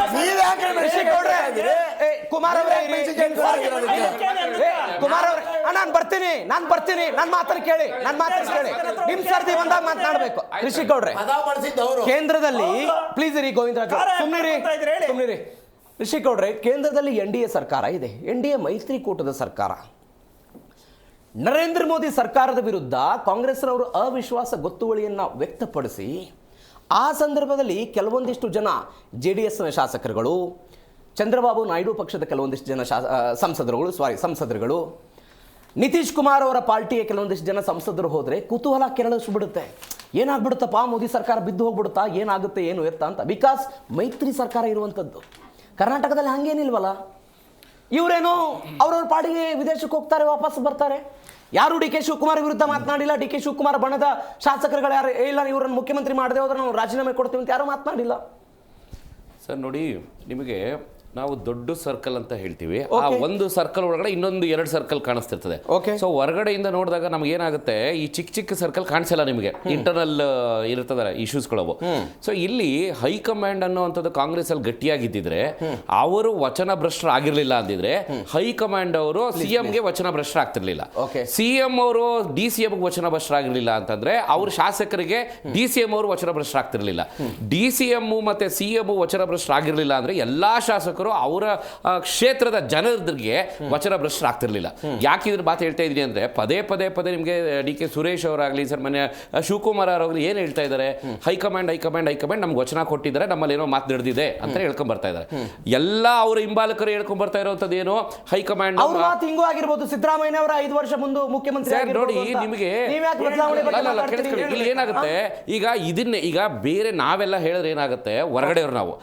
ಕುಮಾರ್ ಅವರೇ, ನಾನು ಬರ್ತೀನಿ ನನ್ನ ಮಾತನ್ನು ಕೇಳಿ. ನಿಮ್ ಸರ್ದಿ ಬಂದಾಗ ಮಾತನಾಡ್ಬೇಕು. ರಿಷಿ ಗೌಡ್ರೆ, ಕೇಂದ್ರದಲ್ಲಿ ಪ್ಲೀಸ್ ಇರಿ. ಗೋವಿಂದರಾಜ್ ಸುಮ್ನಿರಿ. ರಿಷಿ ಗೌಡ್ರೆ, ಕೇಂದ್ರದಲ್ಲಿ NDA ಸರ್ಕಾರ ಇದೆ. NDA ಮೈತ್ರಿಕೂಟದ ಸರ್ಕಾರ. ನರೇಂದ್ರ ಮೋದಿ ಸರ್ಕಾರದ ವಿರುದ್ಧ ಕಾಂಗ್ರೆಸ್ನವರು ಅವಿಶ್ವಾಸ ಗೊತ್ತುವಳಿಯನ್ನು ವ್ಯಕ್ತಪಡಿಸಿ ಆ ಸಂದರ್ಭದಲ್ಲಿ ಕೆಲವೊಂದಿಷ್ಟು ಜನ JDSನ ಶಾಸಕರುಗಳು, ಚಂದ್ರಬಾಬು ನಾಯ್ಡು ಪಕ್ಷದ ಕೆಲವೊಂದಿಷ್ಟು ಜನ ಸಂಸದರುಗಳು, ನಿತೀಶ್ ಕುಮಾರ್ ಅವರ ಪಾರ್ಟಿಯ ಕೆಲವೊಂದಿಷ್ಟು ಜನ ಸಂಸದರು ಹೋದರೆ ಕುತೂಹಲ ಕೆರಳಿಸ್ಬಿಡುತ್ತೆ. ಏನಾಗ್ಬಿಡುತ್ತಪ್ಪ, ಮೋದಿ ಸರ್ಕಾರ ಬಿದ್ದು ಹೋಗ್ಬಿಡುತ್ತಾ, ಏನಾಗುತ್ತೆ ಏನು ಎತ್ತ ಅಂತ. ಬಿಕಾಸ್ ಮೈತ್ರಿ ಸರ್ಕಾರ ಇರುವಂಥದ್ದು. ಕರ್ನಾಟಕದಲ್ಲಿ ಹಂಗೇನಿಲ್ವಲ್ಲ. ಇವರೇನೋ ಅವ್ರವ್ರ ಪಾಡಿಗೆ ವಿದೇಶಕ್ಕೆ ಹೋಗ್ತಾರೆ, ವಾಪಸ್ ಬರ್ತಾರೆ. ಯಾರು DK ಶಿವಕುಮಾರ್ ವಿರುದ್ಧ ಮಾತನಾಡಿಲ್ಲ. DK ಶಿವಕುಮಾರ್ ಬಣದ ಶಾಸಕರುಗಳು ಯಾರು ಇಲ್ಲ, ಇವರನ್ನು ಮುಖ್ಯಮಂತ್ರಿ ಮಾಡದೆ ಹೋದ್ರೆ ನಾವು ರಾಜೀನಾಮೆ ಕೊಡ್ತೀವಿ ಅಂತ ಯಾರು ಮಾತನಾಡಿಲ್ಲ. ಸರ್ ನೋಡಿ, ನಿಮಗೆ ನಾವು ದೊಡ್ಡ ಸರ್ಕಲ್ ಅಂತ ಹೇಳ್ತೀವಿ. ಆ ಒಂದು ಸರ್ಕಲ್ ಒಳಗಡೆ ಇನ್ನೊಂದು 2 ಸರ್ಕಲ್ ಕಾಣಿಸ್ತಿರ್ತದೆ. ಸೊ ಹೊರಗಡೆಯಿಂದ ನೋಡಿದಾಗ ನಮ್ಗೆ ಏನಾಗುತ್ತೆ, ಈ ಚಿಕ್ಕ ಸರ್ಕಲ್ ಕಾಣಿಸಲ್ಲ ನಿಮಗೆ. ಇಂಟರ್ನಲ್ ಇರ್ತದೆ ಇಶ್ಯೂಸ್ಗಳವು. ಸೊ ಇಲ್ಲಿ ಹೈಕಮಾಂಡ್ ಅನ್ನೋವಂಥದ್ದು ಕಾಂಗ್ರೆಸ್ ಅಲ್ಲಿ ಗಟ್ಟಿಯಾಗಿದ್ದಿದ್ರೆ, ಅವರು ವಚನ ಭ್ರಷ್ಟರು ಆಗಿರ್ಲಿಲ್ಲ ಅಂದಿದ್ರೆ, ಹೈಕಮಾಂಡ್ ಅವರು CMಗೆ ವಚನ ಭ್ರಷ್ಟರಾಗ್ತಿರ್ಲಿಲ್ಲ. CM ಅವರು DCM ವಚನ ಭ್ರಷ್ಟರಾಗಿರ್ಲಿಲ್ಲ ಅಂತಂದ್ರೆ, ಅವ್ರ ಶಾಸಕರಿಗೆ DCM ಅವರು ವಚನ ಭ್ರಷ್ಟರಾಗ್ತಿರ್ಲಿಲ್ಲ. DCM ಮತ್ತೆ CM ವಚನ ಭ್ರಷ್ಟರಾಗಿರ್ಲಿಲ್ಲ ಅಂದ್ರೆ ಎಲ್ಲಾ ಶಾಸಕರು ಅವರ ಕ್ಷೇತ್ರದ ಜನರಿಗೆ ವಚನ ಭ್ರಷ್ಟರಾಗ್ತಿರ್ಲಿಲ್ಲ. ಯಾಕೆ ಇದ್ರ ಮಾತು ಹೇಳ್ತಾ ಇದ್ದೀನಿ ಅಂದ್ರೆ, ಪದೇ ನಿಮಗೆ DK ಸುರೇಶ್ ಅವರಾಗ್ಲಿ, ಸರ್ ಮನೆ ಶಿವಕುಮಾರ್ ಅವರಾಗ್ಲಿ ಏನ್ ಹೇಳ್ತಾ ಇದ್ದಾರೆ, ಹೈಕಮಾಂಡ್ ನಮ್ಗೆ ವಚನ ಕೊಟ್ಟಿದ್ದಾರೆ, ನಮ್ಮಲ್ಲಿ ಏನೋ ಮಾತು ನಡೆದಿದೆ ಅಂತ ಹೇಳ್ಕೊಂಡ್ ಬರ್ತಾ ಇದ್ದಾರೆ. ಎಲ್ಲ ಅವರ ಹಿಂಬಾಲಕರು ಹೇಳ್ಕೊಂಡ್ ಬರ್ತಾ ಇರೋಂಥದ್ದು ಏನು, ಹೈಕಮಾಂಡ್ ಹಿಂಗೂ ಆಗಿರ್ಬೋದು. ಸಿದ್ದರಾಮಯ್ಯ ಅವರ 5 ವರ್ಷ ಮುಂದೆ ಮುಖ್ಯಮಂತ್ರಿ ನೋಡಿ, ನಿಮಗೆ ಇಲ್ಲಿ ಏನಾಗುತ್ತೆ, ಈಗ ಬೇರೆ ನಾವೆಲ್ಲ ಹೇಳಿದ್ರೆ ಏನಾಗುತ್ತೆ, ಹೊರಗಡೆಯವ್ರು ನಾವು.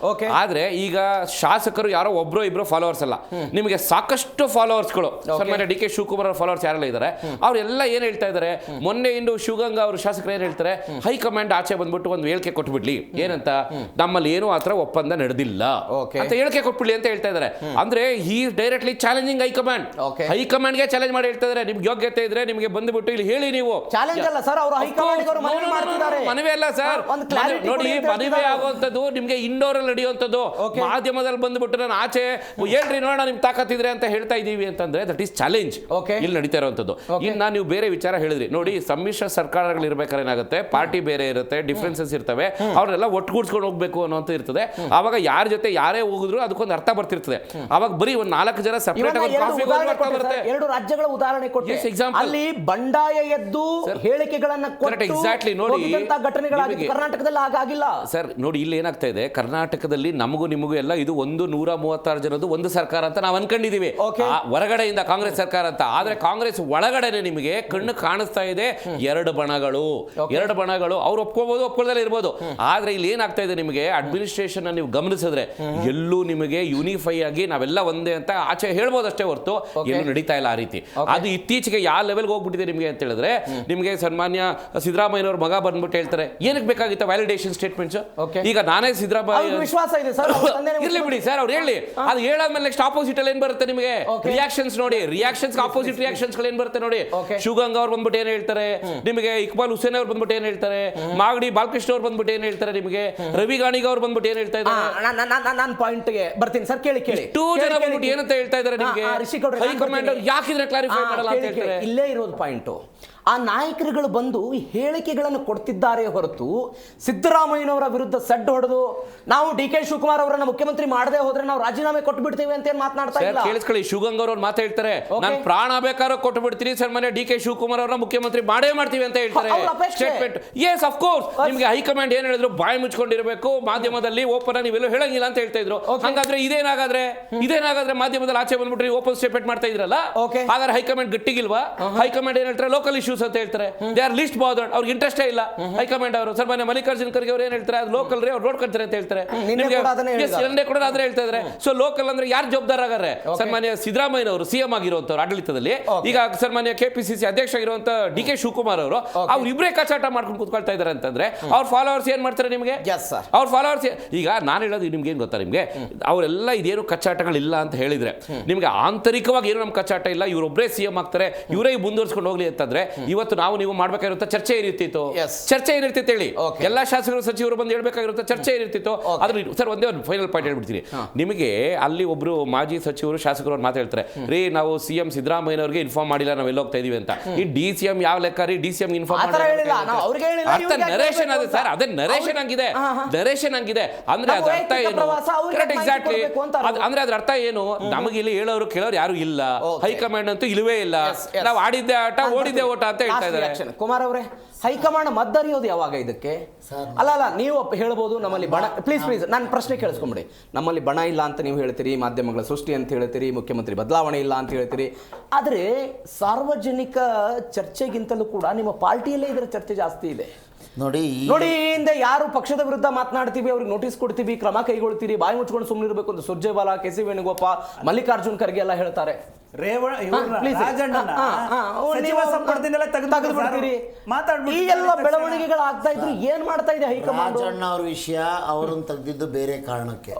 ಆದ್ರೆ ಈಗ ಶಾಸಕರು ಯಾರೋ ಒಬ್ರು ಇಬ್ರು ಫಾಲೋವರ್ಸ್ ಅಲ್ಲ, ನಿಮಗೆ ಸಾಕಷ್ಟು ಫಾಲೋವರ್ಸ್ಗಳು. ಸನ್ಮಾನ್ಯ DK ಶಿವಕುಮಾರ್ ಅವರ ಫಾಲೋವರ್ಸ್ ಯಾರೆಲ್ಲ ಇದ್ದಾರೆ ಅವರೆಲ್ಲ ಏನ್ ಹೇಳ್ತಾ ಇದ್ದಾರೆ, ಮೊನ್ನೆ ಇಂದು ಶಿವಗಂಗಾ ಅವರು ಶಾಸಕರು ಏನ್ ಹೇಳ್ತಾರೆ, ಹೈಕಮಾಂಡ್ ಆಚೆ ಬಂದ್ಬಿಟ್ಟು ಒಂದು ಹೇಳಿಕೆ ಕೊಟ್ಬಿಡ್ಲಿ, ಏನಂತ, ನಮ್ಮಲ್ಲಿ ಏನೂ ಆತರ ಒಪ್ಪಂದ ನಡೆದಿಲ್ಲ ಅಂತ ಹೇಳಿಕೆ ಕೊಟ್ಬಿಡ್ಲಿ ಅಂತ ಹೇಳ್ತಾ ಇದ್ದಾರೆ. ಅಂದ್ರೆ ಈ ಡೈರೆಕ್ಟ್ಲಿ ಚಾಲೆಂಜಿಂಗ್ ಹೈಕಮಾಂಡ್ಗೆ ಚಾಲೆಂಜ್ ಮಾಡಿ ಹೇಳ್ತಾ ಇದ್ದಾರೆ, ನಿಮ್ಗೆ ಯೋಗ್ಯತೆ ಇದ್ರೆ ನಿಮ್ಗೆ ಬಂದ್ಬಿಟ್ಟು ಇಲ್ಲಿ ಹೇಳಿ. ನೀವು ಮನವಿ ಅಲ್ಲ ಸರ್, ನೋಡಿ ಮನವಿ ಆಗುವಂಥದ್ದು ನಿಮ್ಗೆ ಇಂಡೋರ್ ಅಲ್ಲಿ ನಡೆಯುವಂಥದ್ದು, ಮಾಧ್ಯಮದಲ್ಲಿ ಬಂದ್ಬಿಟ್ಟು ನಾನು ಆಚೆ ಹೇಳ್ರಿ ನೋಡೋಣ ನಿಮ್ ತಾಕತ್ತಿದ್ರೆ ಅಂತ ಹೇಳ್ತಾ ಇದೀವಿ ಅಂತಂದ್ರೆ ದಟ್ ಈಸ್ ಚಾಲೆಂಜ್ ಇಲ್ಲಿ ನಡೀತಾ ಇರುವಂತದ್ದು. ಇನ್ನು ನೀವು ಬೇರೆ ವಿಚಾರ ಹೇಳಿದ್ರಿ ನೋಡಿ, ಸಮ್ಮಿಶ್ರ ಸರ್ಕಾರಗಳು ಇರ್ಬೇಕಾದ್ರೆ ಏನಾಗುತ್ತೆ, ಪಾರ್ಟಿ ಬೇರೆ ಇರುತ್ತೆ, ಡಿಫ್ರೆನ್ಸಸ್ ಇರ್ತವೆ, ಅವ್ರೆಲ್ಲ ಒಟ್ಟುಗೂಡ್ಸ್ಕೊಂಡು ಹೋಗ್ಬೇಕು ಅನ್ನೋಂತ ಇರ್ತದೆ. ಆವಾಗ ಯಾರ ಜೊತೆ ಯಾರೇ ಹೋಗಿದ್ರು ಅದಕ್ಕೊಂದು ಅರ್ಥ ಬರ್ತಿರ್ತದೆ. ಅವಾಗ ಬರೀ ಒಂದು 4 ಜನ ಸಪರೇಟ್ ಆಗಿ ಬರುತ್ತೆ. 2 ರಾಜ್ಯಗಳ ಉದಾಹರಣೆ ಕೊಟ್ಟು ಅಲ್ಲಿ ಬಂಡಾಯ ಎದ್ದು ಹೇಳಿಕೆಗಳನ್ನ ಎಕ್ಸಾಕ್ಟ್ಲಿ ನೋಡಿ ಕರ್ನಾಟಕದಲ್ಲಿ ಆಗಿಲ್ಲ ಸರ್. ನೋಡಿ ಇಲ್ಲಿ ಏನಾಗ್ತಾ ಇದೆ, ಕರ್ನಾಟಕದಲ್ಲಿ ನಮಗೂ ನಿಮಗೂ ಎಲ್ಲ ಇದು 136 ಜನದ್ದು ಒಂದು ಸರ್ಕಾರ ಅಂತ ನಾವು ಅನ್ಕೊಂಡಿದೀವಿ, ಹೊರಗಡೆಯಿಂದ ಕಾಂಗ್ರೆಸ್ ಸರ್ಕಾರ ಅಂತ. ಆದ್ರೆ ಕಾಂಗ್ರೆಸ್ ಒಳಗಡೆ ನಿಮಗೆ ಕಣ್ಣು ಕಾಣಿಸ್ತಾ ಇದೆ 2 ಬಣಗಳು. ಅವ್ರು ಒಪ್ಕೋಬಹುದು, ಒಪ್ಕೊಳ್ಳದಲ್ಲೇ ಇರ್ಬೋದು. ಆದ್ರೆ ಇಲ್ಲಿ ಏನಾಗ್ತಾ ಇದೆ, ನಿಮಗೆ ಅಡ್ಮಿನಿಸ್ಟ್ರೇಷನ್ ನೀವು ಗಮನಿಸಿದ್ರೆ ಎಲ್ಲೂ ನಿಮಗೆ ಯೂನಿಫೈ ಆಗಿ ನಾವೆಲ್ಲ ಒಂದೇ ಅಂತ ಆಚೆ ಹೇಳ್ಬೋದು ಅಷ್ಟೇ ಹೊರತು ಎಲ್ಲೂ ನಡೀತಾ ಇಲ್ಲ ಆ ರೀತಿ. ಅದು ಇತ್ತೀಚೆಗೆ ಯಾವ ಲೆವೆಲ್ಗೆ ಹೋಗ್ಬಿಟ್ಟಿದೆ ನಿಮಗೆ ಅಂತ ಹೇಳಿದ್ರೆ, ನಿಮಗೆ ಸನ್ಮಾನ್ಯ ಸಿದ್ದರಾಮಯ್ಯನವ್ರ ಮಗ ಬಂದ್ಬಿಟ್ಟು ಹೇಳ್ತಾರೆ, ಏನಕ್ಕೆ ಬೇಕಾಗಿತ್ತು ವ್ಯಾಲಿಡೇಷನ್ ಸ್ಟೇಟ್ಮೆಂಟ್ಸ್. ಈಗ ನಾನೇ ಸಿದ್ದರಾಮಯ್ಯ ವಿಶ್ವಾಸ ಇದೆ ಸರ್, ಇರ್ಲಿ ಬಿಡಿ ಸರ್, ಅವ್ರು ಹೇಳಿ. ಅದು ಹೇಳಾದ್ಮೇಲೆ ನೆಕ್ಸ್ಟ್ ಆಪೋಸಿಟ್ ಅಲ್ಲಿ ಏನ್ ಬರುತ್ತೆ ನಿಮಗೆ ರಿಯಾಕ್ಷನ್ಸ್ ನೋಡಿ, ರಿಯಾಕ್ಷನ್ಸ್ ಆಪೋಸಿಟ್ ರಿಯಾಕ್ಷನ್ಸ್ ಗಳು ಏನ್ ಬರುತ್ತೆ ನೋಡಿ. ಶಿವಗಂಗಾ ಅವ್ರು ಬಂದ್ಬಿಟ್ಟು ಏನ್ ಹೇಳ್ತಾರೆ, ನಿಮಗೆ ಇಕ್ಬಾಲ್ ಹುಸೇನ್ ಅವ್ರು ಬಂದ್ಬಿಟ್ಟು ಏನ್ ಹೇಳ್ತಾರೆ, ಮಾಗಡಿ ಬಾಲಕೃಷ್ಣ ಅವ್ರು ಬಂದ್ಬಿಟ್ಟು ಏನ್ ಹೇಳ್ತಾರೆ, ನಿಮಗೆ ರವಿ ಗಾಣಿಗ ಅವ್ರು ಬಂದ್ಬಿಟ್ಟು ಏನ್ ಹೇಳ್ತಾ ಇದ್ದಾರೆ. ನಾನು ಪಾಯಿಂಟ್ ಗೆ ಬರ್ತೀನಿ ಸರ್, ಕೇಳಿ. 2 ಜನ ಬಂದ್ಬಿಟ್ಟು ಏನಂತ ಹೇಳ್ತಾ ಇದ್ದಾರೆ ನಿಮಗೆ, ಹೈಕಮಾಂಡ್ ಯಾಕಿದ್ರೆ ಕ್ಲಾರಿಫೈ ಮಾಡಲ್ಲ ಅಂತ ಹೇಳ್ತಾರೆ. ಇಲ್ಲೇ ಇರೋದು ಪಾಯಿಂಟ್. ಆ ನಾಯಕರುಗಳು ಬಂದು ಹೇಳಿಕೆಗಳನ್ನು ಕೊಡ್ತಿದ್ದಾರೆ ಹೊರತು ಸಿದ್ದರಾಮಯ್ಯನವರ ವಿರುದ್ಧ ಸಡ್ಡು ಹೊಡೆದು ನಾವು DK ಶಿವಕುಮಾರ್ ಅವರನ್ನ ಮುಖ್ಯಮಂತ್ರಿ ಮಾಡದೆ ಹೋದ್ರೆ ನಾವು ರಾಜೀನಾಮೆ ಕೊಟ್ಟು ಬಿಡ್ತೀವಿ ಅಂತ ಏನ್ ಮಾತನಾಡ್ತಾ ಇಲ್ಲ. ಕೇಳಿಸ್ಕೊಳ್ಳಿ, ಶಿವಗಂಗಾ ಅವರು ಮಾತು ಹೇಳ್ತಾರೆ, ನಾನು ಪ್ರಾಣ ಬೇಕಾದ್ರೂ ಕೊಟ್ಟು ಬಿಡ್ತೀನಿ ಸರ್, ಮನೆ DK ಶಿವಕುಮಾರ್ ಅವರನ್ನ ಮುಖ್ಯಮಂತ್ರಿ ಮಾಡೇ ಮಾಡ್ತೀವಿ ಅಂತ ಹೇಳ್ತಾರೆ. Statement is of course. ನಿಮ್ಗೆ ಹೈಕಮಾಂಡ್ ಏನ್ ಹೇಳಿದ್ರು, ಬಾಯಿ ಮುಚ್ಕೊಂಡಿರಬೇಕು, ಮಾಧ್ಯಮದಲ್ಲಿ ಓಪನ್ ನೀವೆಲ್ಲೂ ಹೇಳಂಗಿಲ್ಲ ಅಂತ ಹೇಳ್ತಾ ಇದ್ರು. ಹಾಗಾದ್ರೆ ಇದೇನಾಗಾದ್ರೆ ಮಾಧ್ಯಮದಲ್ಲಿ ಆಚೆ ಬಂದ್ಬಿಟ್ರಿ ಓಪನ್ ಸ್ಟೇಟ್ಮೆಂಟ್ ಮಾಡ್ತಾ ಇದ್ರಲ್ಲ, ಹಾಗಾದ್ರೆ ಹೈಕಮಾಂಡ್ ಗಟ್ಟಿಗಿಲ್ವಾ? ಹೈಕಮಾಂಡ್ ಏನ್ ಹೇಳ್ತಾರೆ, ಲೋಕಲ್ ಇಶ್ಯೂಸ್ ಇಶ್ಯೂಸ್ ಅಂತ ಹೇಳ್ತಾರೆ. ದೇ ಆರ್ ಲಿಸ್ಟ್ ಬಾದರ್ಡ್, ಅವ್ರಿಗೆ ಇಂಟ್ರೆಸ್ಟೇ ಇಲ್ಲ ಹೈಕಮಾಂಡ್ ಅವರು. ಸನ್ಮಾನ್ಯ ಮಲ್ಲಿಕಾರ್ಜುನ್ ಖರ್ಗೆ ಅವ್ರು ಏನ್ ಹೇಳ್ತಾರೆ, ಅದು ಲೋಕಲ್ ರೀ, ಅವ್ರು ನೋಡ್ಕೊಂತಾರೆ ಅಂತ ಹೇಳ್ತಾರೆ. ನಿನ್ನೆ ಕೂಡ ಆದ್ರೆ ಹೇಳ್ತಾ ಇದ್ದಾರೆ. ಸೊ ಲೋಕಲ್ ಅಂದ್ರೆ ಯಾರು ಜವಾಬ್ದಾರ ಆಗಾರೆ? ಸನ್ಮಾನ್ಯ ಸಿದ್ದರಾಮಯ್ಯ ಅವರು ಸಿಎಂ ಆಗಿರುವಂತವ್ರು ಆಡಳಿತದಲ್ಲಿ, ಈಗ ಸನ್ಮಾನ್ಯ KPCC ಅಧ್ಯಕ್ಷ ಆಗಿರುವಂತ DK ಶಿವಕುಮಾರ್ ಅವರು, ಅವ್ರಿಬ್ರೇ ಕಚಾಟ ಮಾಡ್ಕೊಂಡು ಕೂತ್ಕೊಳ್ತಾ ಇದಾರೆ ಅಂತಂದ್ರೆ ಅವ್ರ ಫಾಲೋವರ್ಸ್ ಏನ್ ಮಾಡ್ತಾರೆ ನಿಮಗೆ? ಅವ್ರ ಫಾಲೋವರ್ಸ್ ಈಗ ನಾನು ಹೇಳೋದು ನಿಮ್ಗೆ ಏನ್ ಗೊತ್ತಾ, ನಿಮ್ಗೆ ಅವರೆಲ್ಲ ಇದೇನು ಕಚ್ಚಾಟಗಳಿಲ್ಲ ಅಂತ ಹೇಳಿದ್ರೆ, ನಿಮ್ಗೆ ಆಂತರಿಕವಾಗಿ ಏನು ನಮ್ಮ ಕಚ್ಚಾಟ ಇಲ್ಲ, ಇವರೊಬ್ಬರೇ ಸಿಎಂ ಆಗ್ತಾರೆ, ಇವರೇ ಮುಂದುವರ್ಸ್ಕೊಂಡು ಹೋಗ್ಲಿ ಅಂತಂದ್ರೆ ಇವತ್ತು ನಾವು ಮಾಡ್ಬೇಕಾಗಿರುತ್ತ ಚರ್ಚೆ ಏನಿರ್ತಿತ್ತು, ಚರ್ಚೆ ಏನಿರ್ತಿತ್ತು ಹೇಳಿ, ಎಲ್ಲಾ ಶಾಸಕರು ಸಚಿವರು ಬಂದು ಹೇಳ್ಬೇಕಾಗಿರುತ್ತೆ, ಚರ್ಚೆ ಏನಿರ್ತಿತ್ತು. ಅದ್ರ ಸರ್ ಒಂದೇ ಒಂದು ಫೈನಲ್ ಪಾಯಿಂಟ್ ಹೇಳ್ಬಿಡ್ತೀನಿ ನಿಮಗೆ. ಅಲ್ಲಿ ಒಬ್ರು ಮಾಜಿ ಸಚಿವರು ಶಾಸಕರು ಮಾತಾಡ್ತಾರೆ, ರೀ ನಾವು CM ಸಿದ್ದರಾಮಯ್ಯನವ್ರಿಗೆ ಇನ್ಫಾರ್ಮ್ ಮಾಡಿಲ್ಲ, ನಾವು ಎಲ್ಲಿ ಹೋಗ್ತಾ ಇದೀವಿ ಅಂತ. ಈ DCM ಯಾವ ಲೆಕ್ಕ ರೀ? DCM ಇನ್ಫಾರ್ಮ್ ಅರ್ಥ ನರೇಶನ್ ಅದೇ ಸರ್, ಅದೇ ನರೇಶನ್ ಹಂಗಿದೆ, ನರೇಶನ್ ಹಂಗಿದೆ ಅಂದ್ರೆ ಅದ್ರ ಅರ್ಥ ಏನು? Correct, exactly. ಅಂದ್ರೆ ಅದ್ರ ಅರ್ಥ ಏನು? ನಮಗೆ ಇಲ್ಲಿ ಹೇಳೋರು ಕೇಳೋರು ಯಾರು ಇಲ್ಲ, ಹೈಕಮಾಂಡ್ ಅಂತೂ ಇಲ್ಲವೇ ಇಲ್ಲ, ನಾವು ಆಡಿದ್ದೆ ಆಟ ಓಡಿದ್ದೆ ಓಟ ಅಂತ ಹೇಳ್ತಾ ಇದ್ದಾರೆ. ಕುಮಾರ್ ಅವರೇ, ಹೈಕಮಾಂಡ್ ಮದ್ದರಿಯೋದು ಯಾವಾಗ ಇದಕ್ಕೆ? ಅಲ್ಲ ನೀವು ಹೇಳ್ಬೋದು ನಮ್ಮಲ್ಲಿ ಬಣ, ಪ್ಲೀಸ್ ನಾನು ಪ್ರಶ್ನೆ ಕೇಳಿಸ್ಕೊಂಬಿಡಿ. ನಮ್ಮಲ್ಲಿ ಬಣ ಇಲ್ಲ ಅಂತ ನೀವು ಹೇಳ್ತೀರಿ, ಮಾಧ್ಯಮಗಳ ಸೃಷ್ಟಿ ಅಂತ ಹೇಳ್ತೀರಿ, ಮುಖ್ಯಮಂತ್ರಿ ಬದಲಾವಣೆ ಇಲ್ಲ ಅಂತ ಹೇಳ್ತೀರಿ. ಆದರೆ ಸಾರ್ವಜನಿಕ ಚರ್ಚೆಗಿಂತಲೂ ಕೂಡ ನಿಮ್ಮ ಪಾರ್ಟಿಯಲ್ಲೇ ಇದರ ಚರ್ಚೆ ಜಾಸ್ತಿ ಇದೆ. ನೋಡಿ ಹಿಂದೆ ಯಾರು ಪಕ್ಷದ ವಿರುದ್ಧ ಮಾತನಾಡ್ತೀವಿ ಅವ್ರಿಗೆ ನೋಟಿಸ್ ಕೊಡ್ತೀವಿ, ಕ್ರಮ ಕೈಗೊಳ್ತೀರಿ, ಬಾಯಿ ಮುಚ್ಕೊಂಡು ಸುಮ್ಮನೆ ಇರಬೇಕು ಅಂತ ಸುರ್ಜೇವಾಲಾ, KC ವೇಣುಗೋಪಾಲ್, ಮಲ್ಲಿಕಾರ್ಜುನ್ ಖರ್ಗೆ ಎಲ್ಲ ಹೇಳ್ತಾರೆ. ಈ ಎಲ್ಲ ಬೆಳವಣಿಗೆಗಳು ಆಗ್ತಾ ಇದ್ರು ಏನ್ ಮಾಡ್ತಾ ಇದೆ ಹೈಕಮಾಂಡ್? ರಾಜಣ್ಣ ಅವ್ರ ವಿಷಯ ಅವರನ್ನು ತೆಗೆದಿದ್ದು ಬೇರೆ ಕಾರಣಕ್ಕೆ.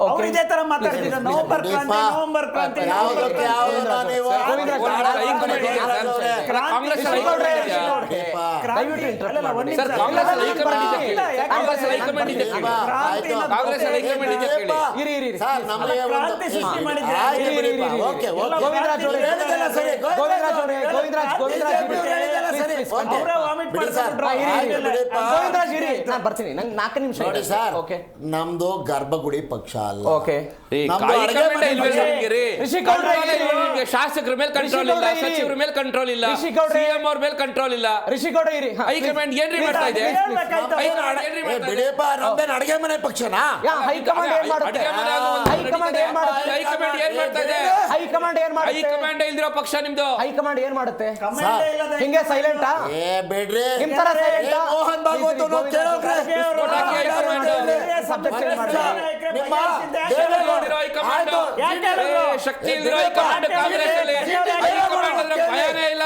ಬರ್ತೀನಿ, ನಂಗೆ 4 ನಿಮಿಷ ನೋಡಿ ಸರ್. ನಮ್ದು ಗರ್ಭಗುಡಿ ಪಕ್ಷ ಅಲ್ಲ. ಶಾಸಕರ ಮೇಲೆ ಕಂಟ್ರೋಲ್ ಇಲ್ಲ, ಸಚಿವರ ಮೇಲೆ ಕಂಟ್ರೋಲ್ ಇಲ್ಲ, CM ಅವ್ರ ಮೇಲೆ ಕಂಟ್ರೋಲ್ ಇಲ್ಲ. ಹೈಕಮಾಂಡ್ ಏನ್ರಿ ಮಾಡ್ತಾ ಇದೆ? ಬಿಡಿಯಪ್ಪ, ನಮ್ದೇನು ಅಡಿಗೆ ಮನೆ ಪಕ್ಷನಾ? ಹೈಕಮಾಂಡ್ ಏನ್ ಮಾಡುತ್ತೆ? ಹೈಕಮಾಂಡ್ ಇಲ್ದಿರೋ ಪಕ್ಷ ನಿಮ್ದು. ಹೈಕಮಾಂಡ್ ಏನ್ ಮಾಡುತ್ತೆ? ಹಿಂಗೆ ಸೈಲೆಂಟಾ? ಬಿಡ್ರಿ, ನಿಮ್ ತರ ಸೈಲೆಂಟಾ? ಮೋಹನ್ ಭಾಗವತ್ ಶಕ್ತಿ ಇಲ್ದಿರೋ ಹೈಕಮಾಂಡ್ ಕಾಂಗ್ರೆಸ್ ಅಲ್ಲಿ. ಹೈಕಮಾಂಡ್ ಅಂದ್ರೆ ಭಯನೇ ಇಲ್ಲ,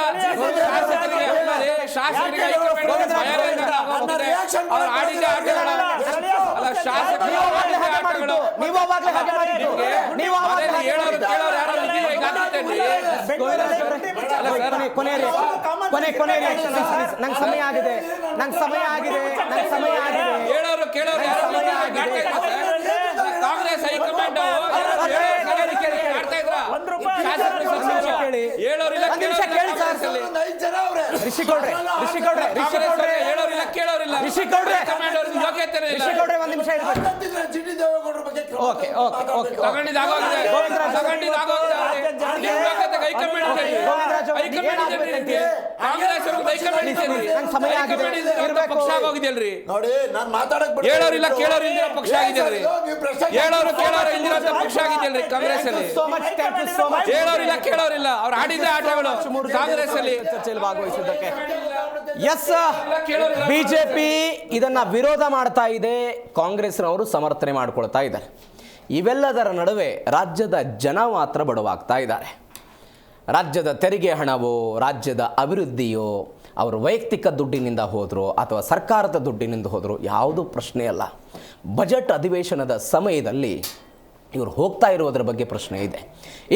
ಶಾಸಕರಿಗೆ ಹೈಕಮಾಂಡ್ ಭಯನೇ ಇಲ್ಲ. ಅವ್ರು ಆಡಿದ ಆಟಗಳು ಅಲ್ಲ, ಶಾಸಕರು ಆಟಗಳು. ಹೇಳೋರು ಕೇಳೋರು ಯಾರು ನಂಗೆ ಸಮಯ ಆಗಿದೆ. ಹೇಳೋರು ಕೇಳೋರು ಕಾಂಗ್ರೆಸ್ ಹೈಕಮಾಂಡ್ ನೋಡಿ, ನಾನು ಮಾತಾಡಕ್ ಹೇಳೋರಿಲ್ಲ ಕೇಳೋರು ಇಲ್ದಿರೋ ಪಕ್ಷ ಆಗಿದೆಯಲ್ರಿ. ಹೇಳೋರು ಕೇಳೋರು ಇಲ್ದಿರೋ ಪಕ್ಷ ಆಗಿದೆಯಲ್ರಿ ಕಾಂಗ್ರೆಸ್ ಅಲ್ಲಿ. ಹೇಳೋರಿಲ್ಲ ಕೇಳೋರಿಲ್ಲ, ಅವ್ರು ಆಡಿದ ಆಟಗಳು ಕಾಂಗ್ರೆಸ್ ಅಲ್ಲಿ. ಚರ್ಚೆಯಲ್ಲಿ ಭಾಗವಹಿಸಿದ್ದಕ್ಕೆ ಎಸ್, ಬಿಜೆಪಿ ಇದನ್ನ ವಿರೋಧ ಮಾಡ್ತಾ ಇದೆ, ಕಾಂಗ್ರೆಸ್ನವರು ಸಮರ್ಥನೆ ಮಾಡ್ಕೊಳ್ತಾ ಇದ್ದಾರೆ. ಇವೆಲ್ಲದರ ನಡುವೆ ರಾಜ್ಯದ ಜನ ಮಾತ್ರ ಬಡವಾಗ್ತಾ ಇದ್ದಾರೆ. ರಾಜ್ಯದ ತೆರಿಗೆ ಹಣವೋ, ರಾಜ್ಯದ ಅಭಿವೃದ್ಧಿಯೋ, ಅವರು ವೈಯಕ್ತಿಕ ದುಡ್ಡಿನಿಂದ ಹೋದರೂ ಅಥವಾ ಸರ್ಕಾರದ ದುಡ್ಡಿನಿಂದ ಹೋದರೂ ಯಾವುದೂ ಪ್ರಶ್ನೆ ಅಲ್ಲ. ಬಜೆಟ್ ಅಧಿವೇಶನದ ಸಮಯದಲ್ಲಿ ಇವರು ಹೋಗ್ತಾ ಇರೋದ್ರ ಬಗ್ಗೆ ಪ್ರಶ್ನೆ ಇದೆ.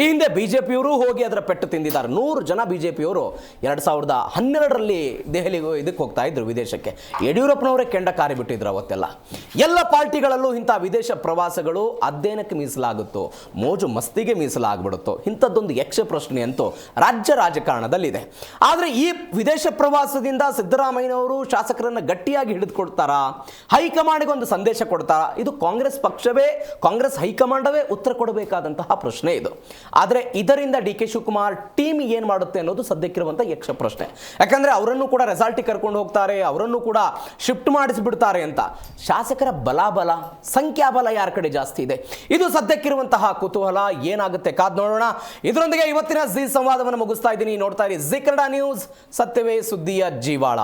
ಈ ಹಿಂದೆ BJPಯವರು ಹೋಗಿ ಅದರ ಪೆಟ್ಟು ತಿಂದಿದ್ದಾರೆ. 100 ಜನ BJPಯವರು 2012ರಲ್ಲಿ ದೆಹಲಿಗೂ ಇದಕ್ಕೆ ಹೋಗ್ತಾ ಇದ್ರು, ವಿದೇಶಕ್ಕೆ. ಯಡಿಯೂರಪ್ಪನವರೇ ಕೆಂಡ ಕಾರಿ ಬಿಟ್ಟಿದ್ರು ಅವತ್ತೆಲ್ಲ. ಎಲ್ಲ ಪಾರ್ಟಿಗಳಲ್ಲೂ ಇಂಥ ವಿದೇಶ ಪ್ರವಾಸಗಳು ಅಧ್ಯಯನಕ್ಕೆ ಮೀಸಲಾಗುತ್ತೋ, ಮೋಜು ಮಸ್ತಿಗೆ ಮೀಸಲಾಗ್ಬಿಡುತ್ತೋ, ಇಂಥದ್ದೊಂದು ಯಕ್ಷ ಪ್ರಶ್ನೆ ಅಂತೂ ರಾಜ್ಯ ರಾಜಕಾರಣದಲ್ಲಿದೆ. ಆದರೆ ಈ ವಿದೇಶ ಪ್ರವಾಸದಿಂದ ಸಿದ್ದರಾಮಯ್ಯನವರು ಶಾಸಕರನ್ನು ಗಟ್ಟಿಯಾಗಿ ಹಿಡಿದುಕೊಡ್ತಾರಾ, ಹೈಕಮಾಂಡ್ಗೆ ಒಂದು ಸಂದೇಶ ಕೊಡ್ತಾರಾ? ಇದು ಕಾಂಗ್ರೆಸ್ ಪಕ್ಷವೇ, ಕಾಂಗ್ರೆಸ್ ಹೈಕಮಾಂಡ್ ತಂಡವೇ ಉತ್ತರ ಕೊಡಬೇಕಾದಂತಹ ಪ್ರಶ್ನೆ ಇದು. ಆದರೆ ಇದರಿಂದ ಡಿ ಕೆ ಶಿವಕುಮಾರ್ ಟೀಮ್ ಏನು ಮಾಡುತ್ತೆ ಅನ್ನೋದು ಸದ್ಯಕ್ಕಿರುವಂಥ ಯಕ್ಷ ಪ್ರಶ್ನೆ. ಯಾಕಂದರೆ ಅವರನ್ನು ಕೂಡ ರೆಸಾರ್ಟಿಗೆ ಕರ್ಕೊಂಡು ಹೋಗ್ತಾರೆ, ಅವರನ್ನು ಕೂಡ ಶಿಫ್ಟ್ ಮಾಡಿಸ್ಬಿಡ್ತಾರೆ ಅಂತ. ಶಾಸಕರ ಬಲಾಬಲ, ಸಂಖ್ಯಾಬಲ ಯಾರ ಕಡೆ ಜಾಸ್ತಿ ಇದೆ, ಇದು ಸದ್ಯಕ್ಕಿರುವಂತಹ ಕುತೂಹಲ. ಏನಾಗುತ್ತೆ ಕಾದ್ ನೋಡೋಣ. ಇದರೊಂದಿಗೆ ಇವತ್ತಿನ ಜಿ ಸಂವಾದವನ್ನು ಮುಗಿಸ್ತಾ ಇದ್ದೀನಿ. ನೋಡ್ತಾ ಇರಿ ಜಿ ಕನ್ನಡ ನ್ಯೂಸ್, ಸತ್ಯವೇ ಸುದ್ದಿಯ ಜೀವಾಳ.